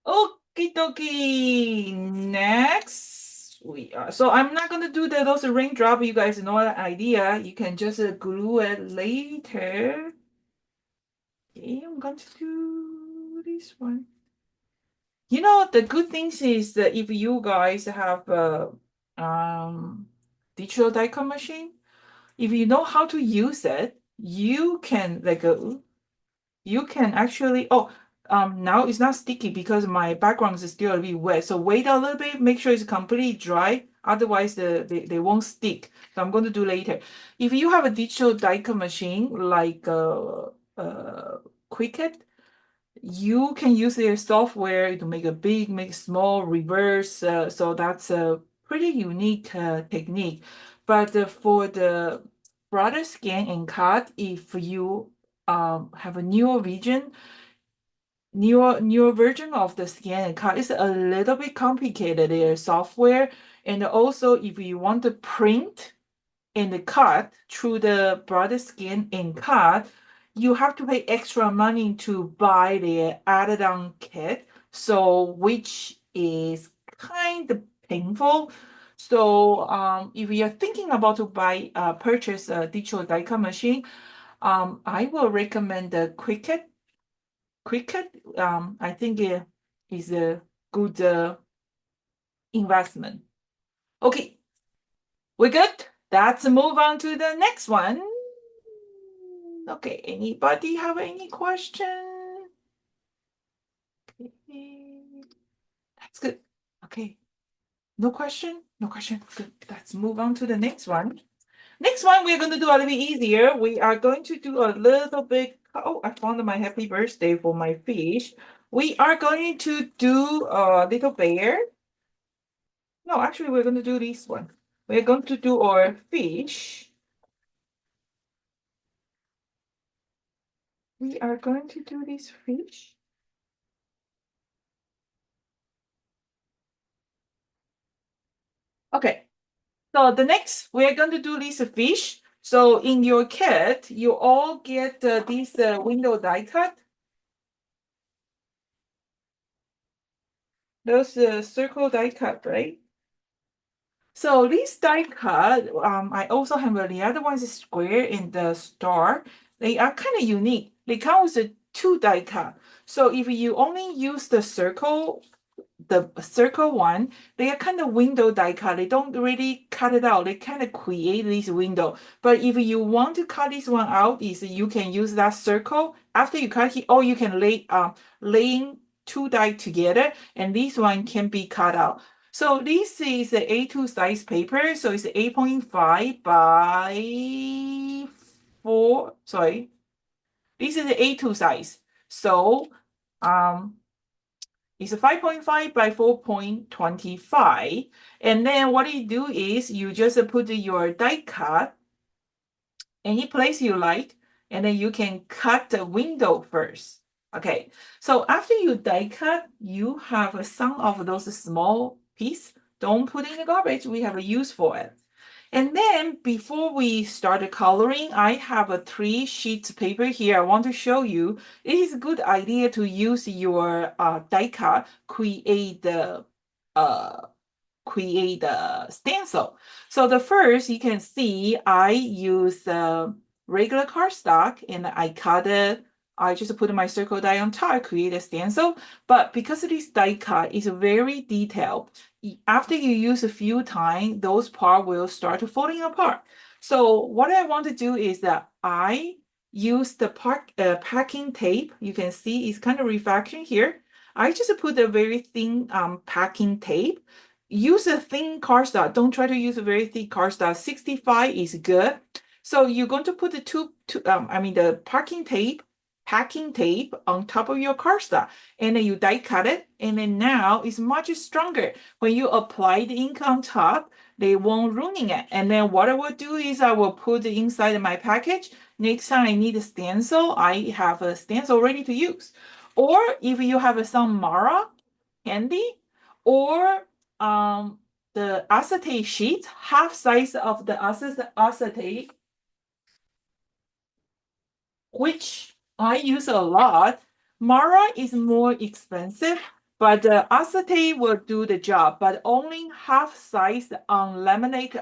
Okie dokie. Next, we are. So I'm not gonna do those raindrop. You guys know the idea. You can just glue it later. Okay, I'm going to do this one. You know, the good things is that if you guys have a digital die cut machine, if you know how to use it, you can you can actually now it's not sticky because my background is still a bit wet. So wait a little bit, make sure it's completely dry. Otherwise, they won't stick. So I'm going to do later. If you have a digital die cut machine like Cricut, you can use their software to make a big, make small, reverse. So that's a pretty unique technique. But for the broader scan and cut, if you have a newer version of the scan and cut, it's a little bit complicated, their software. And also, if you want to print and cut through the broader scan and cut, you have to pay extra money to buy the added-on kit, so which is kind of painful. So if you're thinking about to purchase a digital die cut machine, I will recommend the Cricut. I think it is a good investment. Okay, we're good. Let's move on to the next one. Okay, anybody have any question? Okay. That's good. Okay. No question? No question. Good. Let's move on to the next one. Next one, we're going to do a little bit easier. We are going to do a little bit. Oh, I found my happy birthday for my fish. We are going to do a little bear. No, actually, we're going to do this one. We're going to do our fish. We are going to do this fish. Okay. So the next, we are going to do this fish. So in your kit, you all get this window die cut. Those circle die cut, right? So this die cut, I also have the other ones is square in the star. They are kind of unique. They come with a 2 die cut. So if you only use the circle one, they are kind of window die cut. They don't really cut it out. They kind of create this window. But if you want to cut this one out, is you can use that circle. After you cut it, or you can laying 2 die together, and this one can be cut out. So this is the A2 size paper. So it's 8.5 by 4. Sorry. This is the A2 size. So It's a 5.5 by 4.25. And then what you do is you just put your die cut any place you like, and then you can cut the window first. Okay, so after you die cut, you have some of those small pieces. Don't put in the garbage. We have a use for it. And then before we start coloring, I have a 3 sheets paper here. I want to show you. It is a good idea to use your die cut, create the stencil. So the first you can see I use regular cardstock and I cut it. I just put my circle die on top, create a stencil. But because this die cut is very detailed, after you use a few times, those parts will start falling apart. So what I want to do is that I use the packing tape. You can see it's kind of reflection here. I just put a very thin packing tape. Use a thin cardstock. Don't try to use a very thick cardstock. 65 is good. So you're going to put the packing tape on top of your cardstock, and then you die cut it, and then now it's much stronger. When you apply the ink on top, they won't ruin it. And then what I will do is I will put it inside my package. Next time I need a stencil, I have a stencil ready to use. Or if you have some Mara handy, or the acetate sheet, half size of the acetate, which I use a lot. Mara is more expensive, but the acetate will do the job, but only half size on laminate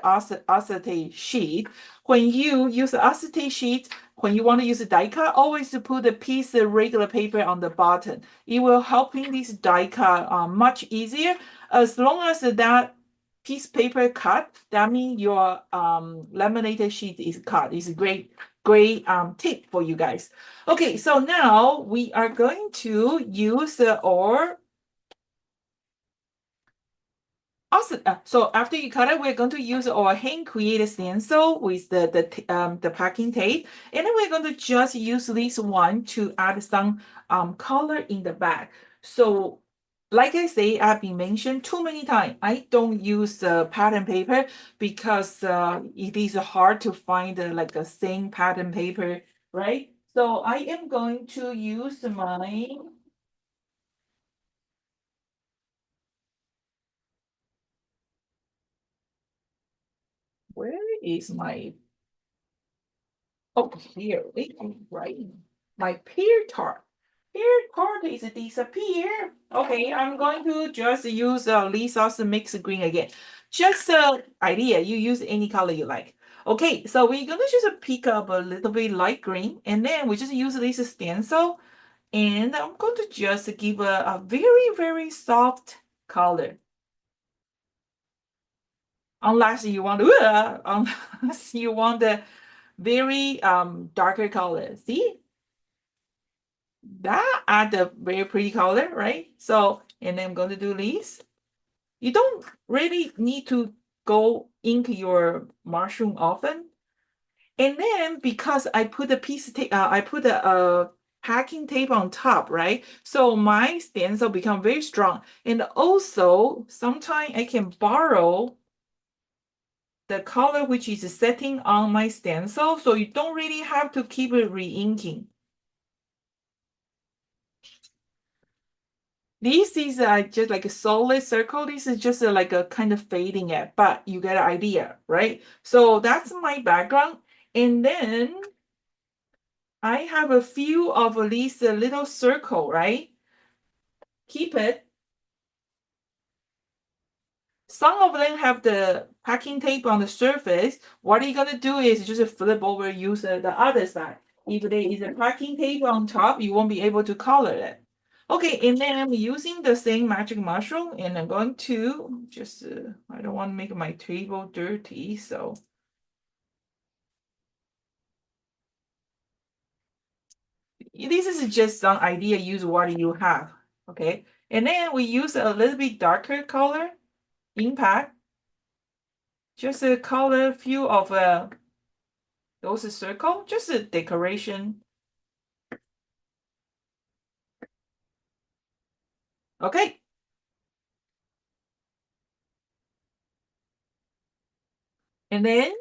acetate sheet. When you use acetate sheet, when you want to use a die cut, always put a piece of regular paper on the bottom. It will help in this die cut much easier. As long as that piece paper cut, that means your laminated sheet is cut. It's a great tip for you guys. Okay, so now we are going to use our so after you cut it, we're going to use our hand created stencil with the packing tape, and then we're going to just use this one to add some color in the back. So like I say, I've been mentioned too many times, I don't use pattern paper because it is hard to find like a same pattern paper, right? So I am going to use my where is my here we go, right? My pear tart. Pear tart is disappear. Okay, I'm going to just use Lisa's mixed green again. Just idea, you use any color you like. Okay, so we're gonna just pick up a little bit light green, and then we just use this stencil, and I'm going to just give a very, very soft color. Unless you want to, unless you want the very darker color. See? That add a very pretty color, right? So, and then I'm going to do this. You don't really need to go into your mushroom often. And then because I put a piece of tape, I put a packing tape on top, right? So my stencil become very strong. And also, sometimes I can borrow the color which is setting on my stencil, so you don't really have to keep it re-inking. This is just like a solid circle. This is just like a kind of fading it, but you get an idea, right? So that's my background. And then I have a few of these little circle, right? Keep it. Some of them have the packing tape on the surface. What you're gonna do is just flip over, use the other side. If there is a packing tape on top, you won't be able to color it. Okay, and then I'm using the same magic mushroom, and I'm going to just, I don't want to make my table dirty, so. This is just some idea, use what you have, okay? And then we use a little bit darker color, impact. Just color a few of those circle, just a decoration. Okay. And then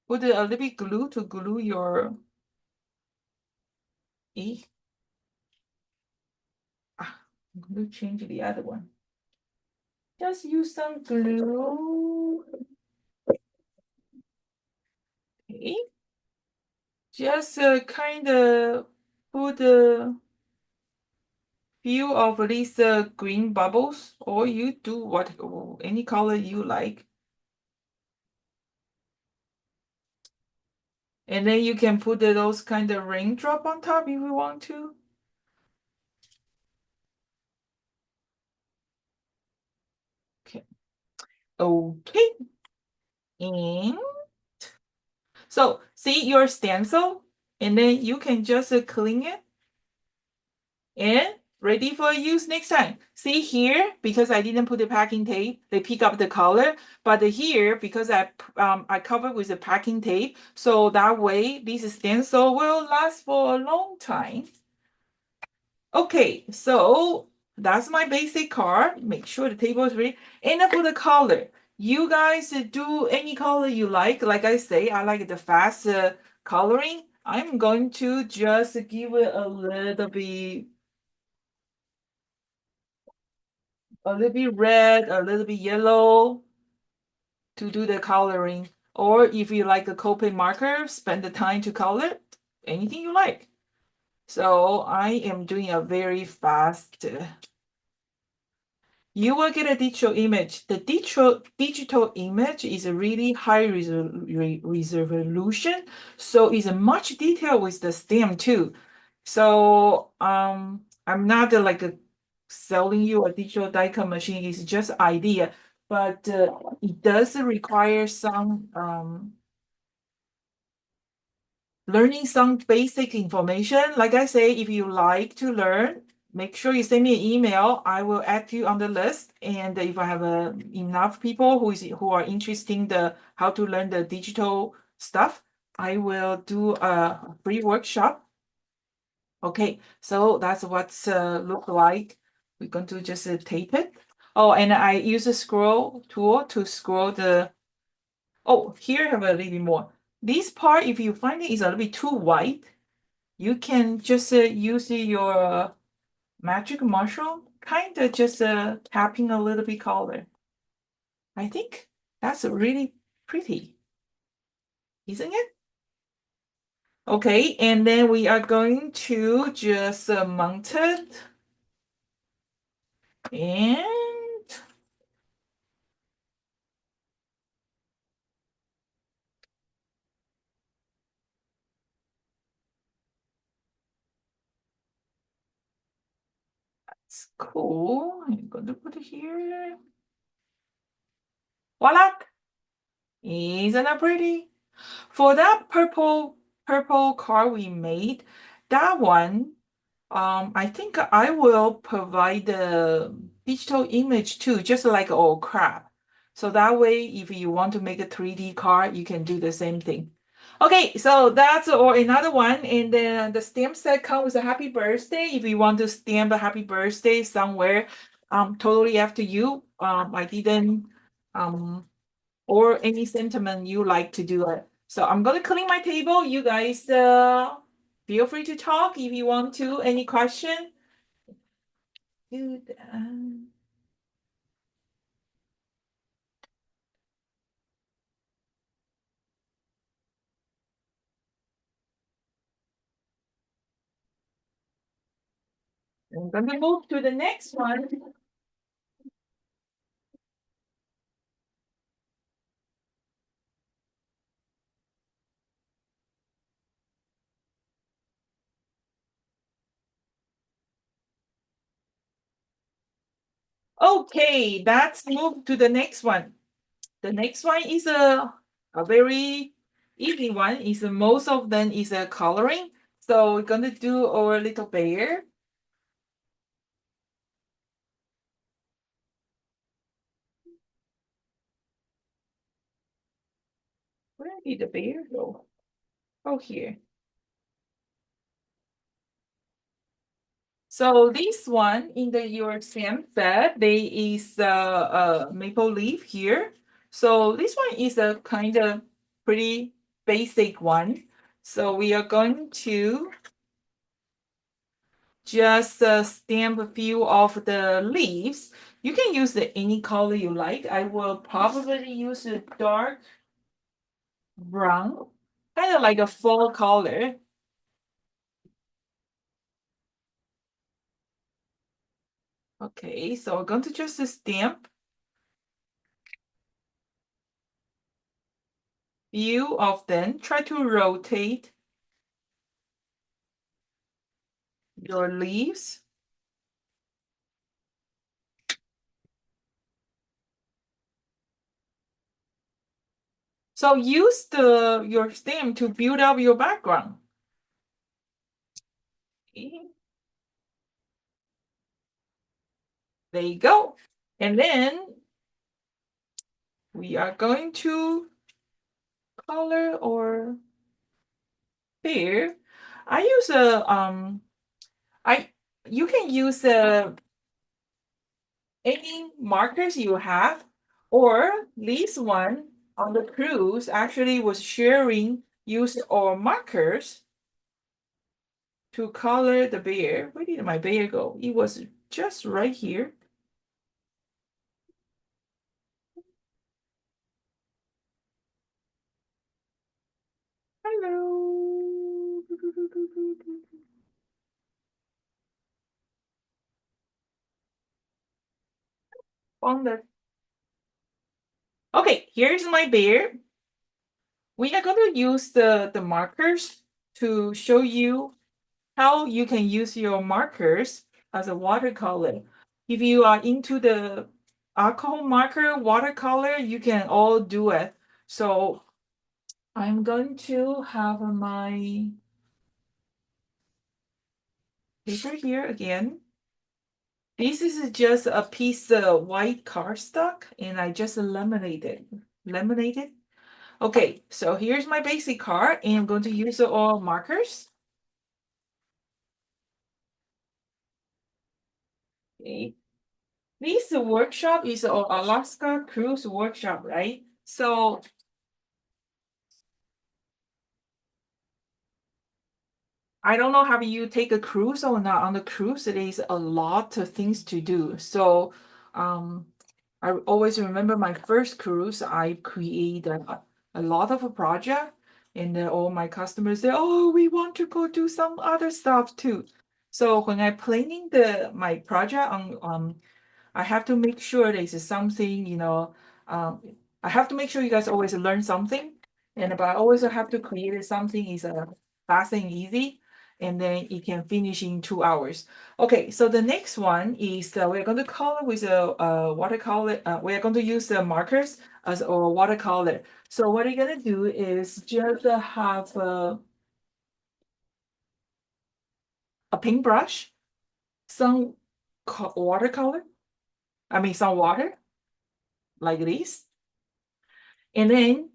put a little bit glue to glue your E. I'm going to change the other one. Just use some glue. Okay. Just kind of put a few of these green bubbles, or you do what any color you like. And then you can put those kind of raindrop on top if you want to. Okay. Okay. And so see your stencil, and then you can just clean it and ready for use next time. See here, because I didn't put the packing tape, they pick up the color. But here, because I covered with the packing tape, so that way this stencil will last for a long time. Okay, so that's my basic card. Make sure the table is ready. And then for the color, you guys do any color you like. Like I say, I like the fast coloring. I'm going to just give it a little bit red, a little bit yellow to do the coloring. Or if you like a Copic marker, spend the time to color anything you like. So I am doing a very fast. You will get a digital image. The digital image is a really high resolution, so it's a much detail with the stamp too. So I'm not like selling you a digital die cut machine. It's just idea, but it does require some learning some basic information. Like I say, if you like to learn, make sure you send me an email. I will add you on the list. And if I have enough people who are interested in the how to learn the digital stuff, I will do a free workshop. Okay, so that's what's look like. We're going to just tape it. Oh, and I use a scroll tool to scroll the. Oh, here I have a little bit more. This part, if you find it is a little bit too white, you can just use your magic mushroom, kind of just tapping a little bit color. I think that's really pretty, isn't it? Okay, and then we are going to just mount it. And it's cool. I'm going to put it here. Voila! Isn't that pretty? For that purple card we made, that one, I think I will provide the digital image too, just like all crap. So that way, if you want to make a 3D card, you can do the same thing. Okay, so that's or another one. And then the stamp set comes with a happy birthday. If you want to stamp a happy birthday somewhere, totally up to you. I didn't or any sentiment you like to do it. So I'm gonna clean my table. You guys feel free to talk if you want to. Any question? Good. I'm gonna move to the next one. Okay, let's move to the next one. The next one is a very easy one. Is most of them is a coloring. So we're gonna do our little bear. Where did the bear go? Oh, here. So this one in the your stamp set, there is a maple leaf here. So this one is a kind of pretty basic one. So we are going to just stamp a few of the leaves. You can use any color you like. I will probably use a dark brown, kind of like a fall color. Okay, so I'm going to just stamp few of them. Try to rotate your leaves. So use your stamp to build up your background. Okay. There you go. And then we are going to color or here. I use a I you can use any markers you have, or this one on the cruise actually was sharing use our markers to color the bear. Where did my bear go? It was just right here. Hello. Found it. Okay, here's my bear. We are going to use the markers to show you how you can use your markers as a watercolor. If you are into the alcohol marker, watercolor, you can all do it. So I'm going to have my paper here again. This is just a piece of white cardstock, and I just laminated. Okay, so here's my basic card, and I'm going to use all markers. Okay. This workshop is an Alaska cruise workshop, right? So I don't know how you take a cruise or not. On the cruise, there is a lot of things to do. So I always remember my first cruise, I created a lot of a project, and then all my customers say, oh, we want to go do some other stuff too. So when I planning my project on I have to make sure there's something, I have to make sure you guys always learn something. And but I always have to create something is fast and easy, and then it can finish in 2 hours. Okay, so the next one is we're going to color with a watercolor. We are going to use the markers as our watercolor. So what you're gonna do is just have a paintbrush, some watercolor. I mean some water like this. And then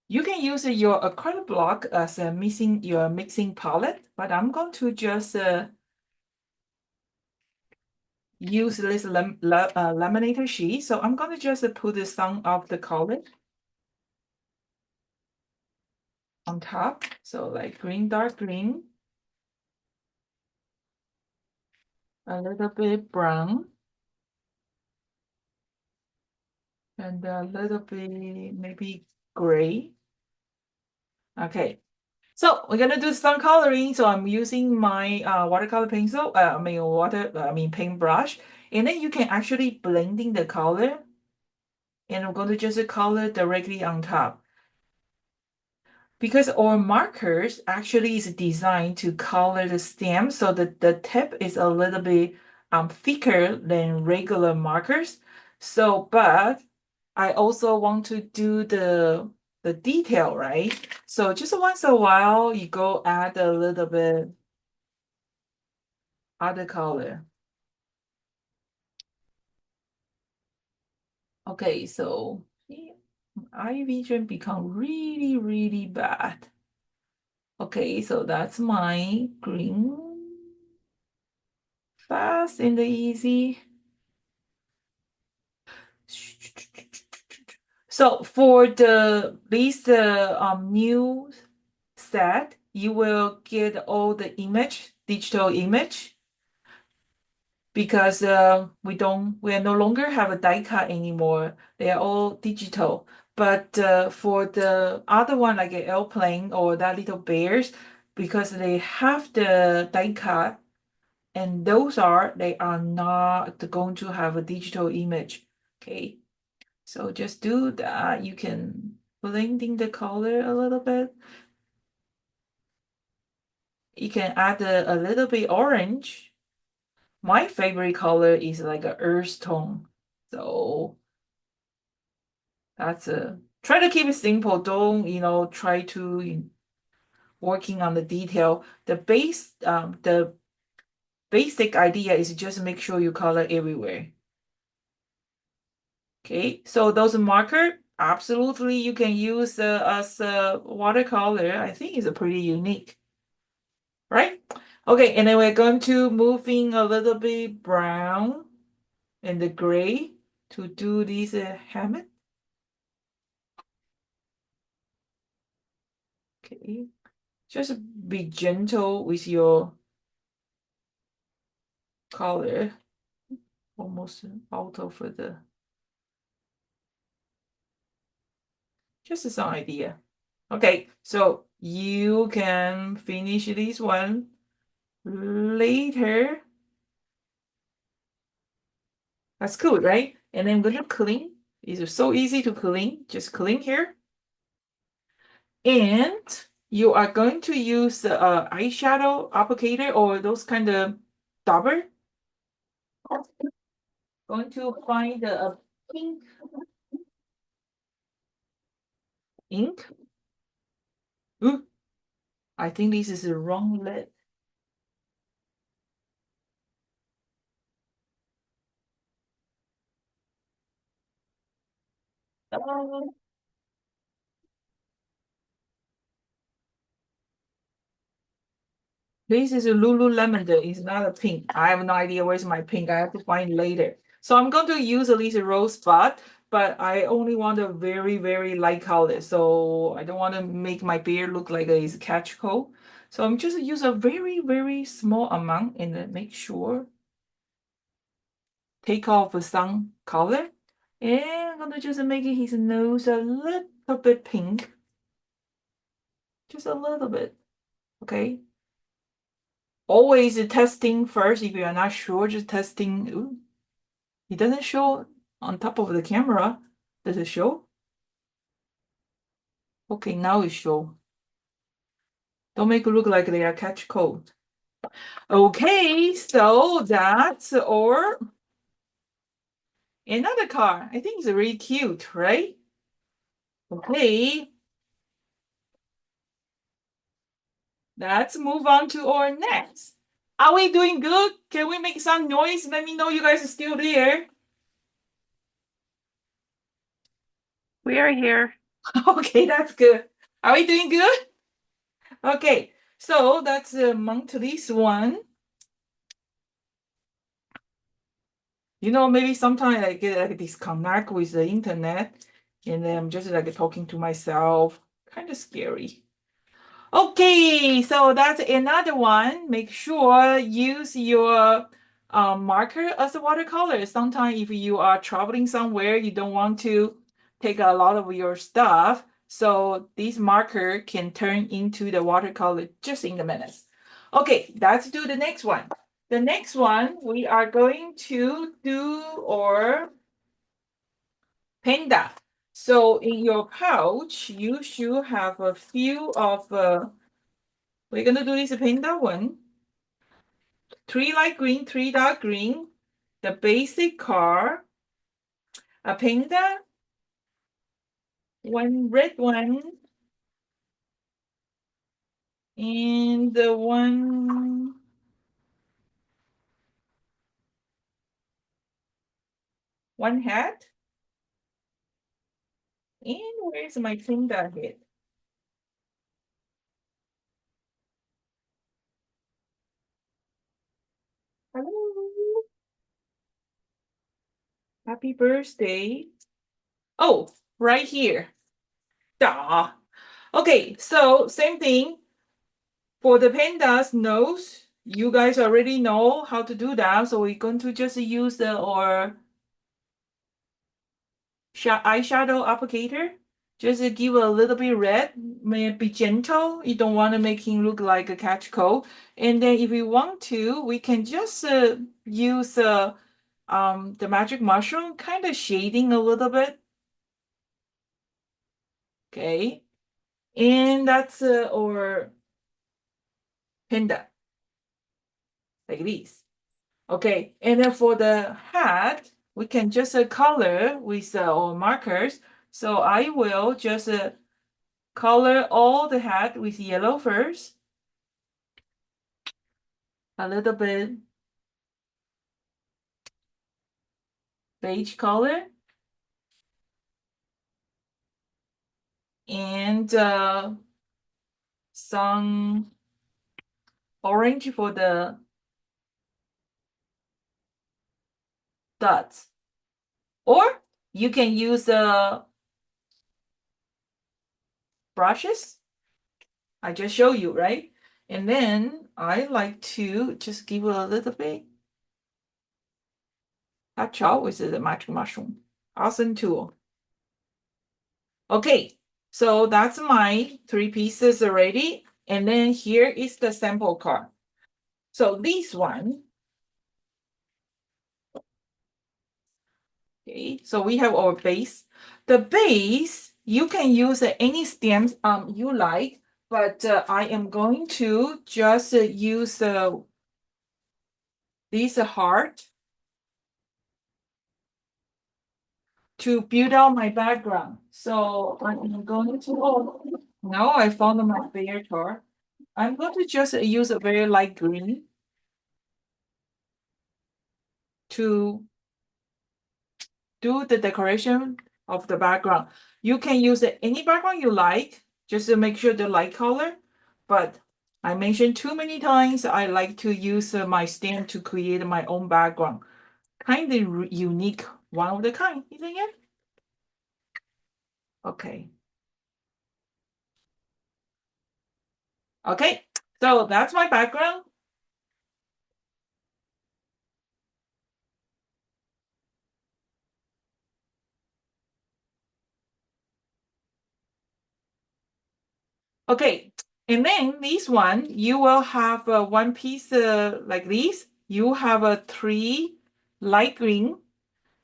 you can use your acrylic block as your mixing palette, but I'm going to just use this laminator sheet. So I'm going to just put some of the color on top. So like green, dark green, a little bit brown, and a little bit maybe gray. Okay. So we're gonna do some coloring. So I'm using my watercolor pencil, paintbrush, and then you can actually blending the color, and I'm going to just color directly on top. Because our markers actually is designed to color the stem, so that the tip is a little bit thicker than regular markers. So, but I also want to do the detail, right? So just once a while, you go add a little bit other color. Okay, so yeah, eye vision become really, really bad. Okay, so that's my green. Fast and easy. So for this new set, you will get all the digital image, because we are no longer have a die cut anymore. They are all digital. But for the other one, like an airplane or that little bears, because they have the die cut, and they are not going to have a digital image. Okay, so just do that. You can blend in the color a little bit. You can add a little bit orange. My favorite color is like a earth tone. So that's a try to keep it simple. Don't, try to working on the detail. The basic idea is just make sure you color everywhere. Okay, so those marker, absolutely you can use as a watercolor. I think it's a pretty unique, right? Okay, and then we're going to move in a little bit brown and the gray to do this helmet. Okay, just be gentle with your color, almost out of the, just some idea. Okay, so you can finish this one later. That's cool, right? And then I'm going to clean. These are so easy to clean. Just clean here. And you are going to use the eyeshadow applicator or those kind of dauber. Going to find a pink ink. Ooh, I think this is the wrong lid. This is a Lululemon. It's not a pink. I have no idea where's my pink. I have to find later. So I'm going to use at least a rose spot, but I only want a very, very light color. So I don't want to make my beard look like it's catch cold. So I'm just use a very, very small amount and then make sure take off some color. And I'm gonna just make his nose a little bit pink. Just a little bit. Okay. Always testing first. If you're not sure, just testing. Ooh, it doesn't show on top of the camera. Does it show? Okay, now it show. Don't make it look like they are catch cold. Okay, so that's or another car. I think it's really cute, right? Okay, let's move on to our next. Are we doing good? Can we make some noise? Let me know you guys are still there. We are here. Okay, that's good. Are we doing good? Okay, so that's monthly's one. Maybe sometimes I get like disconnect with the internet, and then I'm just like talking to myself. Kind of scary. Okay, so that's another one. Make sure use your marker as a watercolor. Sometimes if you are traveling somewhere, you don't want to take a lot of your stuff. So this marker can turn into the watercolor just in a minute. Okay, let's do the next one. The next one, we are going to do our Panda. So in your pouch, you should have a few of we're gonna do this Panda one. 3 light green, 3 dark green, the basic car, a Panda, 1 red one, and the one hat, And where's my Panda head? Hello. Happy birthday. Oh, right here. Duh. Okay, so same thing. For the panda's nose, you guys already know how to do that. So we're going to just use the eyeshadow applicator. Just to give a little bit red, may be gentle. You don't want to make him look like a catch cold. And then if you want to, we can just use the magic mushroom, kind of shading a little bit. Okay. And that's our panda, like this. Okay, and then for the hat, we can just color with our markers. So I will just color all the hat with yellow first. A little bit beige color. And some orange for the dots. Or you can use the brushes. I just show you, right? And then I like to just give it a little bit touch out with the magic mushroom. Awesome tool. Okay, so that's my 3 pieces already. And then here is the sample card. So this one, okay, so we have our base. The base, you can use any stamps you like, but I am going to just use this heart to build out my background. So I'm going to, oh, now I found my brayer tool. I'm going to just use a very light green to do the decoration of the background. You can use any background you like, just to make sure the light color. But I mentioned too many times, I like to use my stamp to create my own background. Kind of unique, one of the kind, isn't it? Okay. Okay, so that's my background. Okay, and then this one, you will have one piece like this. You have a 3 light green.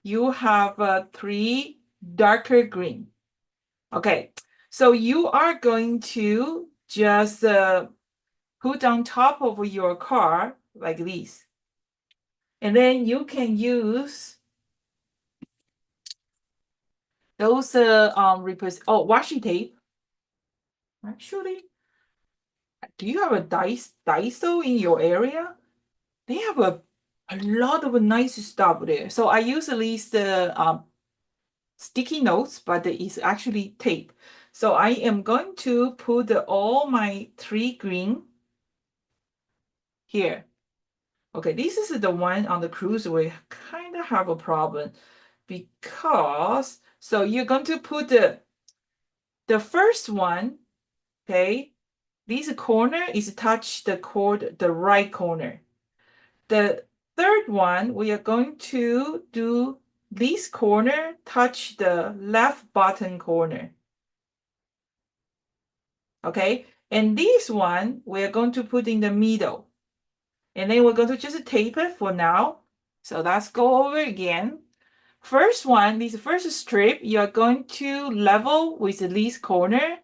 You have a 3 darker green. Okay, so you are going to just put on top of your car like this. And then you can use those washi tape. Actually, do you have a Daiso in your area? They have a lot of nice stuff there. So I use at least sticky notes, but it's actually tape. So I am going to put all my 3 green here. Okay, this is the one on the cruise we kind of have a problem because, so you're going to put the first one, okay, this corner is touch the right corner. The third one, we are going to do this corner touch the left bottom corner. Okay, and this one, we're going to put in the middle. And then we're going to just tape it for now. So let's go over again. First one, this first strip, you're going to level with this corner.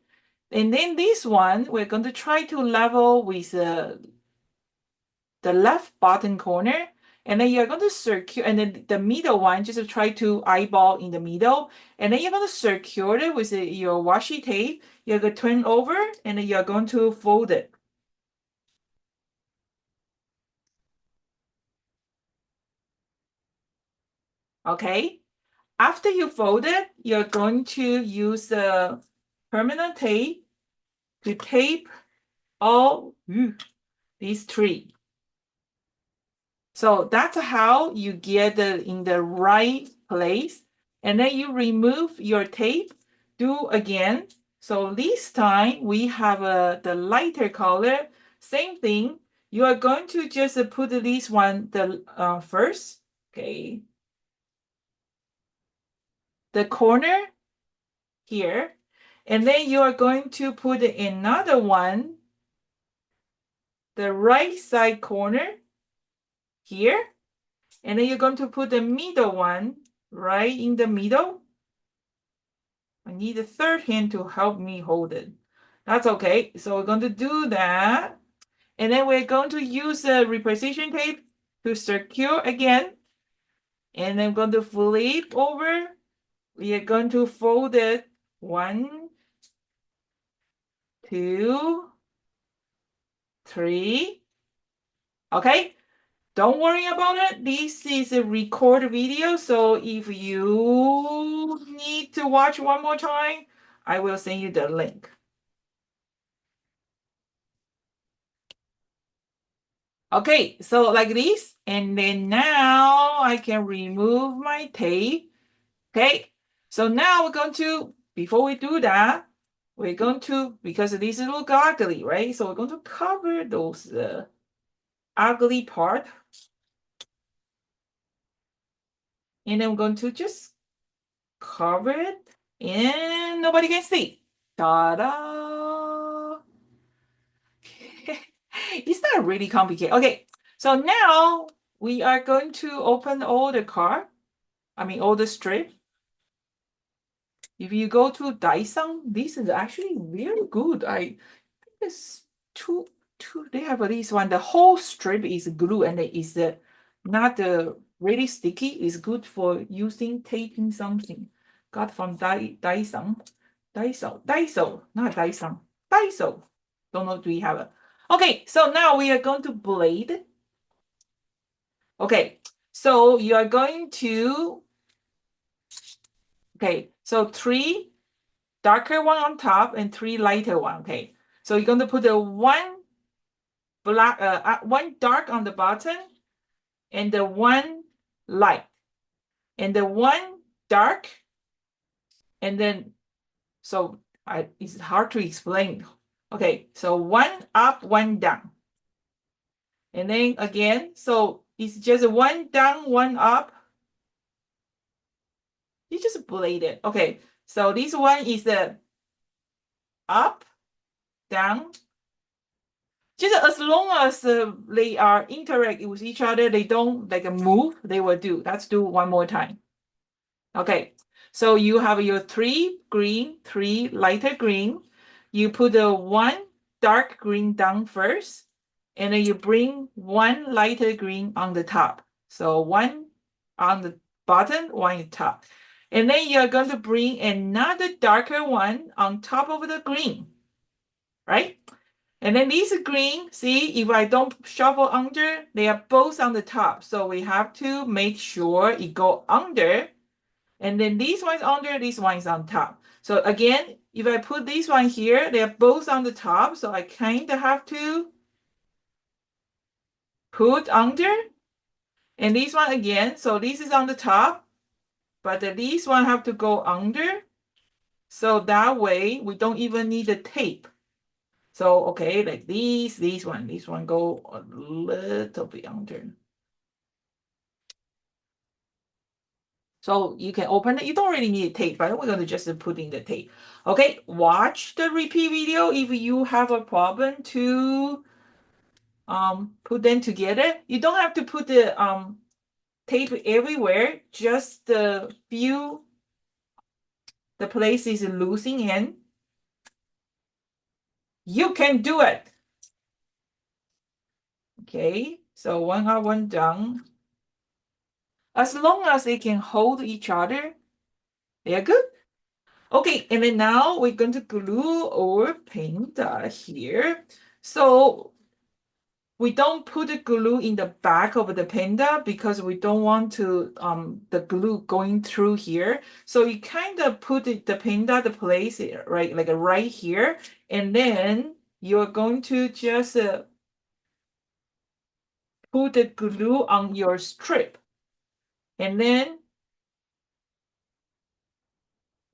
And then this one, we're going to try to level with the left bottom corner. And then you're going to circle, and then the middle one, just try to eyeball in the middle. And then you're going to circle it with your washi tape. You're going to turn over, and then you're going to fold it. Okay. after you fold it, you're going to use the permanent tape to tape all these three. So that's how you get it in the right place. And then you remove your tape, do again. So this time we have the lighter color, same thing. You are going to just put this one first, okay. The corner here, and then you are going to put another one, the right side corner here, and then you're going to put the middle one right in the middle. I need a third hand to help me hold it. That's okay. So we're going to do that. And then we're going to use the reposition tape to secure again. And then I'm going to flip over. We are going to fold it 1, 2, 3. Okay. Don't worry about it. This is a record video. So if you need to watch one more time, I will send you the link. Okay, so like this, and then now I can remove my tape. Okay, so now we're going to, before we do that, we're going to, because these look ugly, right? So we're going to cover those ugly part. And then we're going to just cover it and nobody can see. Ta-da! It's not really complicated. Okay, so now we are going to open all the card. All the strip. If you go to Dyson, this is actually very good. I think it's two. They have this one. The whole strip is glue, and it is not really sticky. It's good for using taping something. Got from Dyson, not Dyson, Daiso. Don't know. Do we have it? Okay, so now we are going to blade. Okay, so you are going to. Okay, so 3 darker one on top and 3 lighter one. Okay, so you're going to put the one dark on the bottom and the one light and the one dark, and then it's hard to explain. Okay, so one up, one down, and then again, so it's just one down, one up. You just blade it. Okay, so this one is the up, down. Just as long as they are interact with each other, they don't like move, they will do. Let's do one more time. Okay, so you have your 3 green, 3 lighter green. You put the 1 dark green down first, and then you bring 1 lighter green on the top. So 1 on the bottom, 1 on the top. And then you're going to bring another darker one on top of the green, right? And then these green, see, if I don't shuffle under, they are both on the top. So we have to make sure it go under. And then this one's under, this one is on top. So again, if I put this one here, they are both on the top. So I kind of have to put under. And this one again, so this is on the top. But this one have to go under. So that way, we don't even need the tape. So, okay, like this one go a little bit under. So you can open it. You don't really need tape, but we're going to just put in the tape. Okay, watch the repeat video if you have a problem to put them together. You don't have to put the tape everywhere, just the few the place is losing in. You can do it. Okay, so one up, one down. As long as they can hold each other, they are good. Okay, and then now we're going to glue our Panda here. So we don't put the glue in the back of the Panda because we don't want to the glue going through here. So you kind of put the Panda the place right like right here, and then you're going to just put the glue on your strip, and then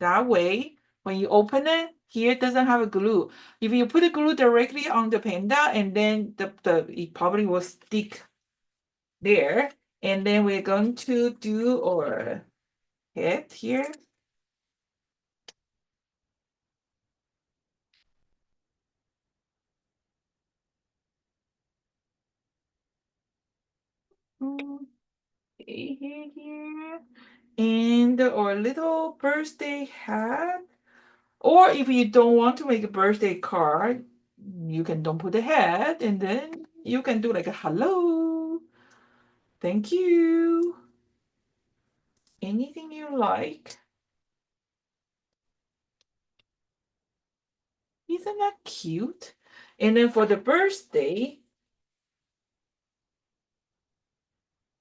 that way when you open it, here it doesn't have a glue. If you put the glue directly on the Panda, and then it probably will stick there. And then we're going to do our head here. Here. And our little birthday hat. Or if you don't want to make a birthday card, you can don't put the head, and then you can do like a hello. Thank you. Anything you like. Isn't that cute? And then for the birthday,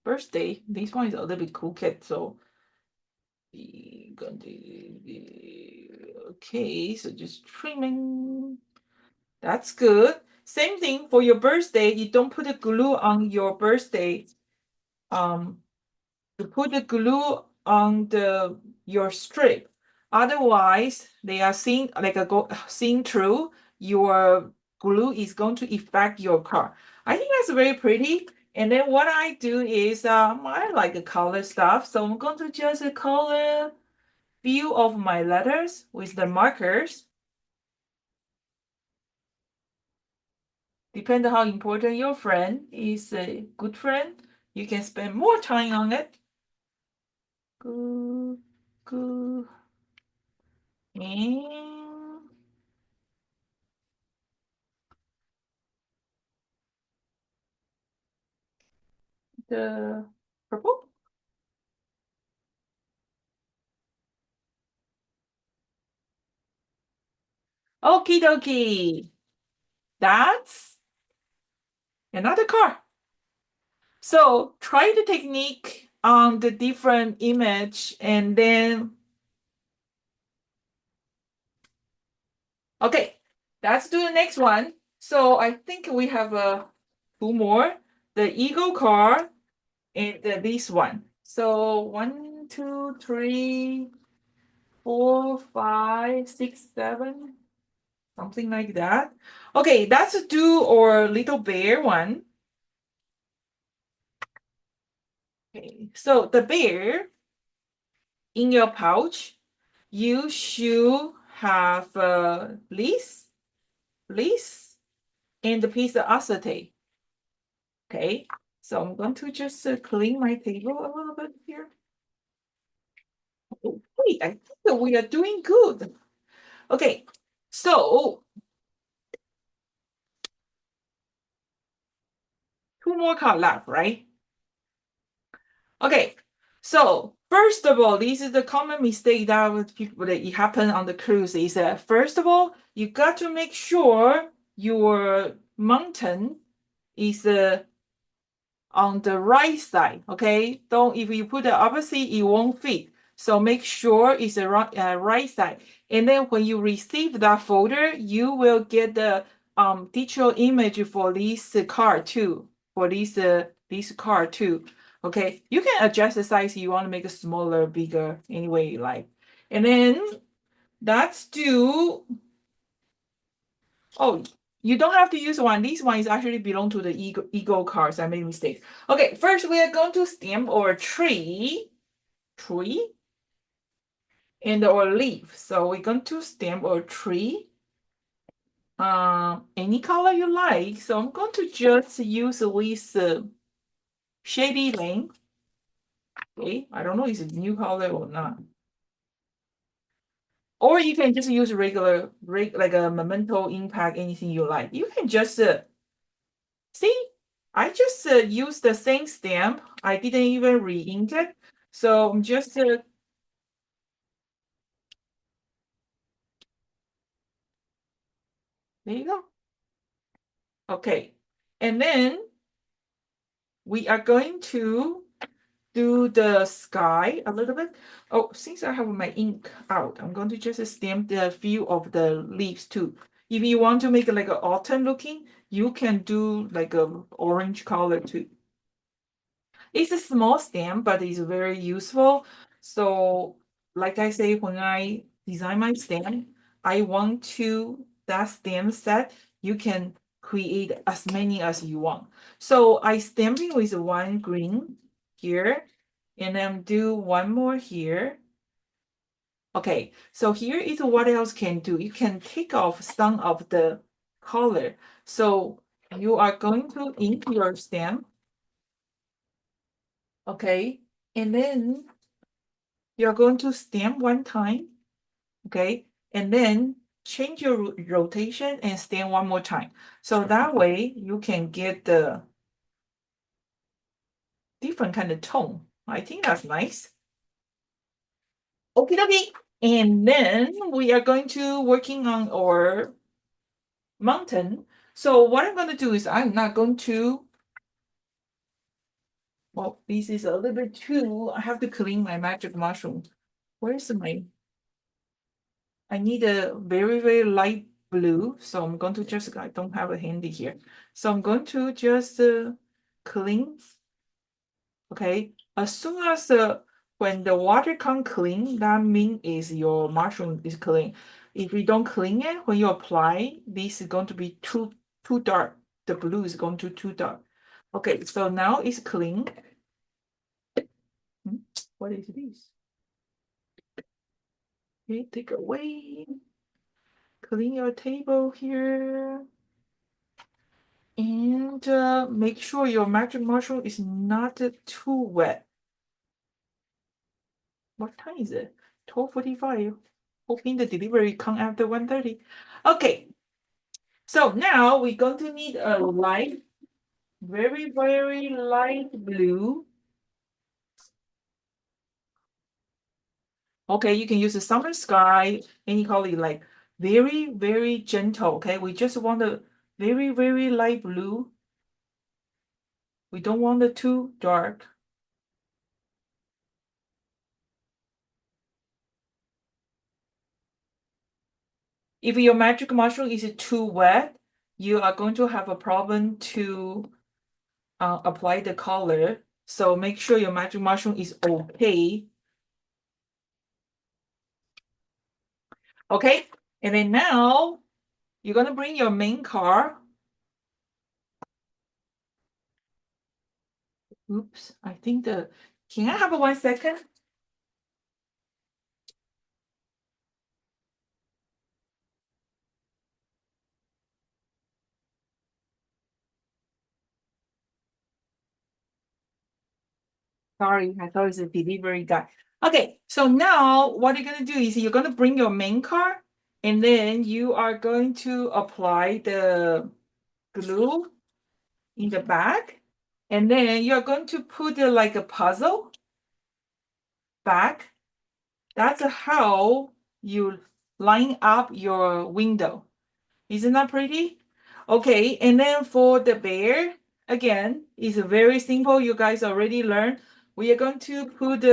this one is a little bit crooked, so okay, so just trimming. That's good. Same thing for your birthday. You don't put the glue on your birthday. You put the glue on your strip. Otherwise, they are seeing through. Your glue is going to affect your car. I think that's very pretty. And then what I do is I like the color stuff, so I'm going to just color few of my letters with the markers. Depending on how important your friend is, a good friend, you can spend more time on it. Good, good. And the purple. Okie dokie. That's another car. So try the technique on the different image, and then okay, let's do the next one. So I think we have two more. The eagle car and this one. So 1, 2, 3, 4, 5, 6, 7, something like that. Okay, let's do our little bear one. Okay, so the bear in your pouch, you should have this, and a piece of acetate. Okay, so I'm going to just clean my table a little bit here. Oh, wait, I think that we are doing good. Okay, so two more cards left, right? Okay, so first of all, this is the common mistake that with people that it happen on the cruise is that first of all, you got to make sure your mountain is on the right side. Okay, don't if you put the opposite, it won't fit. So make sure it's the right side. And then when you receive that folder, you will get the digital image for this card too. For this card too. Okay, you can adjust the size you want to make it smaller, bigger, any way you like. And then that's do. Oh, you don't have to use one. This one is actually belong to the ego cards. I made a mistake. Okay, first we are going to stamp our tree, and our leaf. So we're going to stamp our tree. Any color you like. So I'm going to just use this shady lane. Okay, I don't know if it's a new color or not. Or you can just use regular, like a memento impact, anything you like. You can just see, I just used the same stamp. I didn't even re-ink it. So I'm just there you go. Okay. And then we are going to do the sky a little bit. Oh, since I have my ink out, I'm going to just stamp the few of the leaves too. If you want to make it like an autumn looking, you can do like a orange color too. It's a small stamp, but it's very useful. So like I say, when I design my stamp, I want to, that stamp set, you can create as many as you want. So I stamping with one green here, and then do one more here. Okay, so here is what else can do. You can take off some of the color. So you are going to ink your stamp. Okay, and then you're going to stamp one time. Okay, and then change your rotation and stamp one more time. So that way you can get the different kind of tone. I think that's nice. Okay, okay. And then we are going to working on our mountain. So what I'm going to do is I'm not going to, well, this is a little bit too, I have to clean my magic mushroom. Where's my, I need a very, very light blue. So I'm going to just, I don't have a handy here. So I'm going to just clean. Okay, as soon as when the water come clean, that means is your mushroom is clean. If you don't clean it, when you apply, this is going to be too dark. The blue is going to too dark. Okay, so now it's clean. What is this? Okay, take away. Clean your table here. And make sure your magic mushroom is not too wet. What time is it? 12:45. Hoping the delivery come after 1:30. Okay. So now we're going to need a light, very, very light blue. Okay, you can use the summer sky, any color you like. Very, very gentle. Okay, we just want a very, very light blue. We don't want it too dark. If your magic mushroom is too wet, you are going to have a problem to apply the color. So make sure your magic mushroom is okay. Okay, and then now you're gonna bring your main car. Oops, I think can I have a 1 second? Sorry, I thought it was a delivery guy. Okay, so now what you're gonna do is you're gonna bring your main car and then you are going to apply the glue in the back. And then you're going to put it like a puzzle back. That's how you line up your window. Isn't that pretty? Okay, and then for the bear, again, it's very simple. You guys already learned. We are going to put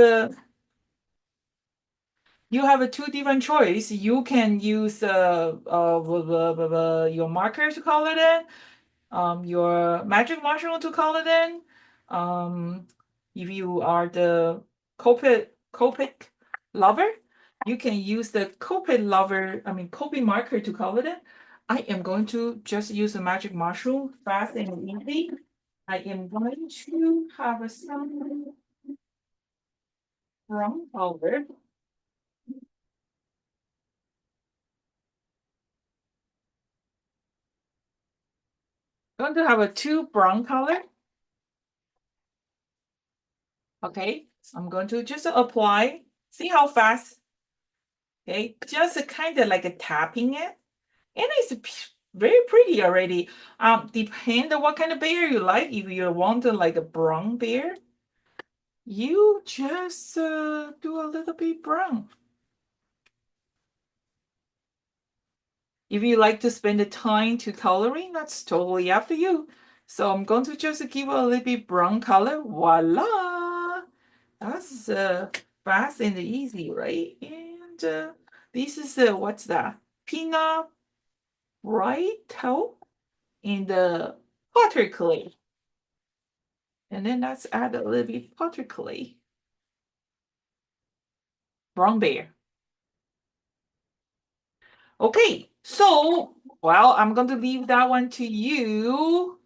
you have a two different choice. You can use your marker to color it in, your magic mushroom to color it in. If you are the Copic lover, you can use the Copic marker to color it in. I am going to just use the magic mushroom fast and easy. I am going to have some brown color. Going to have a two brown color. Okay, I'm going to just apply. See how fast? Okay, just kind of like a tapping it. And it's very pretty already. Depend on what kind of bear you like. If you want like a brown bear, you just do a little bit brown. If you like to spend the time to coloring, that's totally up to you. So I'm going to just give a little bit brown color. Voila! That's fast and easy, right? And this is what's that? Peanut bright in the potter clay. And then let's add a little bit potter clay. Brown bear. Okay, so, well, I'm going to leave that one to you.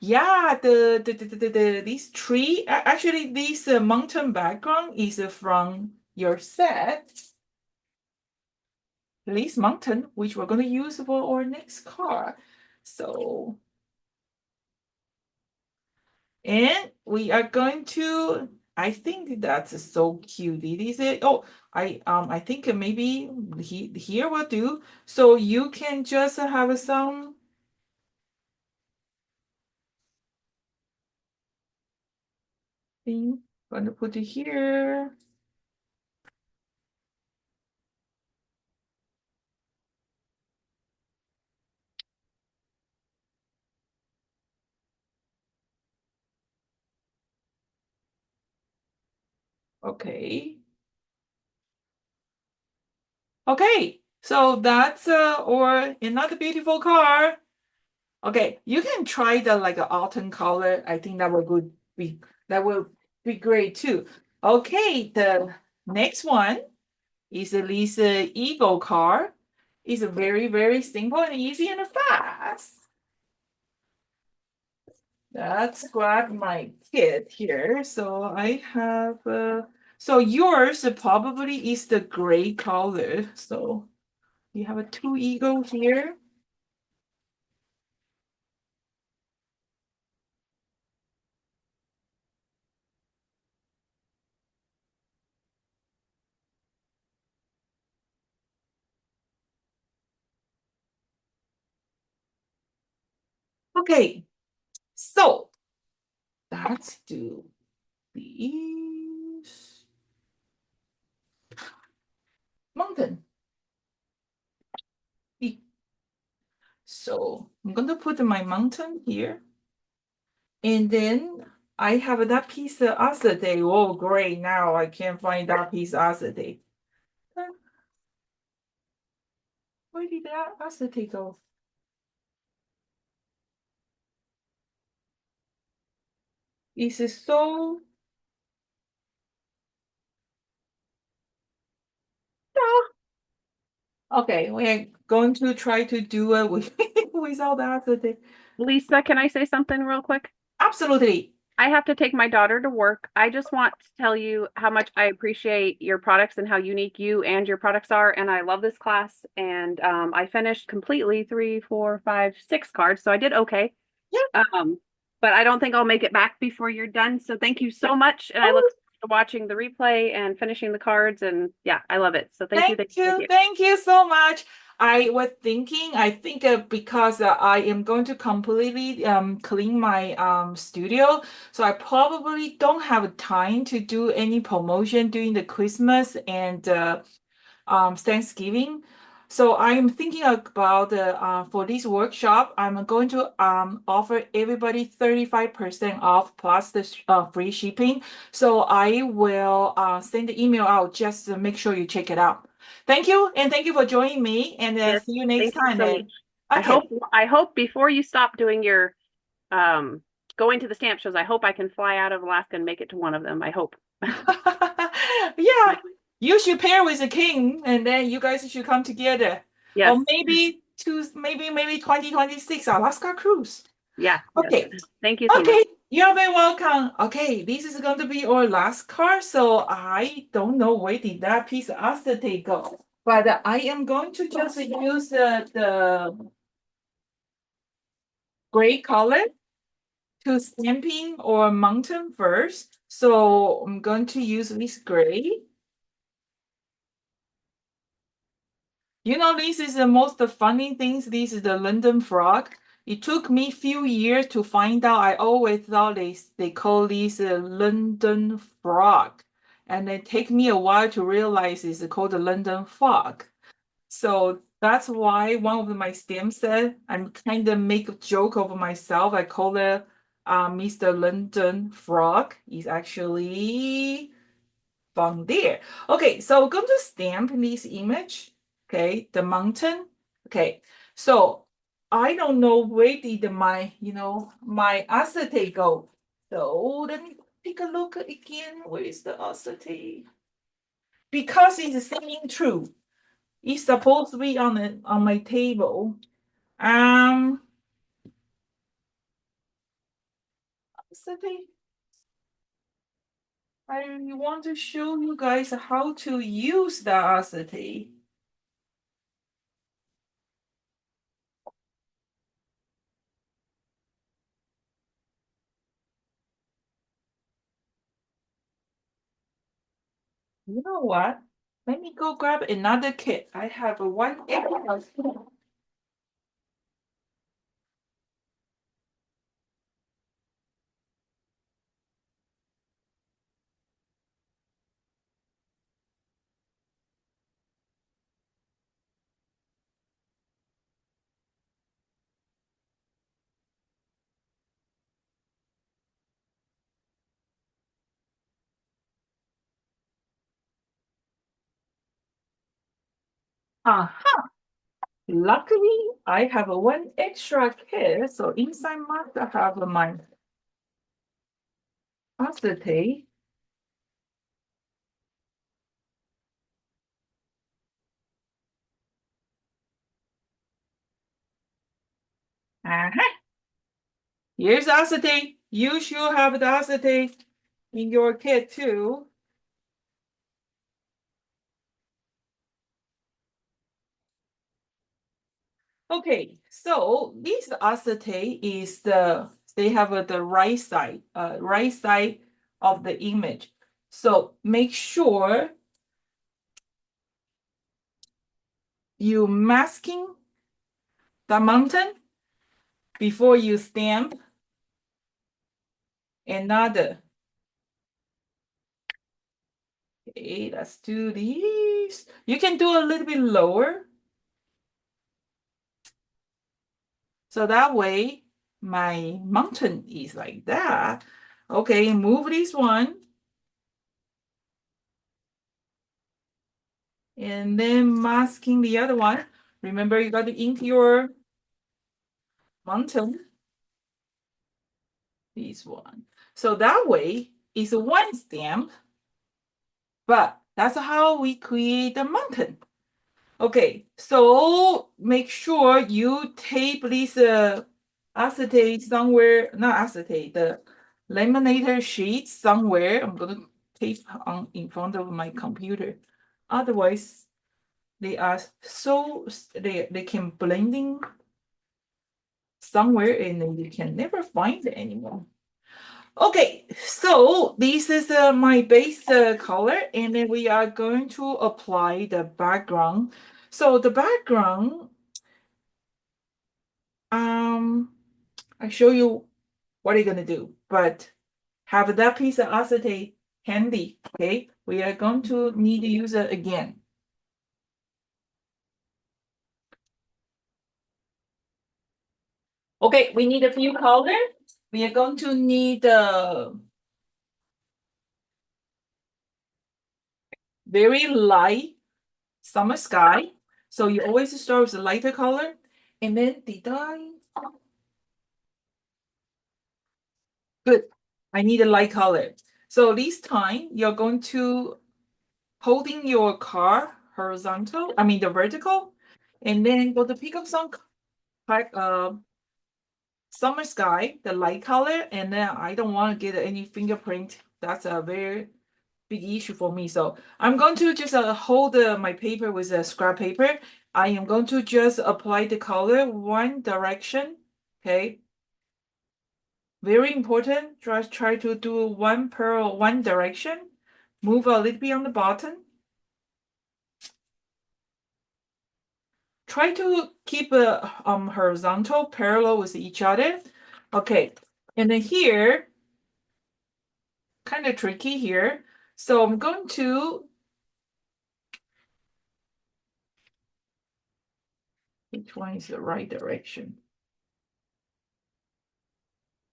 Yeah, this tree, actually, this mountain background is from your set. This mountain, which we're going to use for our next card. So, and we are going to, I think that's so cute. It is it. Oh, I think maybe here will do. So you can just have some. Thing. I'm gonna put it here. Okay. Okay, so that's or another beautiful car. Okay, you can try the like autumn color. I think that will be great too. Okay, the next one is this Eagle car. It's very, very simple and easy and fast. Let's grab my kit here. So I have so yours probably is the gray color. So you have a two eagle here. Okay, so let's do these mountain. So I'm going to put my mountain here. And then I have that piece of acetate. Oh, great. Now I can't find that piece of acetate. Where did that acetate go? This is so... Okay, we're going to try to do it with without the acetate. Lisa, can I say something real quick? Absolutely. I have to take my daughter to work. I just want to tell you how much I appreciate your products and how unique you and your products are. And I love this class. And I finished completely 3, 4, 5, 6 cards. So I did okay. Yeah. But I don't think I'll make it back before you're done. So thank you so much. And I look forward to watching the replay and finishing the cards. And yeah, I love it. So thank you. Thank you so much. I was thinking, I think because I am going to completely clean my studio, so I probably don't have time to do any promotion during the Christmas and Thanksgiving. So I'm thinking about for this workshop, I'm going to offer everybody 35% off plus the free shipping. So I will send the email out just to make sure you check it out. Thank you, and thank you for joining me. And Yes, see you next thank you time. so Then. much. Okay. I hope before you stop doing your going to the stamp shows, I hope I can fly out of Alaska and make it to one of them. I hope. Yeah, you should pair with the king, and then you guys should come together. Yes. Or maybe 2026 Alaska cruise. Yeah. Okay. Yes. Thank you so much. Okay, you're very welcome. Okay, this is going to be our last card, so I don't know where did that piece of acetate go, but I am going to just use the gray color to stamping or mountain first. So I'm going to use this gray. You know, this is the most funny things. This is the London frog. It took me a few years to find out. I always thought they call this a London frog. And it take me a while to realize it's called the London fog. So That's why one of my stamps said I'm kind of make a joke over myself. I call it Mr. London Frog. Is actually from there. Okay, so we're going to stamp this image. Okay, the mountain. Okay, so I don't know where did my, my acetate go. So let me take a look again. Where is the acetate? Because it's saying true. It's supposed to be on my table. Acetate. I want to show you guys how to use the acetate. You know what? Let me go grab another kit. I have a one extra. Aha! Luckily, I have a one extra kit, so inside must have my acetate. Aha! Here's acetate. You should have the acetate in your kit too. Okay, so this acetate is they have the right side of the image. So make sure you masking the mountain before you stamp another. Okay, let's do these. You can do a little bit lower. So that way my mountain is like that. Okay, move this one. And then masking the other one. Remember, you got to ink your mountain. This one. So that way it's one stamp, but that's how we create the mountain. Okay, so make sure you tape this acetate somewhere, not acetate, the laminator sheet somewhere. I'm gonna tape on in front of my computer. Otherwise, they are so they can blending somewhere and you can never find it anymore. Okay, so this is my base color, and then we are going to apply the background. So the background, I show you what you're gonna do, but have that piece of acetate handy. Okay, we are going to need to use it again. Okay, we need a few colors. We are going to need very light summer sky. So you always start with a lighter color. And then did I? Good. I need a light color. So this time you're going to holding your car horizontal, I mean the vertical, and then go to pick up some summer sky, the light color, and then I don't want to get any fingerprint. That's a very big issue for me. So I'm going to just hold my paper with a scrap paper. I am going to just apply the color one direction. Okay. Very important. Just try to do one per one direction. Move a little bit on the bottom. Try to keep a horizontal parallel with each other. Okay. And then here, kind of tricky here. So I'm going to Which one is the right direction?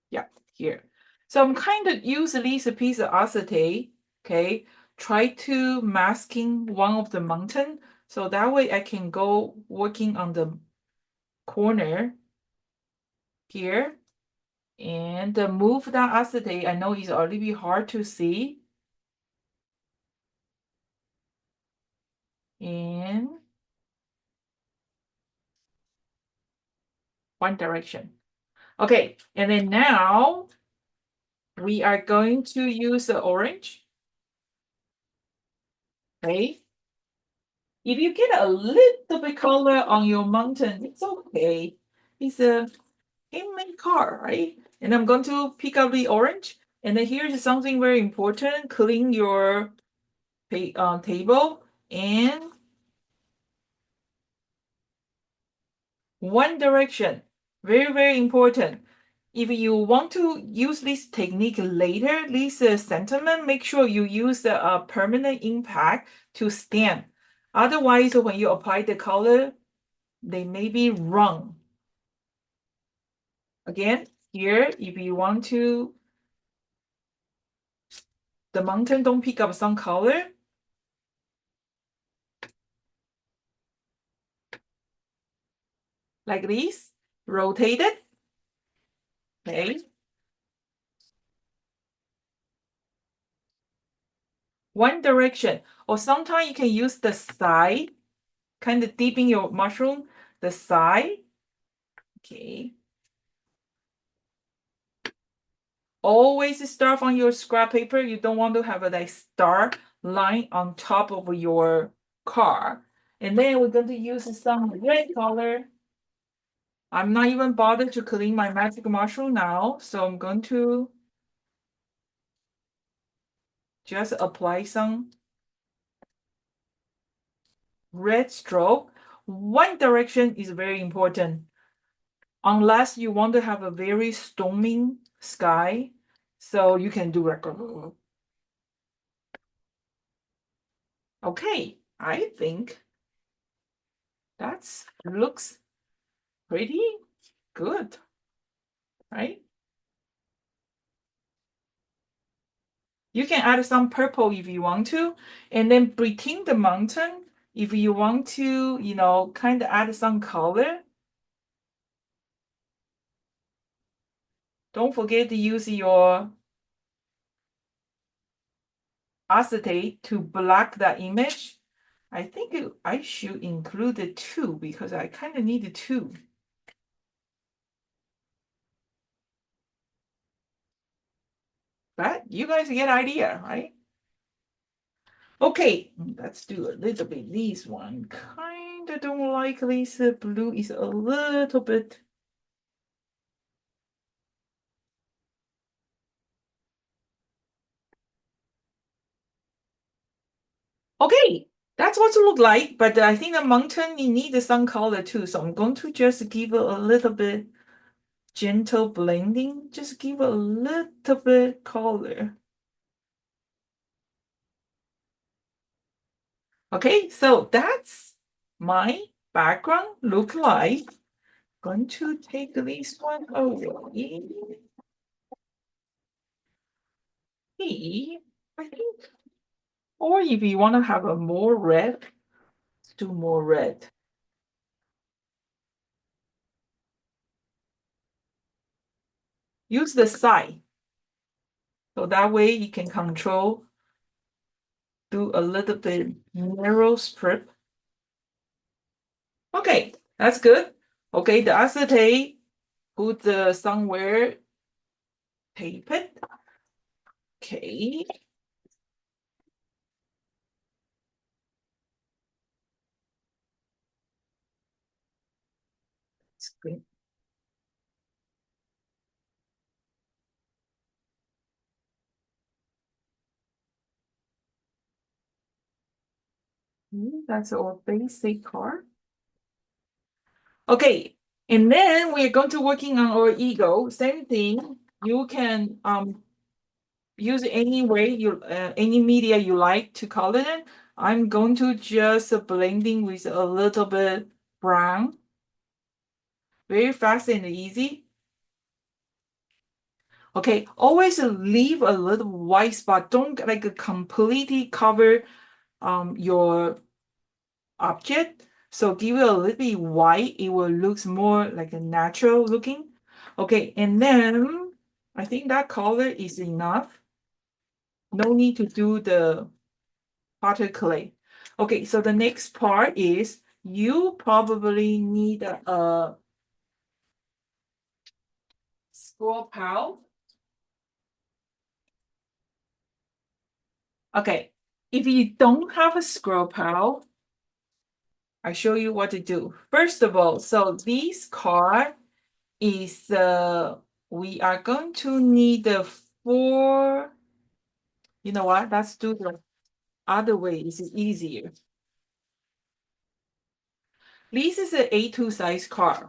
Yeah, here. So I'm kind of use this piece of acetate, okay? Try to masking one of the mountain, so that way I can go working on the corner here and move that acetate. I know it's a little bit hard to see. In one direction. Okay, and then now we are going to use the orange. Okay. If you get a little bit color on your mountain, it's okay. It's a handmade car, right? And I'm going to pick up the orange. And then here's something very important. Clean your table and one direction. Very, very important. If you want to use this technique later, this sentiment, make sure you use the permanent impact to stamp. Otherwise, when you apply the color, they may be wrong. Again, here, if you want to, the mountain don't pick up some color. Like this, rotate it. Okay. One direction, or sometimes you can use the side, kind of deep in your mushroom, the side. Okay. Always start on your scrap paper. You don't want to have a like star line on top of your car. And then we're going to use some red color. I'm not even bothered to clean my magic mushroom now, so I'm going to just apply some red stroke. One direction is very important. Unless you want to have a very storming sky, so you can do like a... Okay, I think that looks pretty good, right? You can add some purple if you want to, and then between the mountain, if you want to, you know, kind of add some color. Don't forget to use your acetate to block that image. I think I should include the two because I kind of need the two. But you guys get idea, right? Okay, let's do a little bit this one. Kind of don't like this blue is a little bit. Okay, that's what it look like, but I think the mountain, you need some color too. So I'm going to just give it a little bit gentle blending. Just give a little bit color. Okay, so that's my background look like. Going to take this one away. I think, or if you want to have a more red, let's do more red. Use the side. So that way you can control, do a little bit narrow strip. Okay, that's good. Okay, the acetate, put somewhere, tape it. Okay. That's good. That's our basic card. Okay, and then we're going to working on our ego. Same thing. You can use any way you any media you like to color it. I'm going to just blending with a little bit brown. Very fast and easy. Okay, always leave a little white spot. Don't like completely cover your object. So give it a little bit white. It will look more like a natural looking. Okay, and then I think that color is enough. No need to do the watercolor. Okay, so the next part is you probably need a scroll pal. Okay, if you don't have a scroll pal, I show you what to do. First of all, so this card is we are going to need the four. You know what? Let's do the other way. This is easier. This is an A2 size card,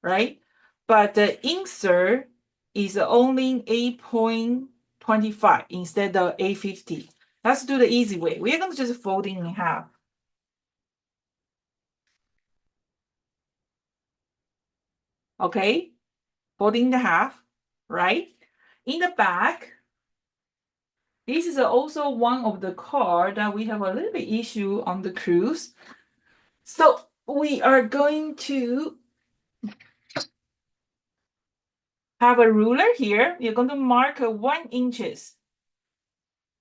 right? But the insert is only 8.25 instead of 850. Let's do the easy way. We're going to just fold it in half. Okay, folding the half, right? In the back, this is also one of the card that we have a little bit issue on the cruise. So we are going to have a ruler here. You're going to mark 1 inches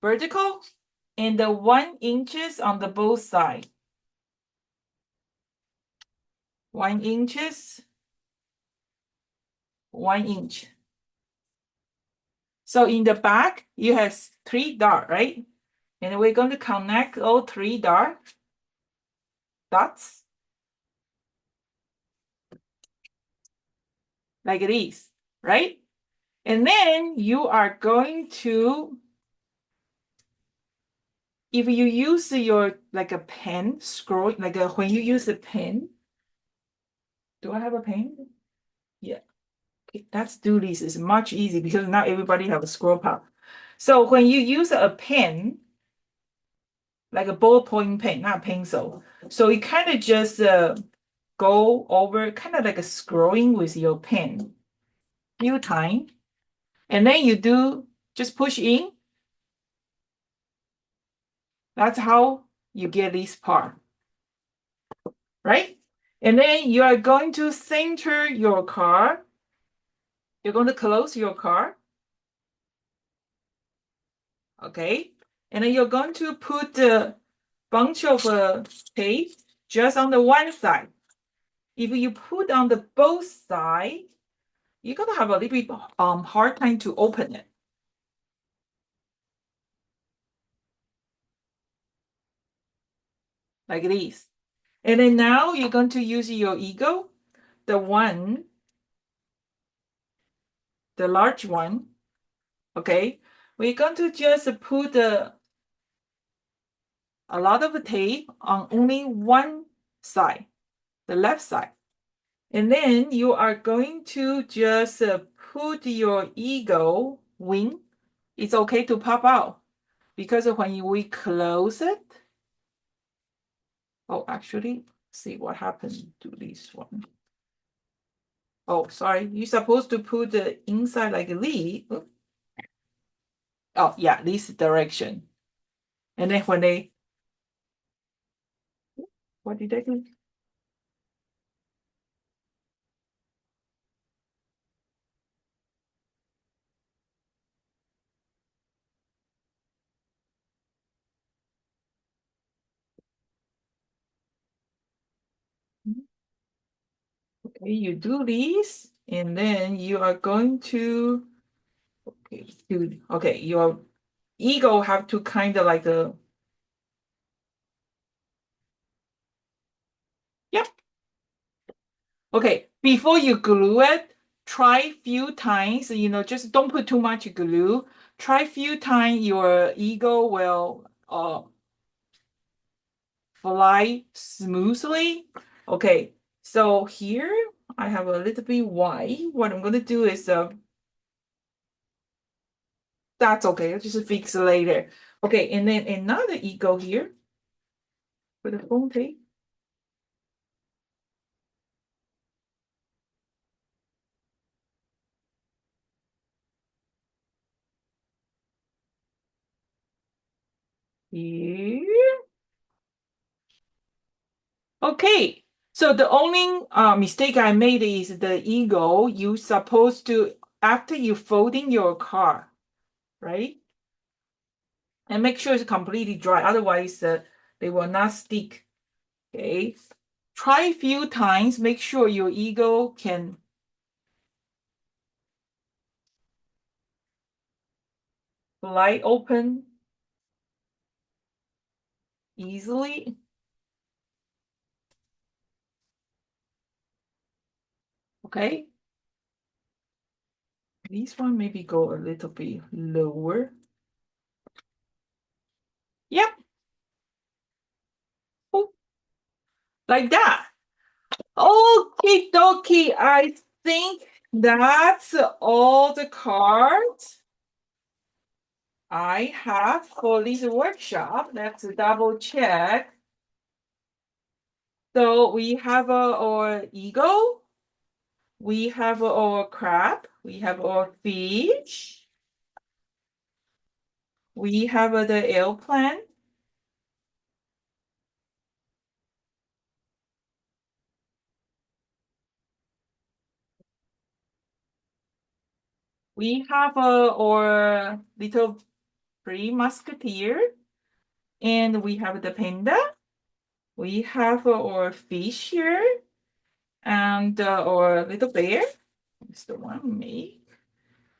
vertical and the 1 inches on the both side. 1 inches, 1 inch. So in the back, you have 3 dots, right? And we're going to connect all 3 dots like this, right? And then you are going to, if you use your like a pen, scroll, like when you use a pen, do I have a pen? Yeah. Okay, let's do this. It's much easier because not everybody have a scroll pad. So when you use a pen, like a ballpoint pen, not pencil, so you kind of just go over, kind of like a scrolling with your pen, few times, and then you do just push in. That's how you get this part, right? And then you are going to center your card. You're going to close your card. Okay. And then you're going to put a bunch of tape just on the one side. If you put on the both sides, you're going to have a little bit hard time to open it. Like this. And then now you're going to use your eagle, the large one. Okay. We're going to just put a lot of tape on only one side, the left side. And then you are going to just put your eagle wing. It's okay to pop out because when we close it, oh, actually, see what happened to this one. Oh, sorry, you're supposed to put the inside like this. Oh, yeah, this direction. And then when they, what did I do? Okay, you do this, and then you are going to, okay, your eagle have to kind of like a, yep. Okay, before you glue it, try few times, just don't put too much glue. Try few times your eagle will fly smoothly. Okay, so here I have a little bit white. What I'm gonna do is that's okay, I'll just fix it later. Okay, and then another eagle here with the foam tape. here. Okay, so the only mistake I made is the eagle. You supposed to, after you folding your card, right? And make sure it's completely dry, otherwise they will not stick. Okay, try a few times, make sure your eagle can slide open easily. Okay, this one maybe go a little bit lower. Yep. Oh, like that. Okay, dokie. I think that's all the cards I have for this workshop. Let's double check. So we have our eagle, we have our crab, we have our fish, we have the airplane, we have our little three musketeer, and we have the panda, we have our fish here, and our little bear. It's the one we make.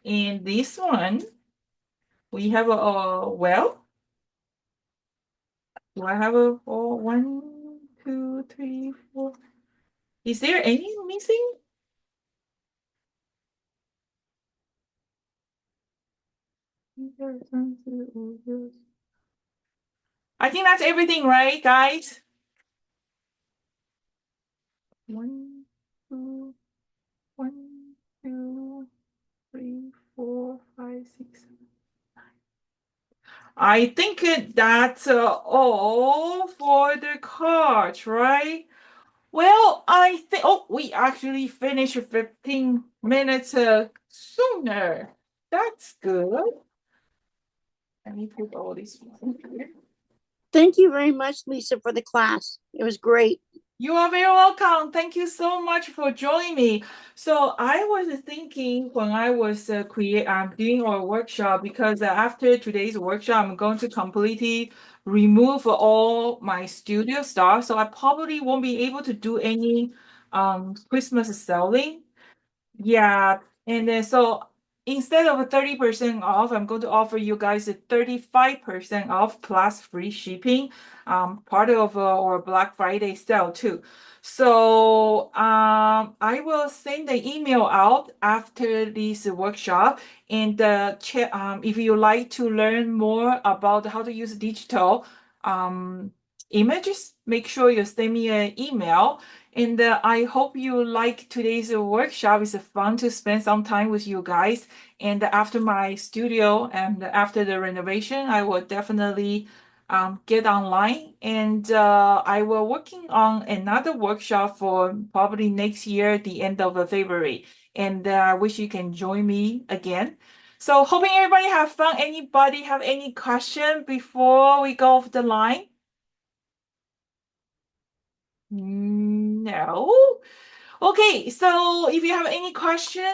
And this one, we have a well. Do I have a one, two, three, four? Is there any missing? I think that's everything, right, guys? One, two, one, two, three, four, five, six, seven, nine. I think that's all for the cards, right? Well, I think, oh, we actually finished 15 minutes sooner. That's good. Let me put all this one here. Thank you very much, Lisa, for the class. It was great. You are very welcome. Thank you so much for joining me. So I was thinking when I was doing our workshop, because after today's workshop, I'm going to completely remove all my studio stuff. So I probably won't be able to do any Christmas selling. Yeah, and then so instead of a 30% off, I'm going to offer you guys a 35% off plus free shipping, part of our Black Friday sale too. So I will send the email out after this workshop, and if you like to learn more about how to use digital images, make sure you send me an email. And I hope you like today's workshop. It's fun to spend some time with you guys. And after my studio and after the renovation, I will definitely get online. And I will working on another workshop for probably next year, the end of February. And I wish you can join me again. So hoping everybody have fun. Anybody have any question before we go off the line? No. Okay, so if you have any question,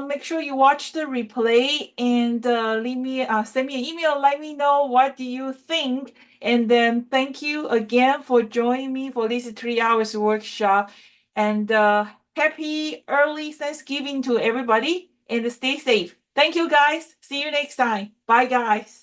make sure you watch the replay and send me an email. Let me know what do you think, and then thank you again for joining me for this 3 hours workshop. And happy early Thanksgiving to everybody, and stay safe. Thank you, guys. See you next time. Bye, guys.